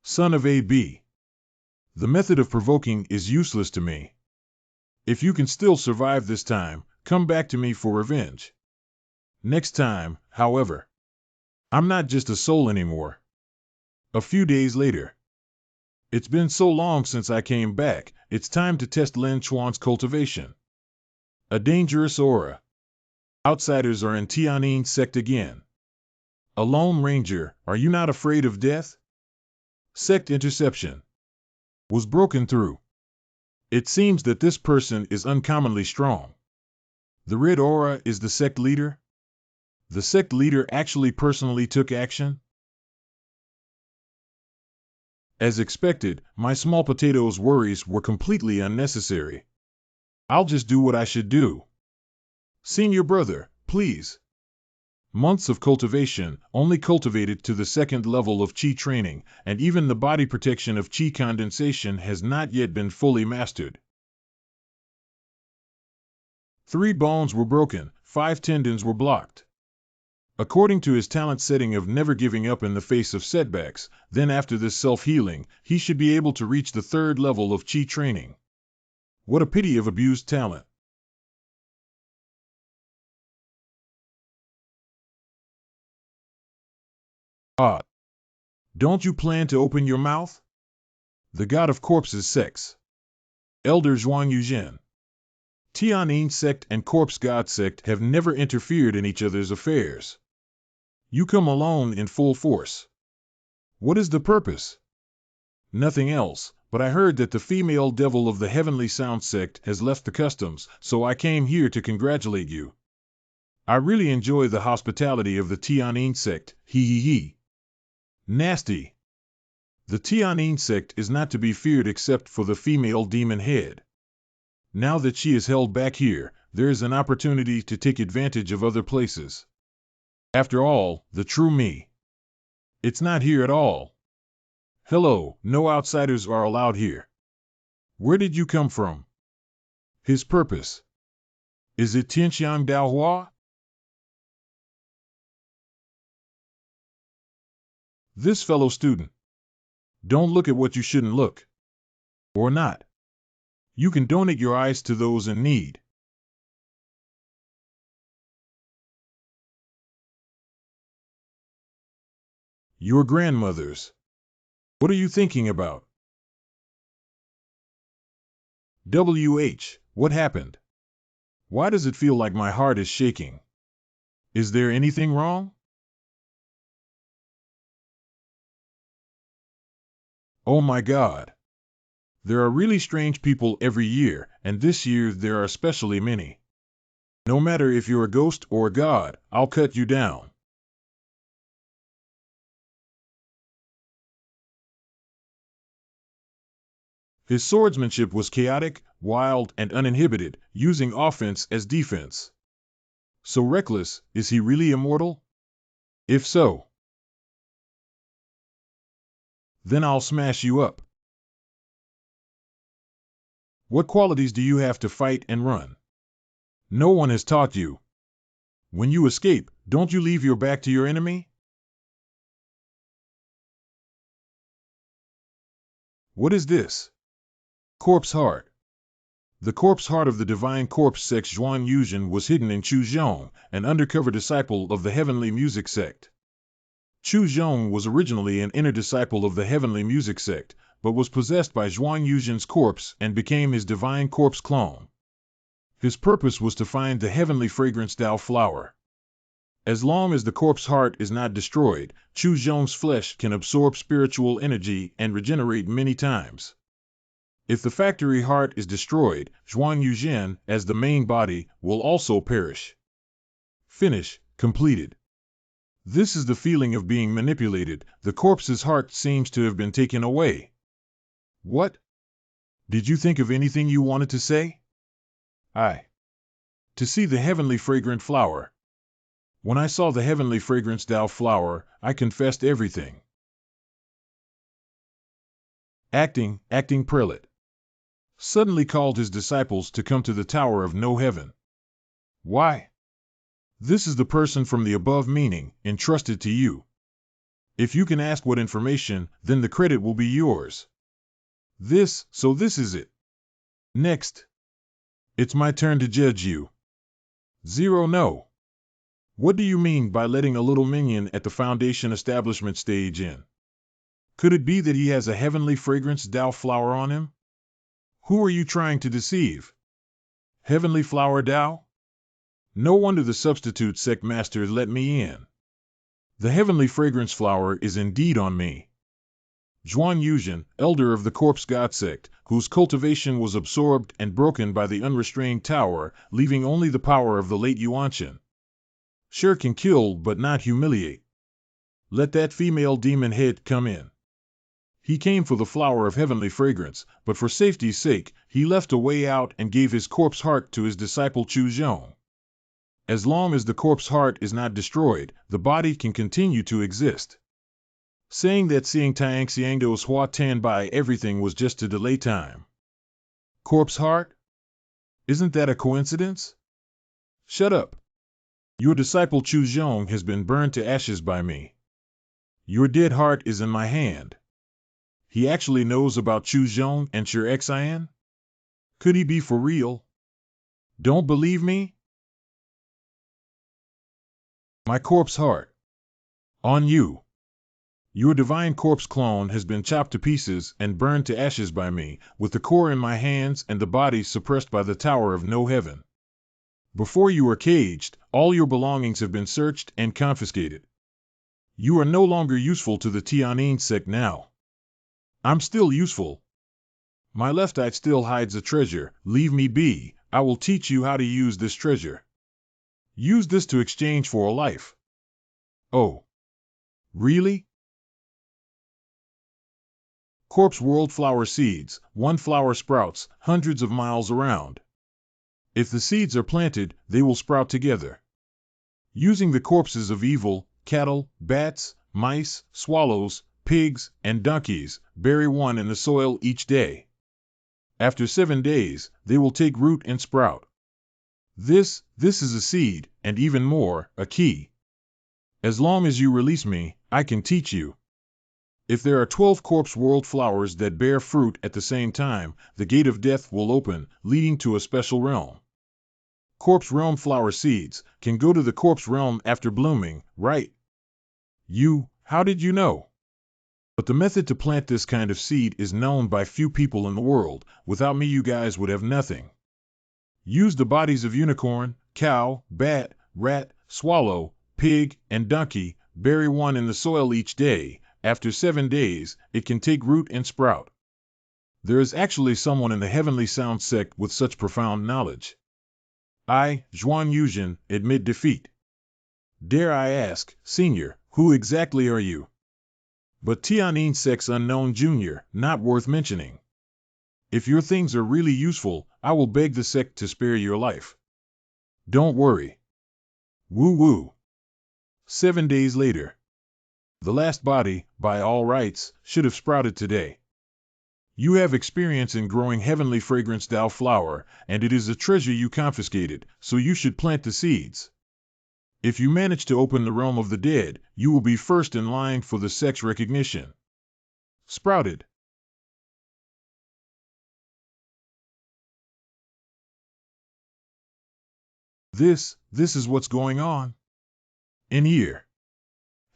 Son of AB. The method of provoking is useless to me. If you can still survive this time, come back to me for revenge. Next time, however. I'm not just a soul anymore. A few days later. It's been so long since I came back, it's time to test Lin Chuan's cultivation. A dangerous aura. Outsiders are in Tian's Sect again. A lone ranger, are you not afraid of death? Sect interception. Was broken through. It seems that this person is uncommonly strong. The red aura is the sect leader? The sect leader actually personally took action? As expected, my small potatoes' worries were completely unnecessary. I'll just do what I should do. Senior brother, please. Months of cultivation, only cultivated to the second level of Qi training, and even the body protection of Qi condensation has not yet been fully mastered. 3 bones were broken, 5 tendons were blocked. According to his talent setting of never giving up in the face of setbacks, then after this self-healing, he should be able to reach the 3rd level of Qi training. What a pity of abused talent. Ah, don't you plan to open your mouth? The god of corpses Sect. Elder Zhuang Yuzhen. Tian Sect and Corpse God Sect have never interfered in each other's affairs. You come alone in full force. What is the purpose? Nothing else, but I heard that the female devil of the Heavenly Sound Sect has left the customs, so I came here to congratulate you. I really enjoy the hospitality of the Tian Sect, hee. Nasty. The Tian Sect is not to be feared except for the female demon head. Now that she is held back here, there is an opportunity to take advantage of other places. After all, the true me. It's not here at all. Hello, no outsiders are allowed here. Where did you come from? His purpose. Is it Tianxiang Daohua? This fellow student. Don't look at what you shouldn't look. Or not. You can donate your eyes to those in need. Your grandmother's. What are you thinking about? What happened? Why does it feel like my heart is shaking? Is there anything wrong? Oh my God. There are really strange people every year, and this year there are especially many. No matter if you're a ghost or a god, I'll cut you down. His swordsmanship was chaotic, wild, and uninhibited, using offense as defense. So reckless, is he really immortal? If so, then I'll smash you up. What qualities do you have to fight and run? No one has taught you. When you escape, don't you leave your back to your enemy? What is this? Corpse heart. The corpse heart of the divine corpse sect Zhuang Yuzhen was hidden in Chu Zhong, an undercover disciple of the heavenly music sect. Chu Zhong was originally an inner disciple of the heavenly music sect, but was possessed by Zhuang Yuzhen's corpse and became his divine corpse clone. His purpose was to find the heavenly fragrance Tao flower. As long as the corpse heart is not destroyed, Chu Zhong's flesh can absorb spiritual energy and regenerate many times. If the factory heart is destroyed, Zhuang Yuzhen, as the main body, will also perish. Finish, completed. This is the feeling of being manipulated. The corpse's heart seems to have been taken away. What? Did you think of anything you wanted to say? To see the heavenly fragrant flower. When I saw the heavenly fragrance Tao flower, I confessed everything. Acting prelate. Suddenly called his disciples to come to the Tower of No Heaven. Why? This is the person from the above meaning, entrusted to you. If you can ask what information, then the credit will be yours. This is it. Next. It's my turn to judge you. 0 No. What do you mean by letting a little minion at the Foundation establishment stage in? Could it be that he has a heavenly fragrance Tao flower on him? Who are you trying to deceive? Heavenly flower Tao? No wonder the substitute sect master let me in. The heavenly fragrance flower is indeed on me. Zhuang Yuzhen, elder of the Corpse God sect, whose cultivation was absorbed and broken by the unrestrained tower, leaving only the power of the late Yuanqian. Sure can kill but not humiliate. Let that female demon head come in. He came for the flower of heavenly fragrance, but for safety's sake, he left a way out and gave his corpse heart to his disciple Chu Zhong. As long as the corpse heart is not destroyed, the body can continue to exist. Saying that seeing Tian Xiangdo's Hua Tan by everything was just to delay time. Corpse heart? Isn't that a coincidence? Shut up. Your disciple Chu Zhong has been burned to ashes by me. Your dead heart is in my hand. He actually knows about Chu Zhong and Sher Xian? Could he be for real? Don't believe me? My corpse heart. On you. Your divine corpse clone has been chopped to pieces and burned to ashes by me, with the core in my hands and the body suppressed by the Tower of No Heaven. Before you are caged, all your belongings have been searched and confiscated. You are no longer useful to the Tian'in sect now. I'm still useful. My left eye still hides a treasure. Leave me be. I will teach you how to use this treasure. Use this to exchange for a life. Oh. Really? Corpse world flower seeds. One flower sprouts hundreds of miles around. If the seeds are planted, they will sprout together. Using the corpses of evil, cattle, bats, mice, swallows, pigs, and donkeys, bury one in the soil each day. After 7 days, they will take root and sprout. This is a seed, and even more, a key. As long as you release me, I can teach you. If there are 12 corpse world flowers that bear fruit at the same time, the gate of death will open, leading to a special realm. Corpse realm flower seeds can go to the corpse realm after blooming, right? How did you know? But the method to plant this kind of seed is known by few people in the world. Without me, you guys would have nothing. Use the bodies of unicorn, cow, bat, rat, swallow, pig, and donkey, bury one in the soil each day. After 7 days, it can take root and sprout. There is actually someone in the Heavenly Sound sect with such profound knowledge. I, Zhuan Yuzhen, admit defeat. Dare I ask, Senior, who exactly are you? But Tian'in sect's unknown junior, not worth mentioning. If your things are really useful, I will beg the sect to spare your life. Don't worry. Woo woo. 7 days later. The last body, by all rights, should have sprouted today. You have experience in growing heavenly fragrance Dao flower, and it is a treasure you confiscated, so you should plant the seeds. If you manage to open the realm of the dead, you will be first in line for the sect's recognition. Sprouted. This is what's going on. In here.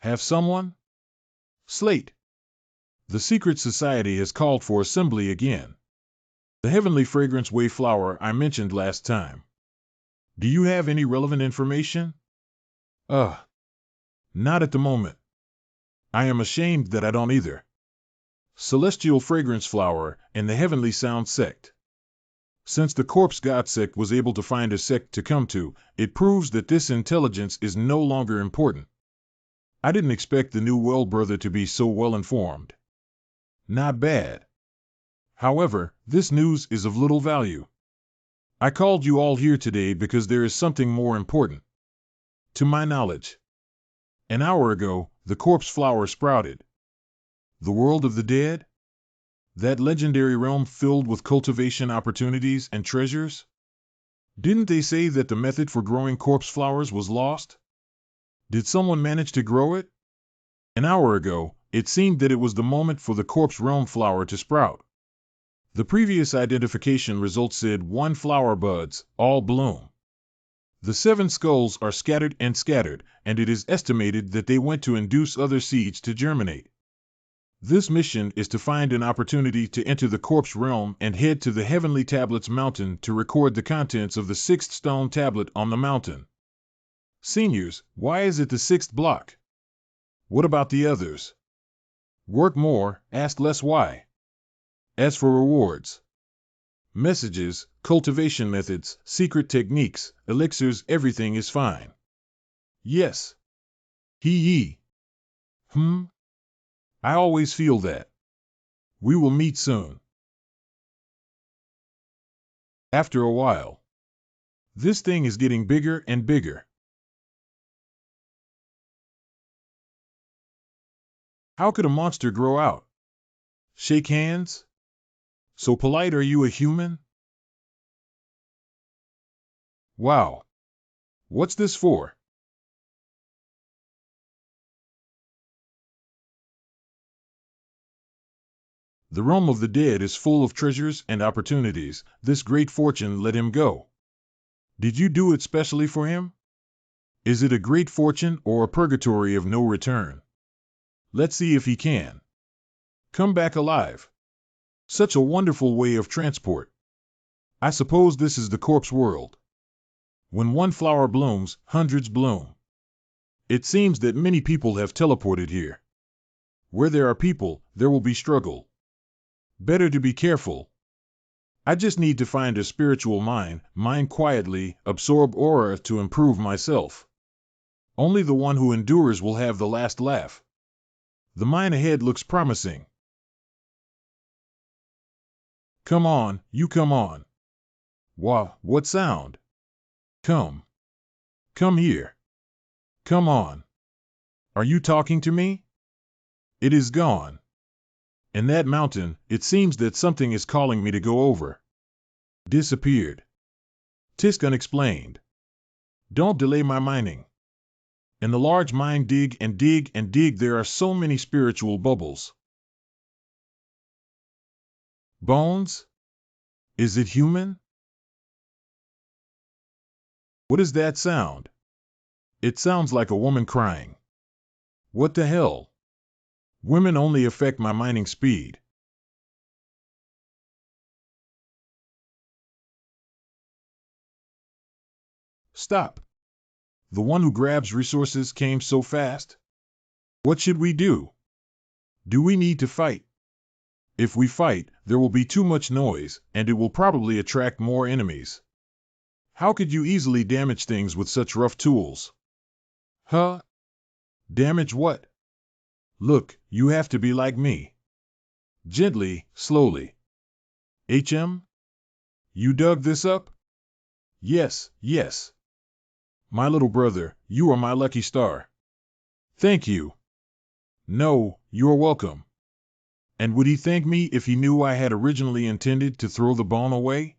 Have someone? Slate. The secret society has called for assembly again. The heavenly fragrance way flower I mentioned last time. Do you have any relevant information? Not at the moment. I am ashamed that I don't either. Celestial fragrance flower and the heavenly sound sect. Since the corpse god sect was able to find a sect to come to, it proves that this intelligence is no longer important. I didn't expect the new well brother to be so well informed. Not bad. However, this news is of little value. I called you all here today because there is something more important. To my knowledge. An hour ago, the corpse flower sprouted. The world of the dead? That legendary realm filled with cultivation opportunities and treasures? Didn't they say that the method for growing corpse flowers was lost? Did someone manage to grow it? An hour ago, it seemed that it was the moment for the corpse realm flower to sprout. The previous identification results said 1 flower buds, all bloom. The 7 skulls are scattered, and it is estimated that they went to induce other seeds to germinate. This mission is to find an opportunity to enter the corpse realm and head to the Heavenly Tablets mountain to record the contents of the 6th stone tablet on the mountain. Seniors, why is it the 6th block? What about the others? Work more, ask less why. As for rewards, messages, cultivation methods, secret techniques, elixirs, everything is fine. Yes. I always feel that. We will meet soon. After a while. This thing is getting bigger and bigger. How could a monster grow out? Shake hands? So polite, are you a human? Wow. What's this for? The realm of the dead is full of treasures and opportunities. This great fortune let him go. Did you do it specially for him? Is it a great fortune or a purgatory of no return? Let's see if he can come back alive. Such a wonderful way of transport. I suppose this is the corpse world. When one flower blooms, hundreds bloom. It seems that many people have teleported here. Where there are people, there will be struggle. Better to be careful. I just need to find a spiritual mine quietly, absorb aura to improve myself. Only the one who endures will have the last laugh. The mine ahead looks promising. Come on, you come on. Wow, what sound? Come. Come here. Come on. Are you talking to me? It is gone. And that mountain, it seems that something is calling me to go over. Disappeared. Tisk unexplained. Don't delay my mining. In the large mine, dig and dig and dig. There are so many spiritual bubbles. Bones? Is it human? What is that sound? It sounds like a woman crying. What the hell? Women only affect my mining speed. Stop. The one who grabs resources came so fast. What should we do? Do we need to fight? If we fight, there will be too much noise, and it will probably attract more enemies. How could you easily damage things with such rough tools? Huh? Damage what? Look, you have to be like me. Gently, slowly. HM? You dug this up? Yes, yes. My little brother, you are my lucky star. Thank you. No, you're welcome. And would he thank me if he knew I had originally intended to throw the bone away?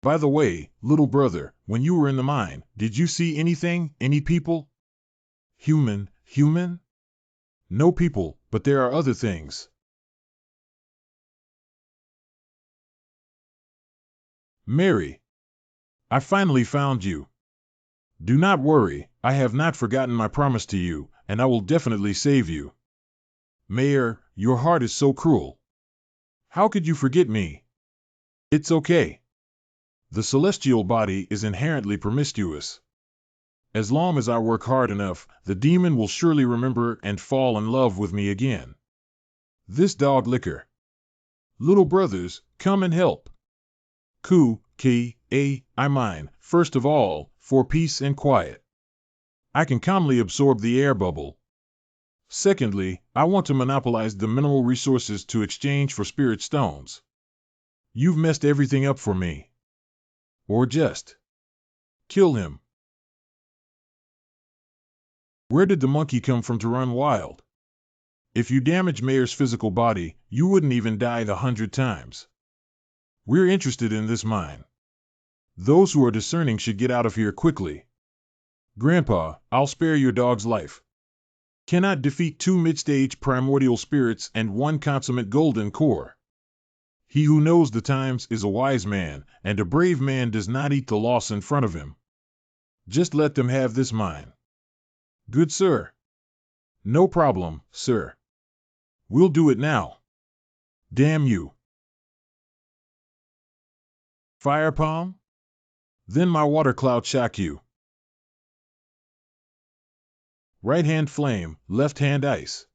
By the way, little brother, when you were in the mine, did you see anything, any people? Human? No people, but there are other things. Mary. I finally found you. Do not worry, I have not forgotten my promise to you, and I will definitely save you. Mayor, your heart is so cruel. How could you forget me? It's okay. The celestial body is inherently promiscuous. As long as I work hard enough, the demon will surely remember and fall in love with me again. This dog liquor. Little brothers, come and help. I mine, first of all, for peace and quiet. I can calmly absorb the air bubble. Secondly, I want to monopolize the mineral resources to exchange for spirit stones. You've messed everything up for me. Or just kill him. Where did the monkey come from to run wild? If you damage Mayor's physical body, you wouldn't even die 100 times. We're interested in this mine. Those who are discerning should get out of here quickly. Grandpa, I'll spare your dog's life. Cannot defeat 2 mid-stage primordial spirits and 1 consummate golden core. He who knows the times is a wise man, and a brave man does not eat the loss in front of him. Just let them have this mine. Good sir. No problem, sir. We'll do it now. Damn you. Fire palm? Then my water cloud shock you. Right hand flame, left hand ice.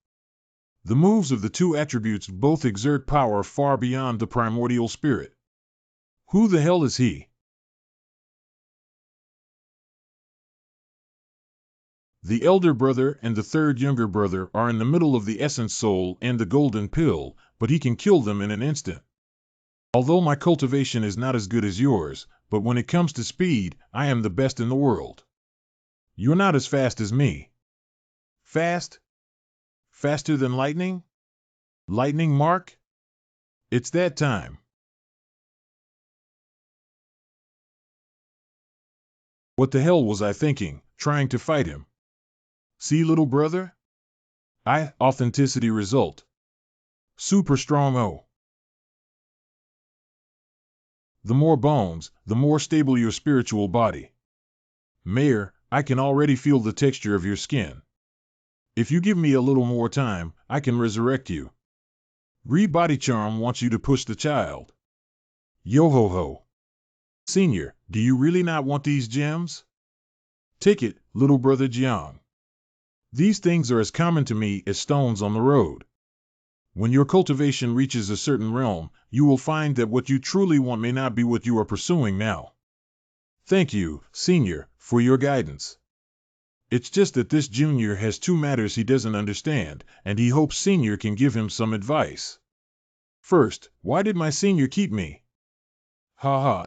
The moves of the 2 attributes both exert power far beyond the primordial spirit. Who the hell is he? The elder brother and the third younger brother are in the middle of the essence soul and the golden pill, but he can kill them in an instant. Although my cultivation is not as good as yours, but when it comes to speed, I am the best in the world. You're not as fast as me. Fast? Faster than lightning? Lightning, Mark? It's that time. What the hell was I thinking, trying to fight him? See, little brother? Authenticity result. Super strong O. The more bones, the more stable your spiritual body. Mayor, I can already feel the texture of your skin. If you give me a little more time, I can resurrect you. Body Charm wants you to push the child. Yo-ho-ho. Senior, do you really not want these gems? Take it, little brother Jiang. These things are as common to me as stones on the road. When your cultivation reaches a certain realm, you will find that what you truly want may not be what you are pursuing now. Thank you, Senior, for your guidance. It's just that this Junior has two matters he doesn't understand, and he hopes Senior can give him some advice. First, why did my Senior keep me? Ha ha.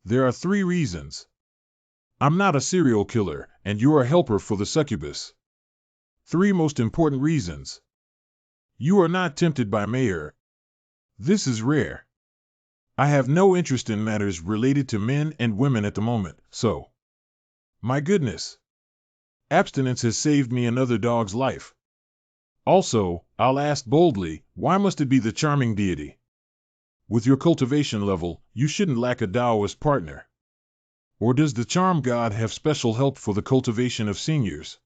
There are 3 reasons. I'm not a serial killer, and you're a helper for the succubus. 3 most important reasons. You are not tempted by Mayor. This is rare. I have no interest in matters related to men and women at the moment, so. My goodness. Abstinence has saved me another dog's life. Also, I'll ask boldly, why must it be the charming deity? With your cultivation level, you shouldn't lack a Taoist partner. Or does the charm god have special help for the cultivation of seniors?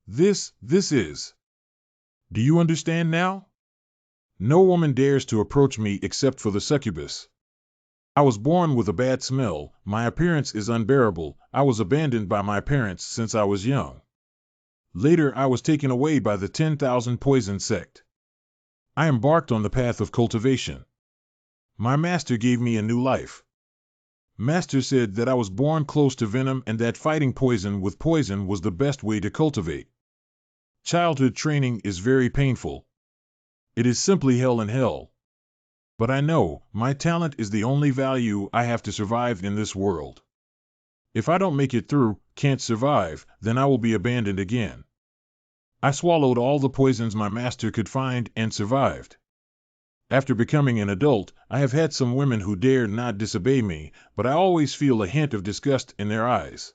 This is. Do you understand now? No woman dares to approach me except for the succubus. I was born with a bad smell, my appearance is unbearable, I was abandoned by my parents since I was young. Later I was taken away by the 10,000 poison sect. I embarked on the path of cultivation. My master gave me a new life. Master said that I was born close to venom and that fighting poison with poison was the best way to cultivate. Childhood training is very painful. It is simply hell in hell. But I know, my talent is the only value I have to survive in this world. If I don't make it through, can't survive, then I will be abandoned again. I swallowed all the poisons my master could find and survived. After becoming an adult, I have had some women who dare not disobey me, but I always feel a hint of disgust in their eyes.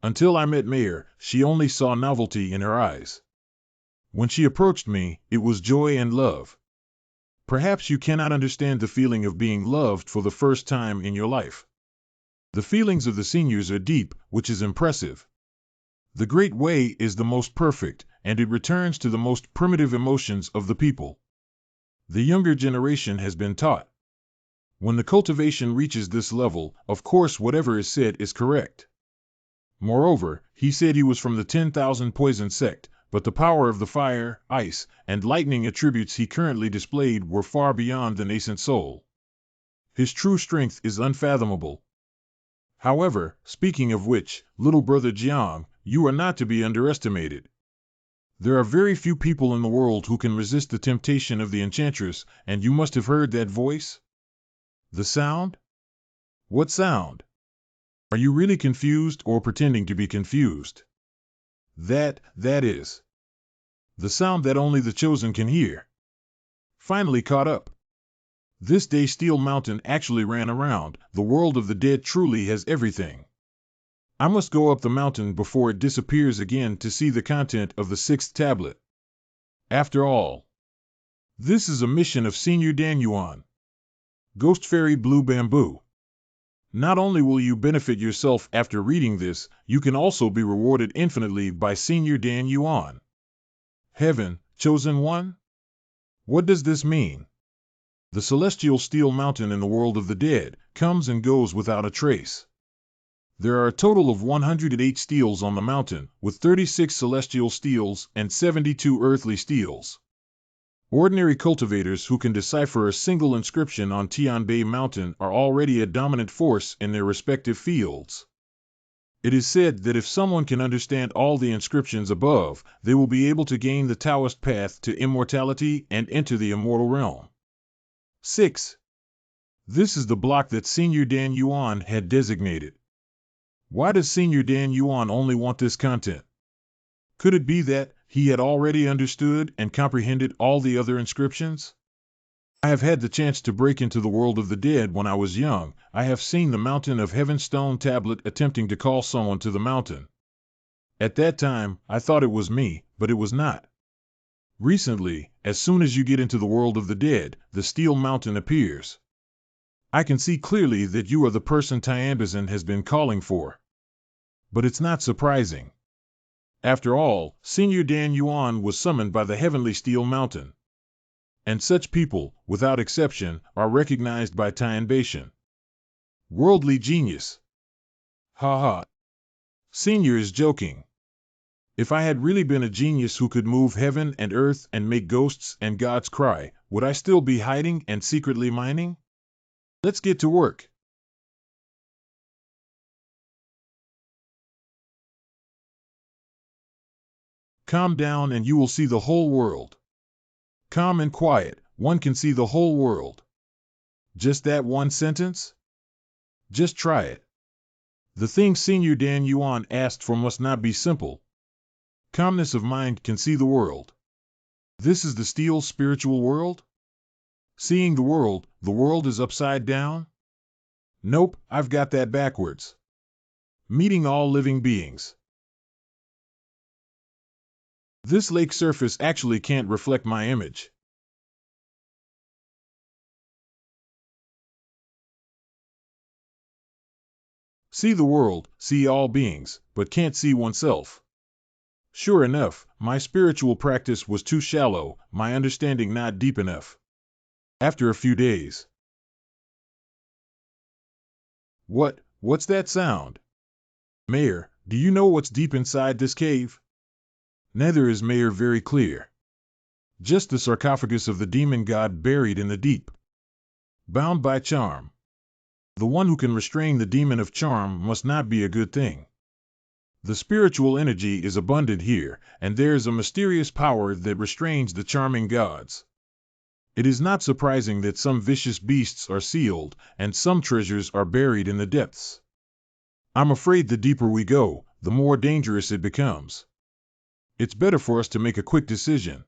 Until I met Mayor, she only saw novelty in her eyes. When she approached me, it was joy and love. Perhaps you cannot understand the feeling of being loved for the first time in your life. The feelings of the seniors are deep, which is impressive. The Great Way is the most perfect, and it returns to the most primitive emotions of the people. The younger generation has been taught. When the cultivation reaches this level, of course whatever is said is correct. Moreover, he said he was from the 10,000 poison sect, but the power of the fire, ice, and lightning attributes he currently displayed were far beyond the nascent soul. His true strength is unfathomable. However, speaking of which, little brother Jiang, you are not to be underestimated. There are very few people in the world who can resist the temptation of the enchantress, and you must have heard that voice? The sound? What sound? Are you really confused or pretending to be confused? That is. The sound that only the chosen can hear. Finally caught up. This day Steel Mountain actually ran around, the world of the dead truly has everything. I must go up the mountain before it disappears again to see the content of the 6th tablet. After all, this is a mission of Senior Dan Yuan. Ghost Fairy Blue Bamboo. Not only will you benefit yourself after reading this, you can also be rewarded infinitely by Senior Dan Yuan. Heaven, Chosen One? What does this mean? The celestial steel mountain in the world of the dead comes and goes without a trace. There are a total of 108 steels on the mountain, with 36 celestial steels and 72 earthly steels. Ordinary cultivators who can decipher a single inscription on Tian Mountain are already a dominant force in their respective fields. It is said that if someone can understand all the inscriptions above, they will be able to gain the Taoist path to immortality and enter the immortal realm. 6. This is the block that Senior Dan Yuan had designated. Why does Senior Dan Yuan only want this content? Could it be that he had already understood and comprehended all the other inscriptions? I have had the chance to break into the world of the dead when I was young. I have seen the Mountain of Heaven stone tablet attempting to call someone to the mountain. At that time, I thought it was me, but it was not. Recently, as soon as you get into the world of the dead, the steel mountain appears. I can see clearly that you are the person Tian has been calling for. But it's not surprising. After all, Senior Dan Yuan was summoned by the heavenly steel mountain. And such people, without exception, are recognized by Tian. Worldly genius. Ha ha. Senior is joking. If I had really been a genius who could move heaven and earth and make ghosts and gods cry, would I still be hiding and secretly mining? Let's get to work. Calm down and you will see the whole world. Calm and quiet, one can see the whole world. Just that one sentence? Just try it. The thing Senior Dan Yuan asked for must not be simple. Calmness of mind can see the world. This is the steel spiritual world? Seeing the world is upside down? Nope, I've got that backwards. Meeting all living beings. This lake surface actually can't reflect my image. See the world, see all beings, but can't see oneself. Sure enough, my spiritual practice was too shallow, my understanding not deep enough. After a few days. What's that sound? Mayor, do you know what's deep inside this cave? Neither is Mayor very clear. Just the sarcophagus of the demon god buried in the deep. Bound by charm. The one who can restrain the demon of charm must not be a good thing. The spiritual energy is abundant here, and there is a mysterious power that restrains the charming gods. It is not surprising that some vicious beasts are sealed, and some treasures are buried in the depths. I'm afraid the deeper we go, the more dangerous it becomes. It's better for us to make a quick decision.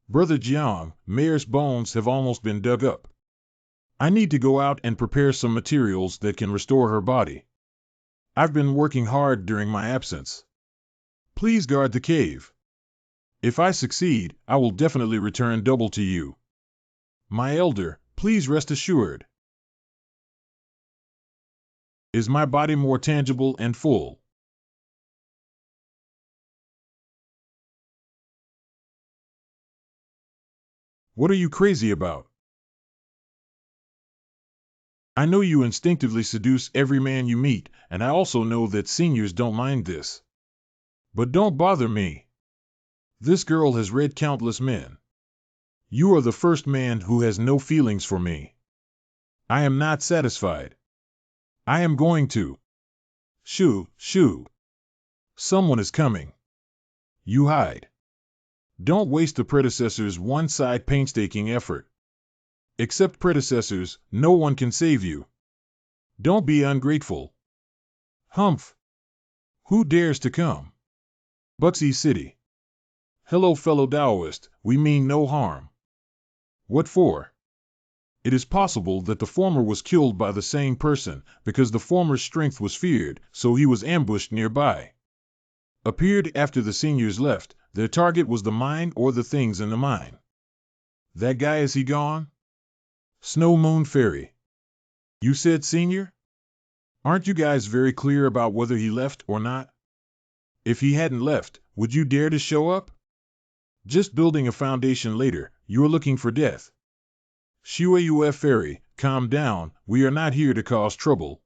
Brother Jiang, Mayor's bones have almost been dug up. I need to go out and prepare some materials that can restore her body. I've been working hard during my absence. Please guard the cave. If I succeed, I will definitely return double to you. My elder, please rest assured. Is my body more tangible and full? What are you crazy about? I know you instinctively seduce every man you meet, and I also know that seniors don't mind this. But don't bother me. This girl has read countless men. You are the first man who has no feelings for me. I am not satisfied. I am going to. Shoo. Someone is coming. You hide. Don't waste the predecessor's one-side painstaking effort. Except predecessors, no one can save you. Don't be ungrateful. Humph. Who dares to come? Buxy City. Hello, fellow Taoist, we mean no harm. What for? It is possible that the former was killed by the same person, because the former's strength was feared, so he was ambushed nearby. Appeared after the seniors left, their target was the mine or the things in the mine. That guy, is he gone? Snow Moon Fairy. You said senior? Aren't you guys very clear about whether he left or not? If he hadn't left, would you dare to show up? Just building a foundation later, you're looking for death. Shuayue Fairy, calm down, we are not here to cause trouble.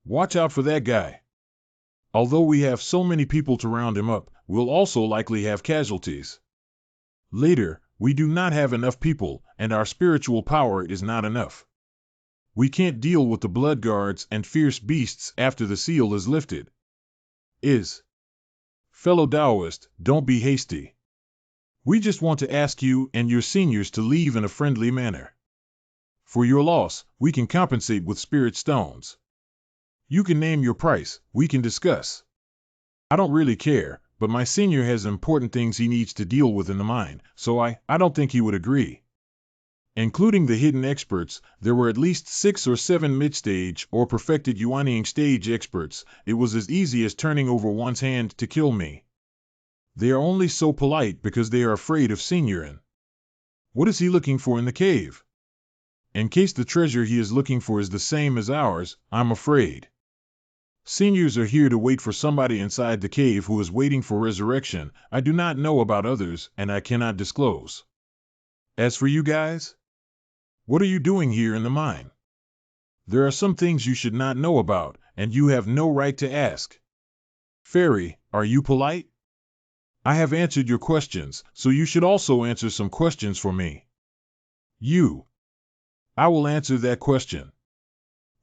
Watch out for that guy. Although we have so many people to round him up, we'll also likely have casualties. Later, we do not have enough people, and our spiritual power is not enough. We can't deal with the blood guards and fierce beasts after the seal is lifted. Fellow Taoist, don't be hasty. We just want to ask you and your seniors to leave in a friendly manner. For your loss, we can compensate with spirit stones. You can name your price, we can discuss. I don't really care, but my senior has important things he needs to deal with in the mine, so I don't think he would agree. Including the hidden experts, there were at least 6 or 7 mid-stage or perfected Yuanying stage experts. It was as easy as turning over one's hand to kill me. They are only so polite because they are afraid of Seniorin. What is he looking for in the cave? In case the treasure he is looking for is the same as ours, I'm afraid. Seniors are here to wait for somebody inside the cave who is waiting for resurrection. I do not know about others, and I cannot disclose. As for you guys, what are you doing here in the mine? There are some things you should not know about, and you have no right to ask. Fairy, are you polite? I have answered your questions, so you should also answer some questions for me. I will answer that question.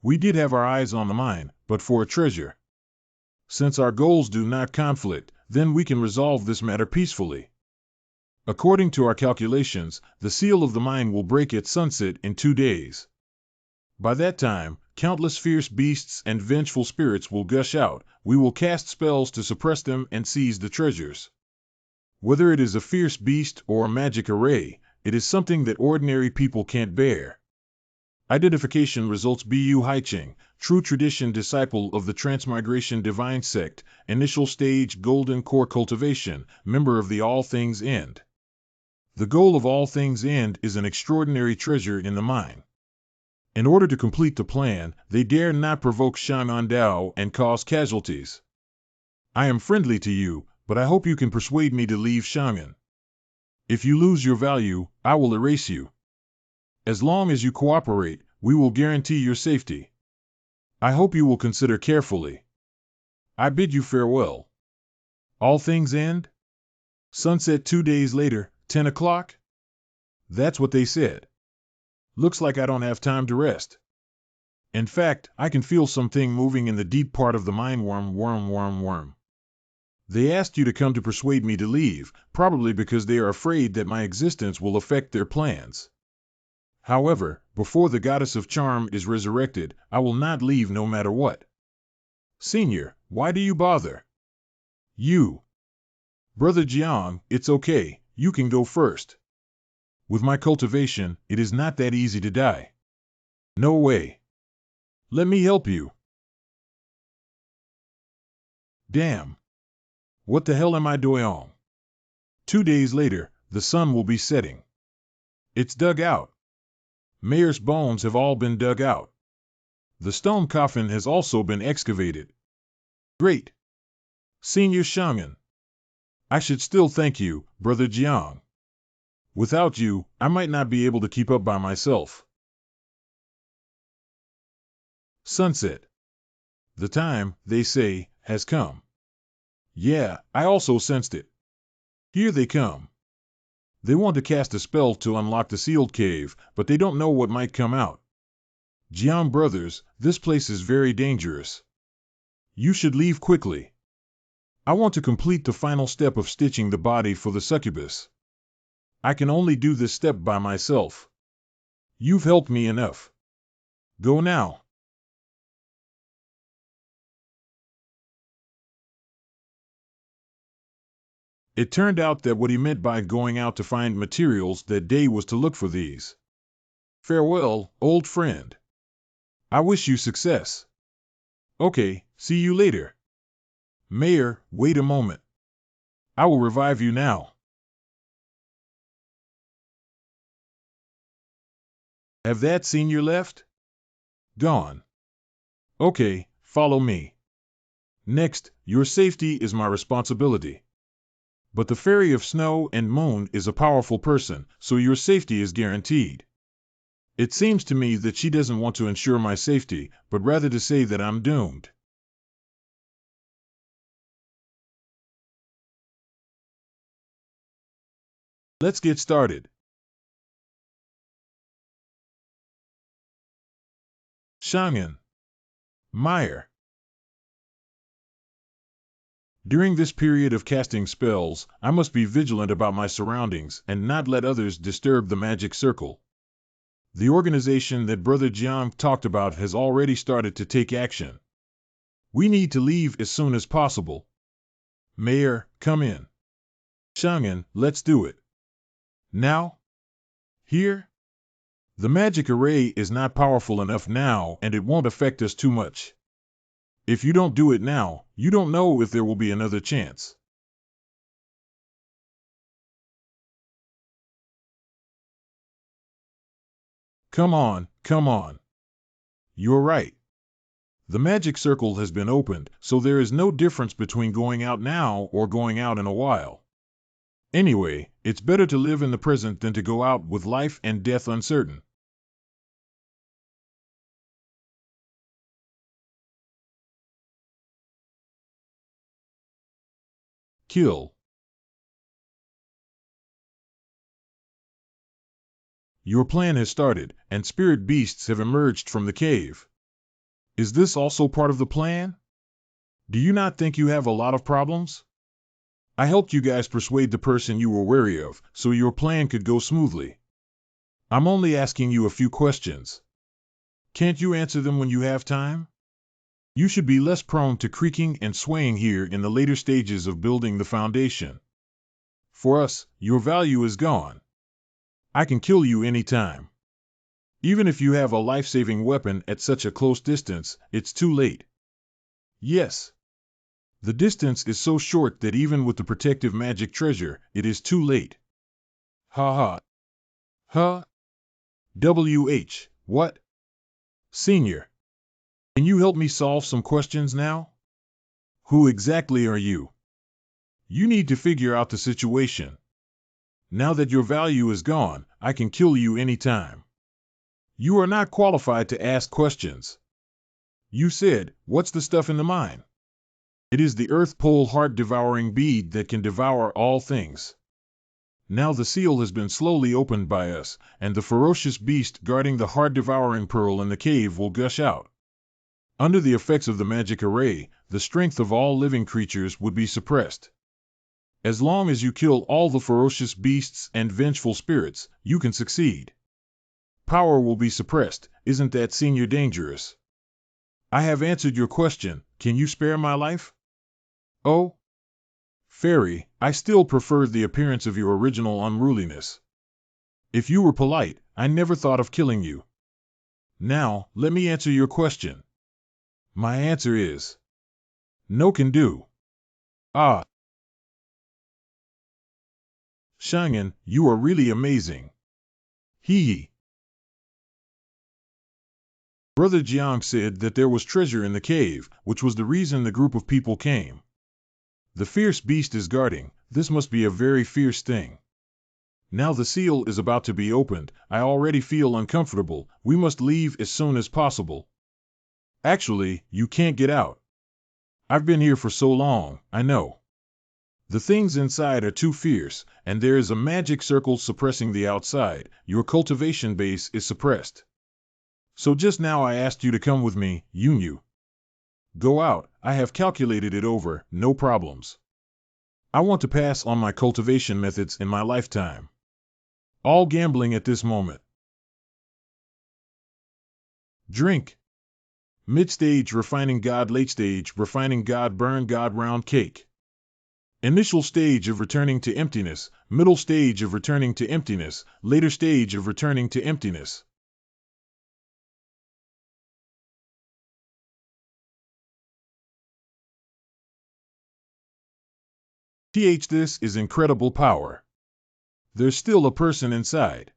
We did have our eyes on the mine, but for a treasure. Since our goals do not conflict, then we can resolve this matter peacefully. According to our calculations, the seal of the mine will break at sunset in 2 days. By that time, countless fierce beasts and vengeful spirits will gush out. We will cast spells to suppress them and seize the treasures. Whether it is a fierce beast or a magic array, it is something that ordinary people can't bear. Identification results: Bu Haiqing, true tradition disciple of the Transmigration Divine Sect, initial stage Golden Core cultivation, member of the All Things End. The goal of All Things End is an extraordinary treasure in the mine. In order to complete the plan, they dare not provoke Shan'an Dao and cause casualties. I am friendly to you, but I hope you can persuade me to leave Shan'an. If you lose your value, I will erase you. As long as you cooperate, we will guarantee your safety. I hope you will consider carefully. I bid you farewell. All Things End? Sunset 2 days later, 10 o'clock? That's what they said. Looks like I don't have time to rest. In fact, I can feel something moving in the deep part of the mine. Worm. They asked you to come to persuade me to leave, probably because they are afraid that my existence will affect their plans. However, before the goddess of charm is resurrected, I will not leave no matter what. Senior, why do you bother? Brother Jiang, it's okay, you can go first. With my cultivation, it is not that easy to die. No way. Let me help you. Damn. What the hell am I doing? 2 days later, the sun will be setting. It's dug out. Mayor's bones have all been dug out. The stone coffin has also been excavated. Great. Senior Shangan. I should still thank you, Brother Jiang. Without you, I might not be able to keep up by myself. Sunset. The time, they say, has come. Yeah, I also sensed it. Here they come. They want to cast a spell to unlock the sealed cave, but they don't know what might come out. Jiang brothers, this place is very dangerous. You should leave quickly. I want to complete the final step of stitching the body for the succubus. I can only do this step by myself. You've helped me enough. Go now. It turned out that what he meant by going out to find materials that day was to look for these. Farewell, old friend. I wish you success. Okay, see you later. Mayor, wait a moment. I will revive you now. Have that senior left? Gone. Okay, follow me. Next, your safety is my responsibility. But the Fairy of Snow and Moon is a powerful person, so your safety is guaranteed. It seems to me that she doesn't want to ensure my safety, but rather to say that I'm doomed. Let's get started. Shangen. Meyer. During this period of casting spells, I must be vigilant about my surroundings and not let others disturb the magic circle. The organization that Brother Jiang talked about has already started to take action. We need to leave as soon as possible. Mayor, come in. Shangen, let's do it. Now? Here? The magic array is not powerful enough now, and it won't affect us too much. If you don't do it now, you don't know if there will be another chance. Come on, come on. You're right. The magic circle has been opened, so there is no difference between going out now or going out in a while. Anyway, it's better to live in the present than to go out with life and death uncertain. Kill. Your plan has started, and spirit beasts have emerged from the cave. Is this also part of the plan? Do you not think you have a lot of problems? I helped you guys persuade the person you were wary of, so your plan could go smoothly. I'm only asking you a few questions. Can't you answer them when you have time? You should be less prone to creaking and swaying here in the later stages of building the foundation. For us, your value is gone. I can kill you anytime. Even if you have a life-saving weapon at such a close distance, it's too late. Yes. The distance is so short that even with the protective magic treasure, it is too late. Ha ha. Huh? WH, what? Senior. Can you help me solve some questions now? Who exactly are you? You need to figure out the situation. Now that your value is gone, I can kill you anytime. You are not qualified to ask questions. You said, what's the stuff in the mine? It is the earth pole heart-devouring bead that can devour all things. Now the seal has been slowly opened by us, and the ferocious beast guarding the heart-devouring pearl in the cave will gush out. Under the effects of the magic array, the strength of all living creatures would be suppressed. As long as you kill all the ferocious beasts and vengeful spirits, you can succeed. Power will be suppressed, isn't that senior dangerous? I have answered your question, can you spare my life? Oh? Fairy, I still preferred the appearance of your original unruliness. If you were polite, I never thought of killing you. Now, let me answer your question. My answer is no can do. Ah. Shangen, you are really amazing. Hee. Brother Jiang said that there was treasure in the cave, which was the reason the group of people came. The fierce beast is guarding, this must be a very fierce thing. Now the seal is about to be opened, I already feel uncomfortable, we must leave as soon as possible. Actually, you can't get out. I've been here for so long, I know. The things inside are too fierce, and there is a magic circle suppressing the outside, your cultivation base is suppressed. So just now I asked you to come with me, you knew. Go out, I have calculated it over, no problems. I want to pass on my cultivation methods in my lifetime. All gambling at this moment. Drink. Mid-stage refining God, late stage refining God, burn God, round cake. Initial stage of returning to emptiness, middle stage of returning to emptiness, later stage of returning to emptiness. This is incredible power. There's still a person inside.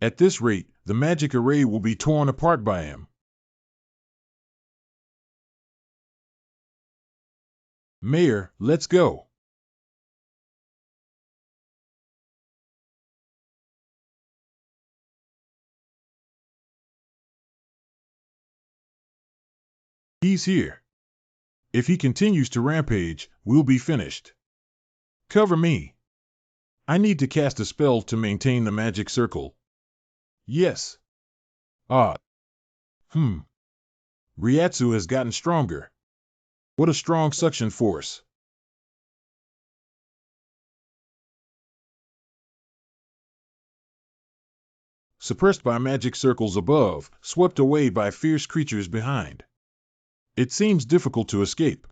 At this rate, the magic array will be torn apart by him. Mayor, let's go. He's here. If he continues to rampage, we'll be finished. Cover me. I need to cast a spell to maintain the magic circle. Yes. Ah. Ryatsu has gotten stronger. What a strong suction force. Suppressed by magic circles above, swept away by fierce creatures behind. It seems difficult to escape.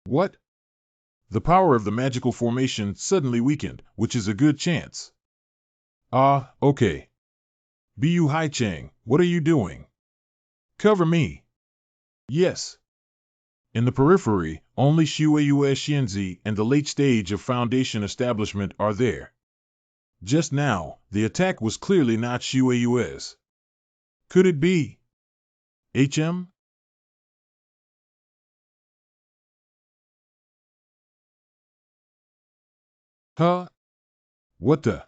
What? The power of the magical formation suddenly weakened, which is a good chance. Ah, okay. Bu Haichang, what are you doing? Cover me. Yes. In the periphery, only Shueyue Xianzi and the late stage of Foundation establishment are there. Just now, the attack was clearly not Shueyue's. Could it be? HM? Huh? What the?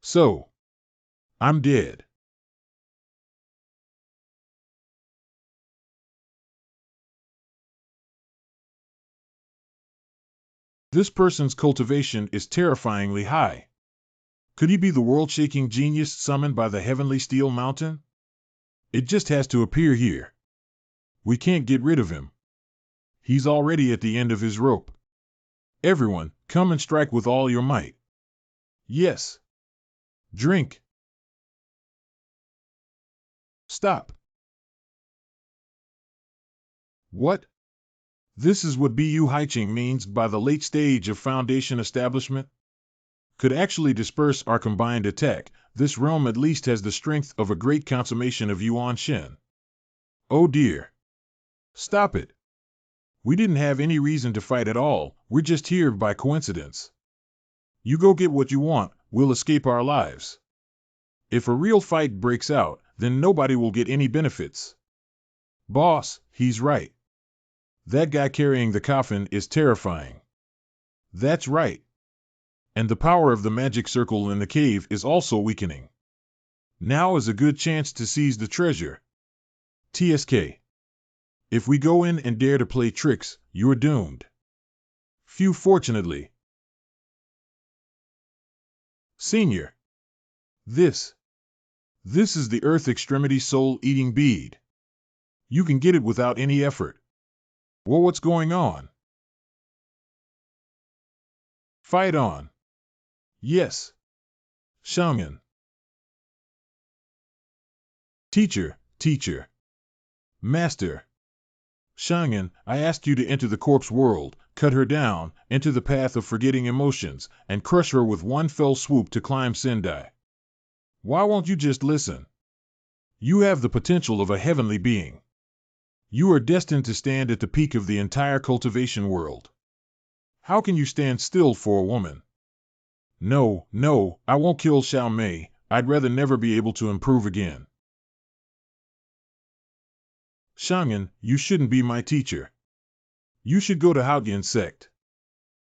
So, I'm dead. This person's cultivation is terrifyingly high. Could he be the world-shaking genius summoned by the heavenly steel mountain? It just has to appear here. We can't get rid of him. He's already at the end of his rope. Everyone, come and strike with all your might. Yes. Drink. Stop. What? This is what Bu Haiching means by the late stage of Foundation establishment? Could actually disperse our combined attack. This realm at least has the strength of a great consummation of Yuan Shen. Oh dear. Stop it. We didn't have any reason to fight at all, we're just here by coincidence. You go get what you want, we'll escape our lives. If a real fight breaks out, then nobody will get any benefits. Boss, he's right. That guy carrying the coffin is terrifying. That's right. And the power of the magic circle in the cave is also weakening. Now is a good chance to seize the treasure. TSK. If we go in and dare to play tricks, you're doomed. Few fortunately. Senior. This is the Earth Extremity Soul-Eating Bead. You can get it without any effort. Well, what's going on? Fight on. Yes. Xiangyan. Teacher. Master. Xiangyan, I asked you to enter the corpse world, cut her down, enter the path of forgetting emotions, and crush her with one fell swoop to climb Sendai. Why won't you just listen? You have the potential of a heavenly being. You are destined to stand at the peak of the entire cultivation world. How can you stand still for a woman? No, I won't kill Xiao Mei. I'd rather never be able to improve again. Xiangyan, you shouldn't be my teacher. You should go to Haotian Sect.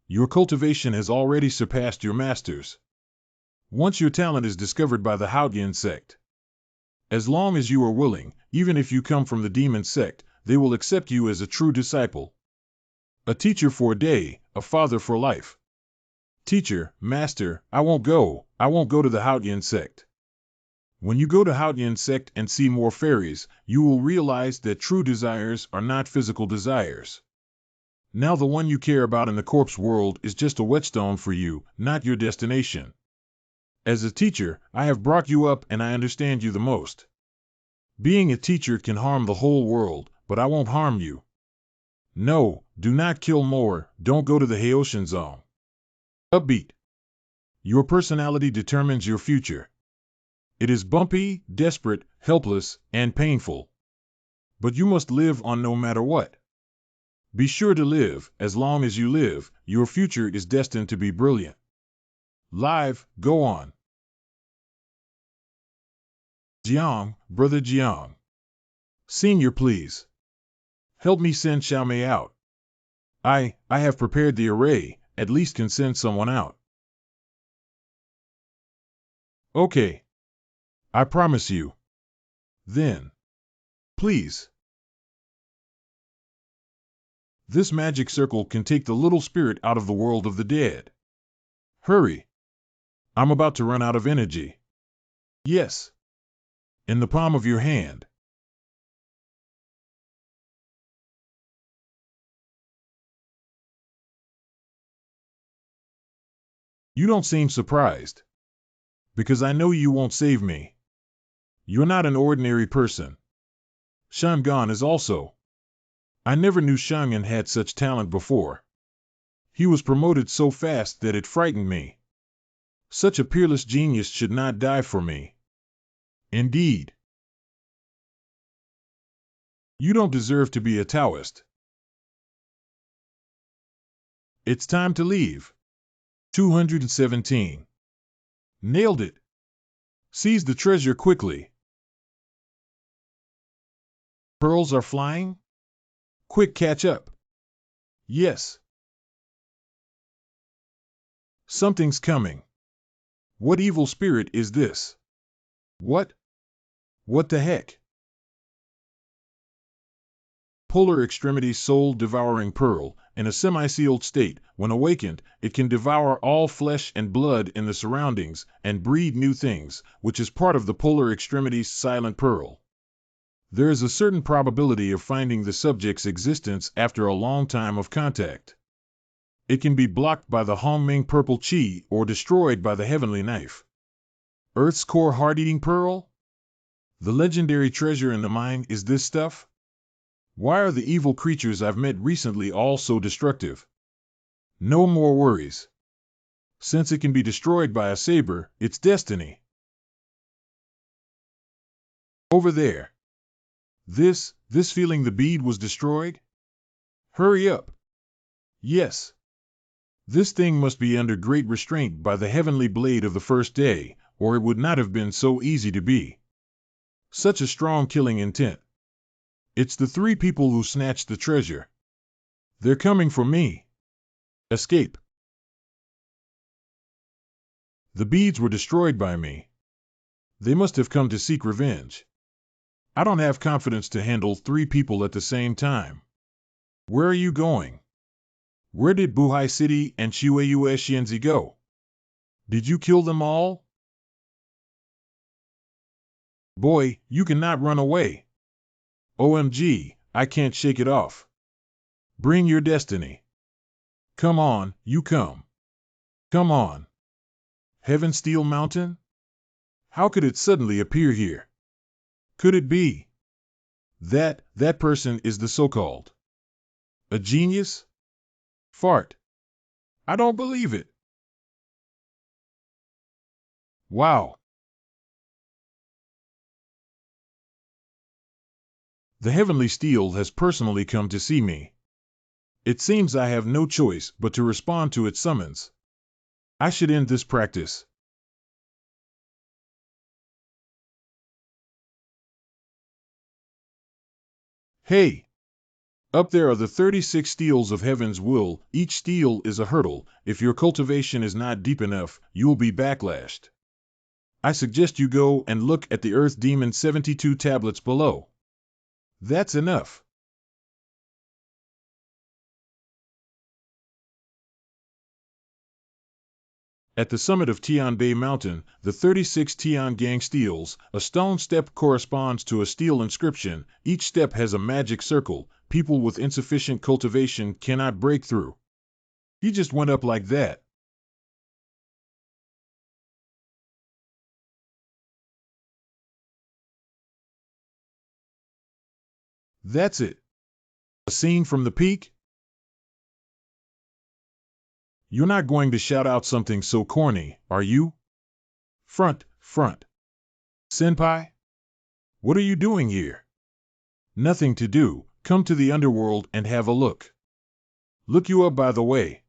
Your cultivation has already surpassed your master's. Once your talent is discovered by the Haotian Sect. As long as you are willing, even if you come from the demon sect, they will accept you as a true disciple. A teacher for a day, a father for life. Teacher, master, I won't go to the Haotian Sect. When you go to Haotian Sect and see more fairies, you will realize that true desires are not physical desires. Now the one you care about in the corpse world is just a whetstone for you, not your destination. As a teacher, I have brought you up and I understand you the most. Being a teacher can harm the whole world, but I won't harm you. No, do not kill more, don't go to the Haoshan Zone. Upbeat. Your personality determines your future. It is bumpy, desperate, helpless, and painful. But you must live on no matter what. Be sure to live. As long as you live, your future is destined to be brilliant. Live, go on. Jiang, Brother Jiang. Senior, please. Help me send Xiaomei out. I have prepared the array, at least can send someone out. Okay. I promise you. Then. Please. This magic circle can take the little spirit out of the world of the dead. Hurry. I'm about to run out of energy. Yes. in the palm of your hand. You don't seem surprised. Because I know you won't save me. You're not an ordinary person. Shangan is also. I never knew Shangan had such talent before. He was promoted so fast that it frightened me. Such a peerless genius should not die for me. Indeed. You don't deserve to be a Taoist. It's time to leave. 217. Nailed it. Seize the treasure quickly. Pearls are flying? Quick, catch up. Yes. Something's coming. What evil spirit is this? What? What the heck? Polar extremities soul-devouring pearl. In a semi-sealed state, when awakened, it can devour all flesh and blood in the surroundings and breed new things, which is part of the polar extremities silent pearl. There is a certain probability of finding the subject's existence after a long time of contact. It can be blocked by the Hongming purple chi or destroyed by the heavenly knife. Earth's core heart-eating pearl? The legendary treasure in the mine is this stuff? Why are the evil creatures I've met recently all so destructive? No more worries. Since it can be destroyed by a saber, it's destiny. Over there. This feeling the bead was destroyed? Hurry up. Yes. This thing must be under great restraint by the heavenly blade of the first day, or it would not have been so easy to be. Such a strong killing intent. It's the three people who snatched the treasure. They're coming for me. Escape. The beads were destroyed by me. They must have come to seek revenge. I don't have confidence to handle three people at the same time. Where are you going? Where did Buhai City and Chihuahua Xianzi go? Did you kill them all? Boy, you cannot run away. OMG, I can't shake it off. Bring your destiny. Come on, you come. Come on. Heaven Steel Mountain? How could it suddenly appear here? Could it be that person is the so-called a genius? Fart. I don't believe it. Wow. The heavenly steel has personally come to see me. It seems I have no choice but to respond to its summons. I should end this practice. Hey! Up there are the 36 steels of heaven's will. Each steel is a hurdle. If your cultivation is not deep enough, you'll be backlashed. I suggest you go and look at the Earth Demon 72 tablets below. That's enough. At the summit of Tian Bay Mountain, the 36 Tian Gang steels, a stone step corresponds to a steel inscription. Each step has a magic circle. People with insufficient cultivation cannot break through. He just went up like that. That's it. A scene from the peak? You're not going to shout out something so corny, are you? Front. Senpai? What are you doing here? Nothing to do. Come to the underworld and have a look. Look you up, by the way.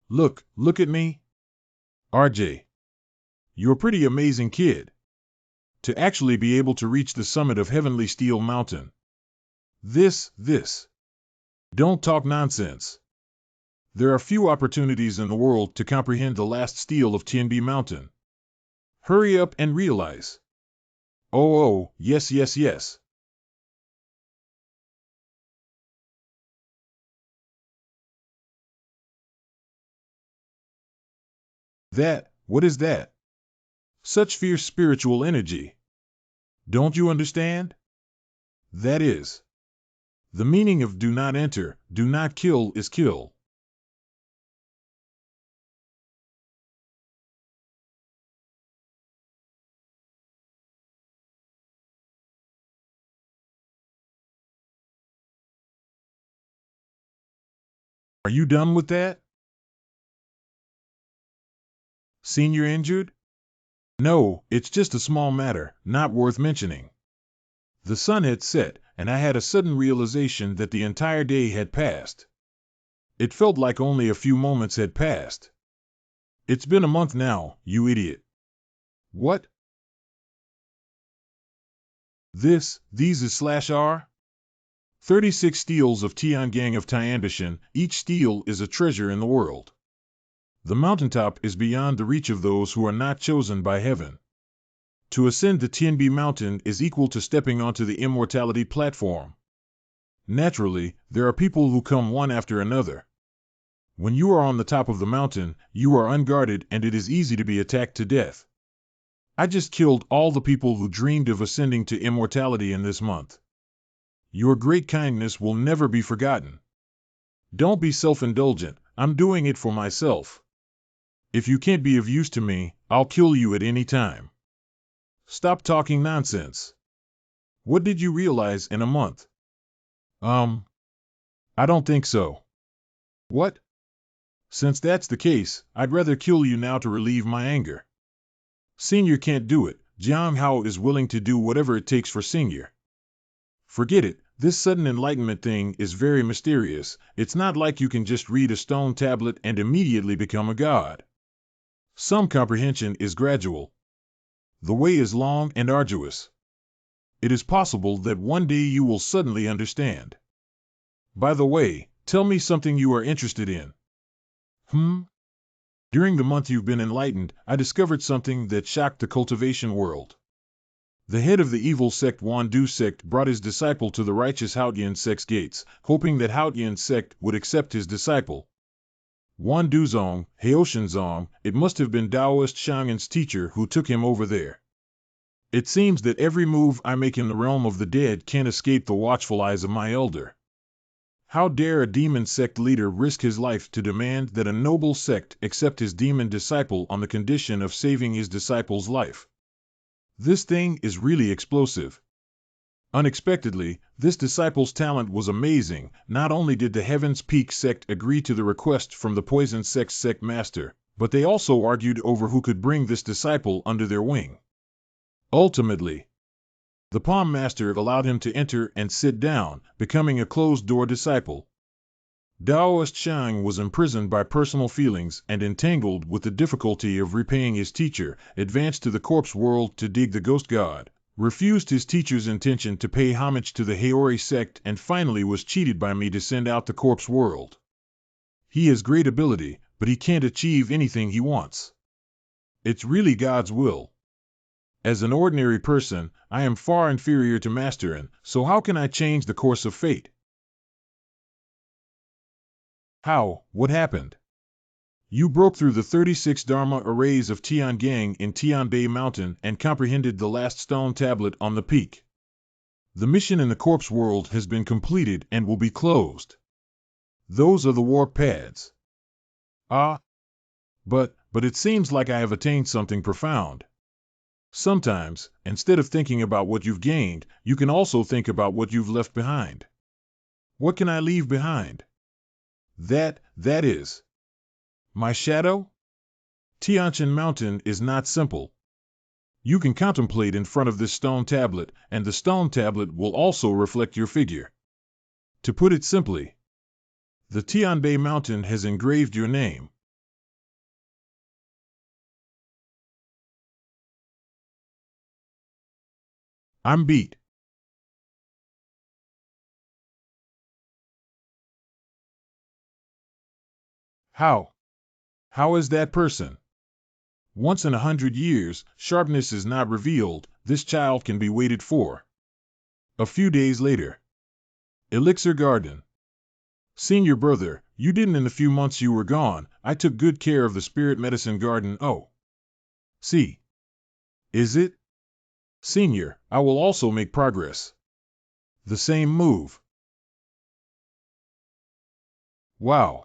Look at me. RJ. You're a pretty amazing kid. To actually be able to reach the summit of Heavenly Steel Mountain. This. Don't talk nonsense. There are few opportunities in the world to comprehend the last steel of Tianbi Mountain. Hurry up and realize. Oh, yes. What is that? Such fierce spiritual energy. Don't you understand? That is, the meaning of do not enter, do not kill is kill. Are you done with that? Senior injured? No, it's just a small matter, not worth mentioning. The sun had set, and I had a sudden realization that the entire day had passed. It felt like only a few moments had passed. It's been a month now, you idiot. What? These is /R? 36 steals of Tian gang of Tian. Each steal is a treasure in the world. The mountaintop is beyond the reach of those who are not chosen by heaven. To ascend the Tianbi mountain is equal to stepping onto the immortality platform. Naturally, there are people who come one after another. When you are on the top of the mountain, you are unguarded and it is easy to be attacked to death. I just killed all the people who dreamed of ascending to immortality in this month. Your great kindness will never be forgotten. Don't be self-indulgent, I'm doing it for myself. If you can't be of use to me, I'll kill you at any time. Stop talking nonsense. What did you realize in a month? I don't think so. What? Since that's the case, I'd rather kill you now to relieve my anger. Senior can't do it. Jiang Hao is willing to do whatever it takes for Senior. Forget it, this sudden enlightenment thing is very mysterious. It's not like you can just read a stone tablet and immediately become a god. Some comprehension is gradual. The way is long and arduous. It is possible that one day you will suddenly understand. By the way, tell me something you are interested in. During the month you've been enlightened, I discovered something that shocked the cultivation world. The head of the evil sect Wuian Tower sect brought his disciple to the righteous Haotian sect's gates, hoping that Haotian sect would accept his disciple. Wuian Duzong, Haoshanzong, it must have been Taoist Shang'an's teacher who took him over there. It seems that every move I make in the realm of the dead can't escape the watchful eyes of my elder. How dare a demon sect leader risk his life to demand that a noble sect accept his demon disciple on the condition of saving his disciple's life? This thing is really explosive. Unexpectedly, this disciple's talent was amazing. Not only did the Heaven's Peak sect agree to the request from the Poison Sect's sect master, but they also argued over who could bring this disciple under their wing. Ultimately, the Palm Master allowed him to enter and sit down, becoming a closed-door disciple. Taoist Shang was imprisoned by personal feelings and entangled with the difficulty of repaying his teacher, advanced to the corpse world to dig the ghost god, refused his teacher's intention to pay homage to the Haori sect, and finally was cheated by me to send out the corpse world. He has great ability, but he can't achieve anything he wants. It's really God's will. As an ordinary person, I am far inferior to Masterin, so how can I change the course of fate? How? What happened? You broke through the 36 Dharma arrays of Tian Gang in Tianbei Mountain and comprehended the last stone tablet on the peak. The mission in the corpse world has been completed and will be closed. Those are the warp pads. But it seems like I have attained something profound. Sometimes, instead of thinking about what you've gained, you can also think about what you've left behind. What can I leave behind? That is my shadow? Tianchen Mountain is not simple. You can contemplate in front of this stone tablet, and the stone tablet will also reflect your figure. To put it simply, the Tianbei Mountain has engraved your name. I'm beat. How? How is that person? Once in 100 years, sharpness is not revealed, this child can be waited for. A few days later. Elixir Garden. Senior brother, you didn't in the few months you were gone, I took good care of the spirit medicine garden. Oh. See. Is it? Senior, I will also make progress. The same move. Wow.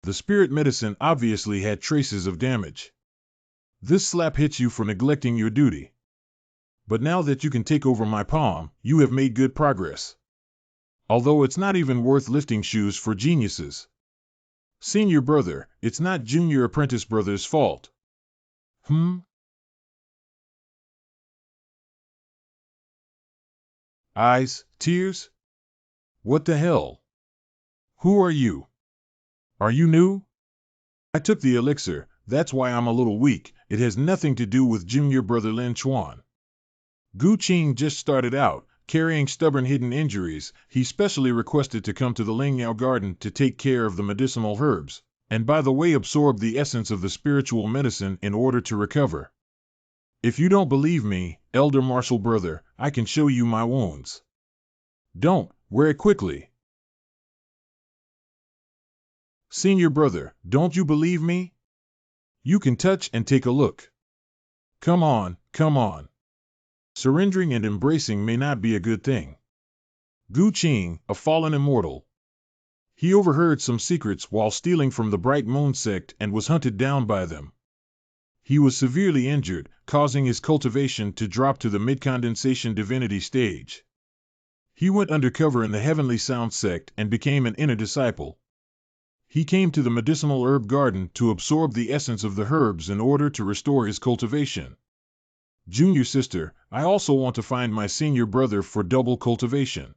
The spirit medicine obviously had traces of damage. This slap hits you for neglecting your duty. But now that you can take over my palm, you have made good progress. Although it's not even worth lifting shoes for geniuses. Senior brother, it's not junior apprentice brother's fault. Eyes, tears? What the hell? Who are you? Are you new? I took the elixir, that's why I'm a little weak. It has nothing to do with junior brother Lin Chuan. Gu Qing just started out, carrying stubborn hidden injuries. He specially requested to come to the Lingyao Garden to take care of the medicinal herbs, and by the way absorb the essence of the spiritual medicine in order to recover. If you don't believe me, elder martial brother, I can show you my wounds. Don't, wear it quickly. Senior brother, don't you believe me? You can touch and take a look. Come on, come on. Surrendering and embracing may not be a good thing. Gu Qing, a fallen immortal. He overheard some secrets while stealing from the Bright Moon Sect and was hunted down by them. He was severely injured, causing his cultivation to drop to the mid-condensation divinity stage. He went undercover in the Heavenly Sound Sect and became an inner disciple. He came to the medicinal herb garden to absorb the essence of the herbs in order to restore his cultivation. Junior sister, I also want to find my senior brother for double cultivation.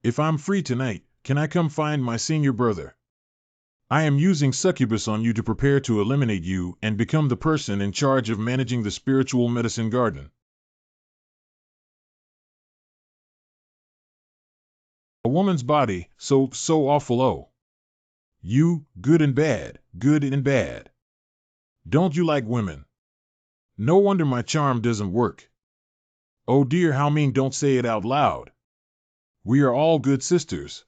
If I'm free tonight, can I come find my senior brother? I am using succubus on you to prepare to eliminate you and become the person in charge of managing the spiritual medicine garden. A woman's body, so awful. Oh. You, good and bad, good and bad. Don't you like women? No wonder my charm doesn't work. Oh dear, how mean, don't say it out loud. We are all good sisters.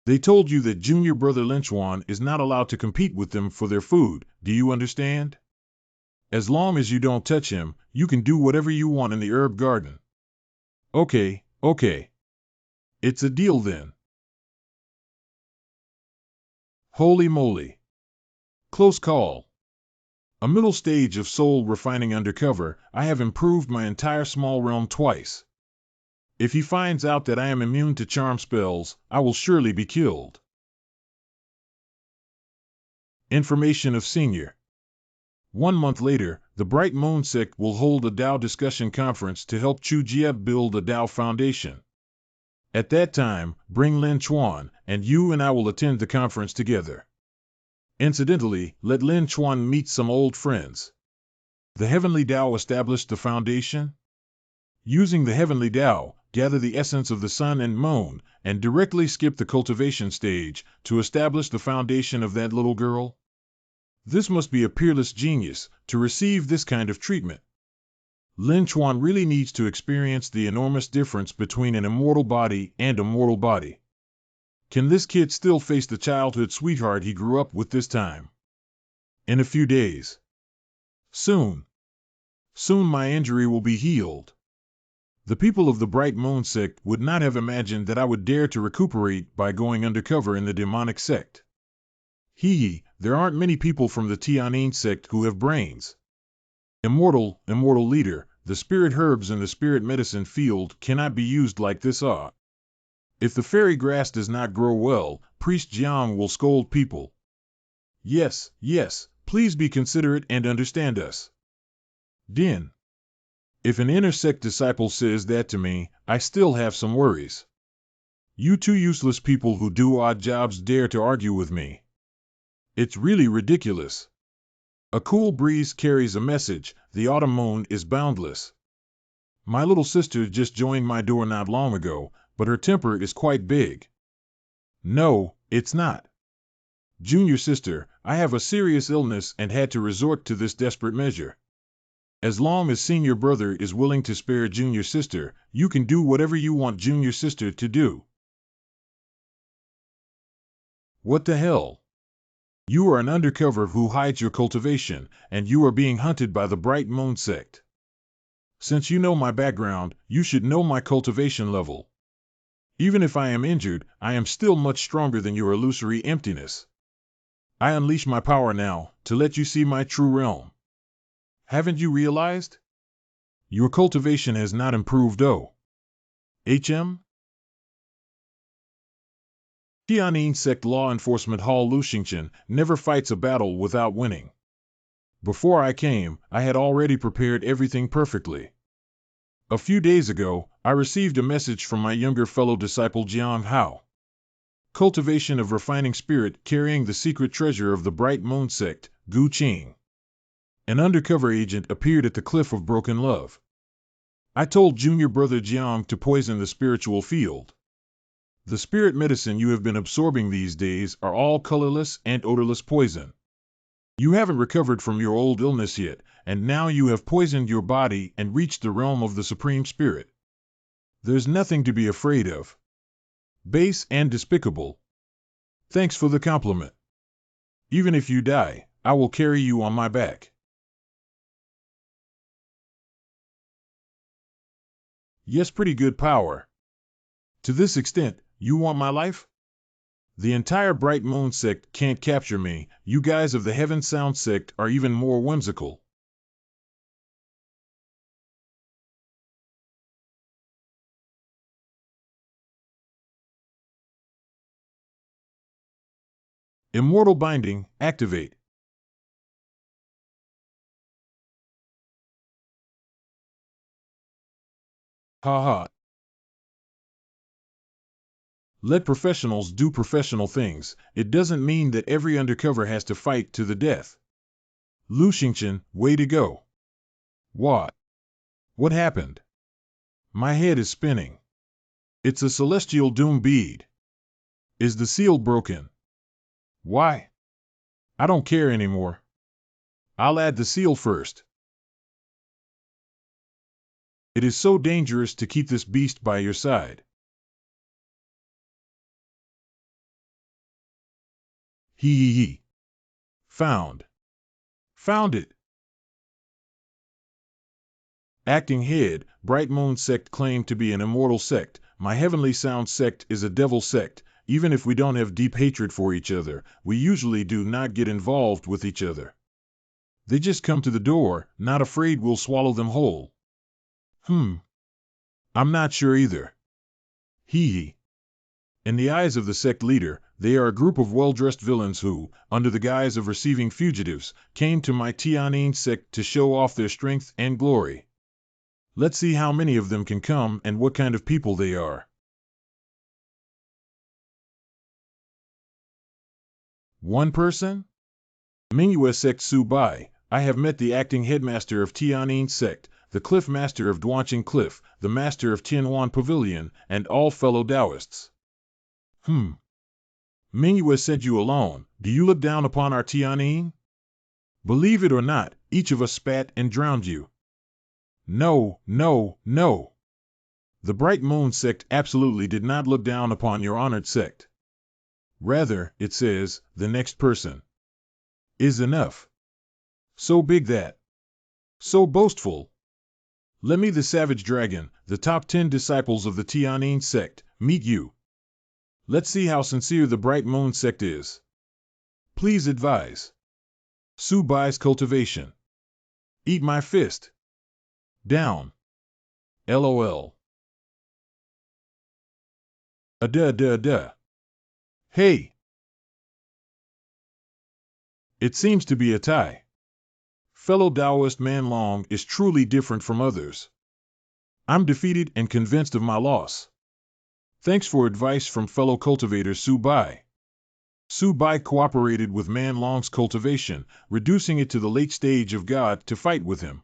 They told you that junior brother Lin Chuan is not allowed to compete with them for their food, do you understand? As long as you don't touch him, you can do whatever you want in the herb garden. Okay. It's a deal then. Holy moly. Close call. A middle stage of soul refining undercover, I have improved my entire small realm twice. If he finds out that I am immune to charm spells, I will surely be killed. Information of Senior. 1 month later, the Bright Moon Sect will hold a Tao discussion conference to help Chu Jieb build a Tao foundation. At that time, bring Lin Chuan, and you and I will attend the conference together. Incidentally, let Lin Chuan meet some old friends. The Heavenly Tao established the foundation. Using the Heavenly Tao, gather the essence of the sun and moon, and directly skip the cultivation stage to establish the foundation of that little girl. This must be a peerless genius to receive this kind of treatment. Lin Chuan really needs to experience the enormous difference between an immortal body and a mortal body. Can this kid still face the childhood sweetheart he grew up with this time? In a few days. Soon my injury will be healed. The people of the Bright Moon Sect would not have imagined that I would dare to recuperate by going undercover in the demonic sect. There aren't many people from the Tian sect who have brains. Immortal leader, the spirit herbs in the spirit medicine field cannot be used like this. If the fairy grass does not grow well, Priest Jiang will scold people. Yes, please be considerate and understand us. Din. If an inner sect disciple says that to me, I still have some worries. You two useless people who do odd jobs dare to argue with me. It's really ridiculous. A cool breeze carries a message, the autumn moon is boundless. My little sister just joined my door not long ago, but her temper is quite big. No, it's not. Junior sister, I have a serious illness and had to resort to this desperate measure. As long as senior brother is willing to spare junior sister, you can do whatever you want junior sister to do. What the hell? You are an undercover who hides your cultivation, and you are being hunted by the Bright Moon Sect. Since you know my background, you should know my cultivation level. Even if I am injured, I am still much stronger than your illusory emptiness. I unleash my power now, to let you see my true realm. Haven't you realized? Your cultivation has not improved HM? Tianyin Sect Law Enforcement Hall Luxingchen never fights a battle without winning. Before I came, I had already prepared everything perfectly. A few days ago, I received a message from my younger fellow disciple Jiang Hao. Cultivation of refining spirit carrying the secret treasure of the Bright Moon Sect, Gu Qing. An undercover agent appeared at the Cliff of Broken Love. I told junior brother Jiang to poison the spiritual field. The spirit medicine you have been absorbing these days are all colorless and odorless poison. You haven't recovered from your old illness yet, and now you have poisoned your body and reached the realm of the Supreme Spirit. There's nothing to be afraid of. Base and despicable. Thanks for the compliment. Even if you die, I will carry you on my back. Yes, pretty good power. To this extent, you want my life? The entire Bright Moon Sect can't capture me. You guys of the Heaven Sound Sect are even more whimsical. Immortal Binding, activate. Haha. Let professionals do professional things. It doesn't mean that every undercover has to fight to the death. Luxingchen, way to go. What? What happened? My head is spinning. It's a celestial doom bead. Is the seal broken? Why? I don't care anymore. I'll add the seal first. It is so dangerous to keep this beast by your side. Hee. Found. Found it. Acting head, Bright Moon Sect claimed to be an immortal sect. My Heavenly Sound Sect is a devil sect. Even if we don't have deep hatred for each other, we usually do not get involved with each other. They just come to the door, not afraid we'll swallow them whole. I'm not sure either. Hee. In the eyes of the sect leader, they are a group of well-dressed villains who, under the guise of receiving fugitives, came to my Tianyin sect to show off their strength and glory. Let's see how many of them can come and what kind of people they are. One person? Mingyue Sect Su Bai. I have met the acting headmaster of Tianyin Sect, the cliff master of Duanqing Cliff, the master of Tianwan Pavilion, and all fellow Taoists. Mingyue sent you alone. Do you look down upon our Tianyin? Believe it or not, each of us spat and drowned you. No. The Bright Moon Sect absolutely did not look down upon your honored sect. Rather, it says, the next person is enough. So big that. So boastful. Let me, the Savage Dragon, the top 10 disciples of the Tianyin sect, meet you. Let's see how sincere the Bright Moon Sect is. Please advise. Su Bai's cultivation. Eat my fist. Down. LOL. Duh. Hey. It seems to be a tie. Fellow Taoist Man Long is truly different from others. I'm defeated and convinced of my loss. Thanks for advice from fellow cultivator Su Bai. Su Bai cooperated with Man Long's cultivation, reducing it to the late stage of God to fight with him.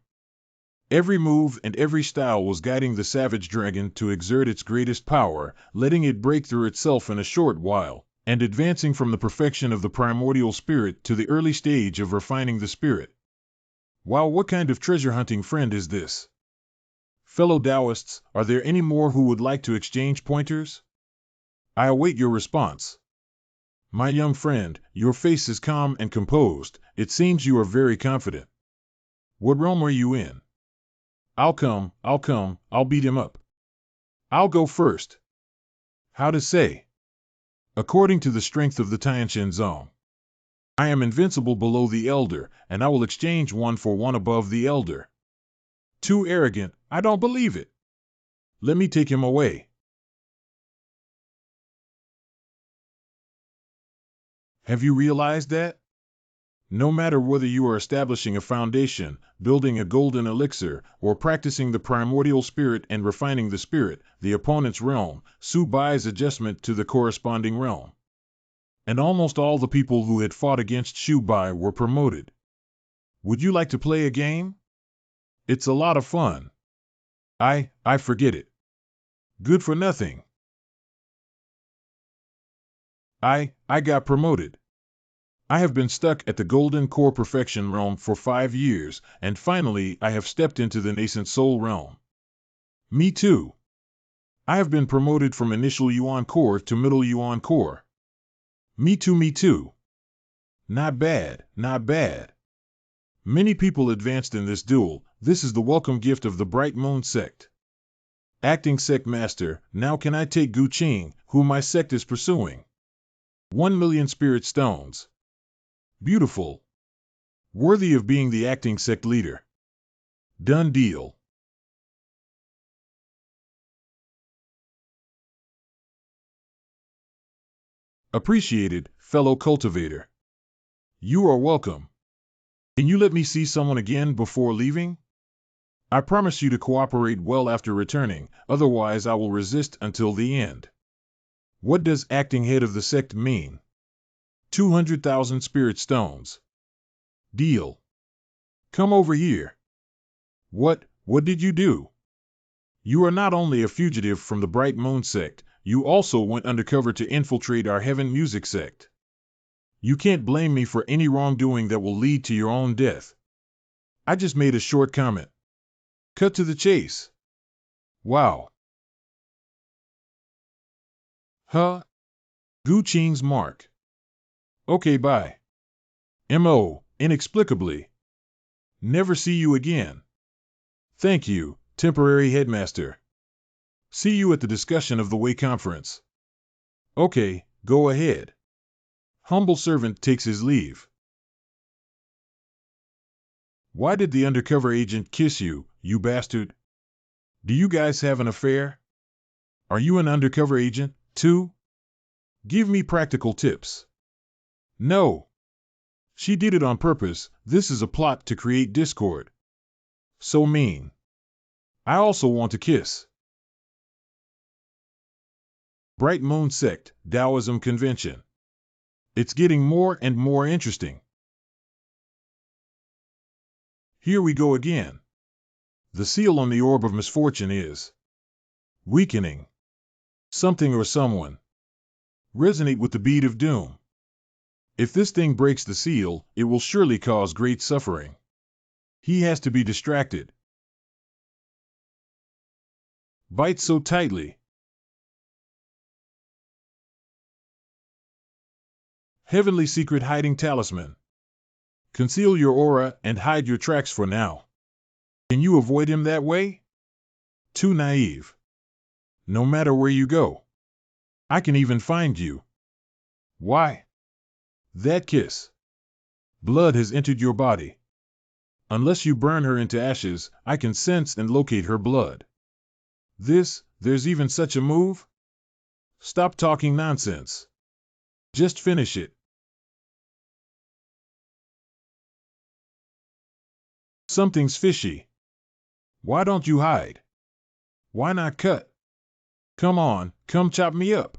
Every move and every style was guiding the savage dragon to exert its greatest power, letting it break through itself in a short while, and advancing from the perfection of the primordial spirit to the early stage of refining the spirit. Wow, what kind of treasure-hunting friend is this? Fellow Taoists, are there any more who would like to exchange pointers? I await your response. My young friend, your face is calm and composed. It seems you are very confident. What realm are you in? I'll beat him up. I'll go first. How to say? According to the strength of the Tian zone. I am invincible below the elder, and I will exchange one for one above the elder. Too arrogant, I don't believe it. Let me take him away. Have you realized that? No matter whether you are establishing a foundation, building a golden elixir, or practicing the primordial spirit and refining the spirit, the opponent's realm, buys adjustment to the corresponding realm. And almost all the people who had fought against Bai were promoted. Would you like to play a game? It's a lot of fun. I forget it. Good for nothing. I got promoted. I have been stuck at the Golden Core Perfection realm for 5 years, and finally I have stepped into the Nascent Soul realm. Me too. I have been promoted from Initial Yuan Core to Middle Yuan Core. Me too. Not bad, not bad. Many people advanced in this duel. This is the welcome gift of the Bright Moon Sect. Acting Sect Master, now can I take Gu Qing, who my sect is pursuing? 1,000,000 Spirit Stones. Beautiful. Worthy of being the acting sect leader. Done deal. Appreciated, fellow cultivator. You are welcome. Can you let me see someone again before leaving? I promise you to cooperate well after returning, otherwise I will resist until the end. What does acting head of the sect mean? 200,000 spirit stones. Deal. Come over here. What did you do? You are not only a fugitive from the Bright Moon Sect, you also went undercover to infiltrate our Heaven Music Sect. You can't blame me for any wrongdoing that will lead to your own death. I just made a short comment. Cut to the chase. Wow. Huh? Gu Qing's mark. Okay, bye. M.O. Inexplicably. Never see you again. Thank you, temporary headmaster. See you at the discussion of the Way Conference. Okay, go ahead. Humble servant takes his leave. Why did the undercover agent kiss you, you bastard? Do you guys have an affair? Are you an undercover agent, too? Give me practical tips. No. She did it on purpose. This is a plot to create discord. So mean. I also want to kiss. Bright Moon Sect, Taoism Convention. It's getting more and more interesting. Here we go again. The seal on the orb of misfortune is weakening. Something or someone. Resonate with the bead of doom. If this thing breaks the seal, it will surely cause great suffering. He has to be distracted. Bite so tightly. Heavenly secret hiding talisman. Conceal your aura and hide your tracks for now. Can you avoid him that way? Too naive. No matter where you go. I can even find you. Why? That kiss. Blood has entered your body. Unless you burn her into ashes, I can sense and locate her blood. There's even such a move? Stop talking nonsense. Just finish it. Something's fishy. Why don't you hide? Why not cut? Come on, come chop me up.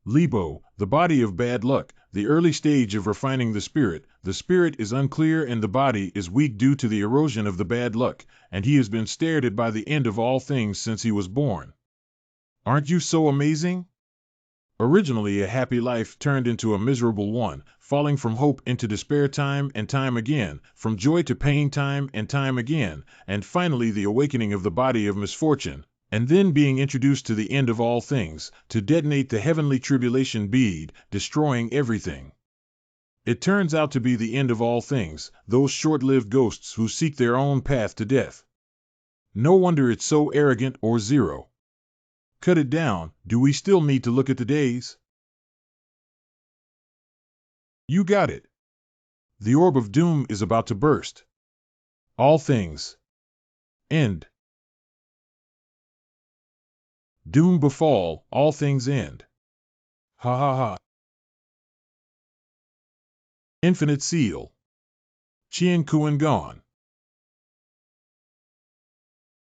Libo, the body of bad luck, the early stage of refining the spirit is unclear and the body is weak due to the erosion of the bad luck, and he has been stared at by the end of all things since he was born. Aren't you so amazing? Originally a happy life turned into a miserable one, falling from hope into despair time and time again, from joy to pain time and time again, and finally the awakening of the body of misfortune, and then being introduced to the end of all things, to detonate the heavenly tribulation bead, destroying everything. It turns out to be the end of all things, those short-lived ghosts who seek their own path to death. No wonder it's so arrogant or zero. Cut it down, do we still need to look at the days? You got it. The orb of doom is about to burst. All things end. Doom befall, all things end. Ha ha ha. Infinite seal. Tian Kuan gone.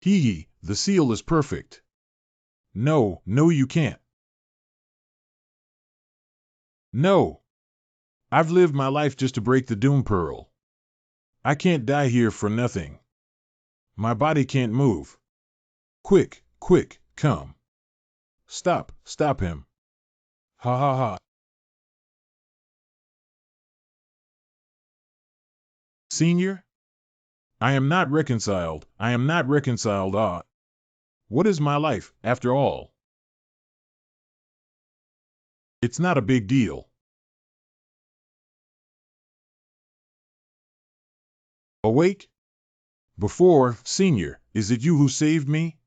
Hee, the seal is perfect. No, no you can't. No. I've lived my life just to break the doom pearl. I can't die here for nothing. My body can't move. Quick, quick, come. Stop, stop him. Ha ha ha. Senior? I am not reconciled, ah. What is my life, after all? It's not a big deal. Awake? Before, Senior, is it you who saved me?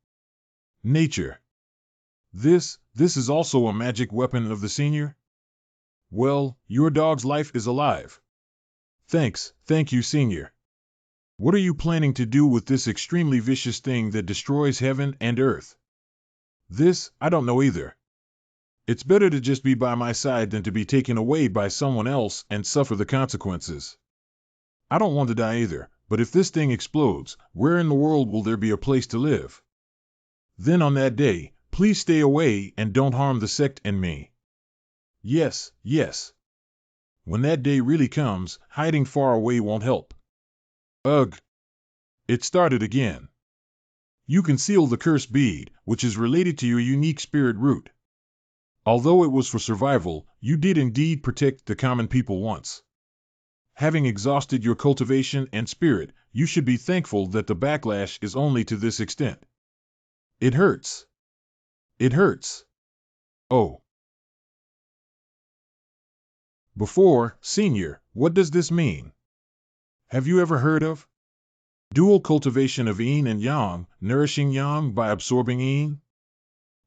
Nature. This is also a magic weapon of the Senior? Well, your dog's life is alive. Thank you, Senior. What are you planning to do with this extremely vicious thing that destroys heaven and earth? This, I don't know either. It's better to just be by my side than to be taken away by someone else and suffer the consequences. I don't want to die either, but if this thing explodes, where in the world will there be a place to live? Then on that day, please stay away and don't harm the sect and me. Yes, yes. When that day really comes, hiding far away won't help. Ugh. It started again. You conceal the curse bead, which is related to your unique spirit root. Although it was for survival, you did indeed protect the common people once. Having exhausted your cultivation and spirit, you should be thankful that the backlash is only to this extent. It hurts. It hurts. Oh. Before, Senior, what does this mean? Have you ever heard of dual cultivation of yin and yang, nourishing yang by absorbing yin?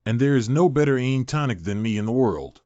And there is no better yin tonic than me in the world.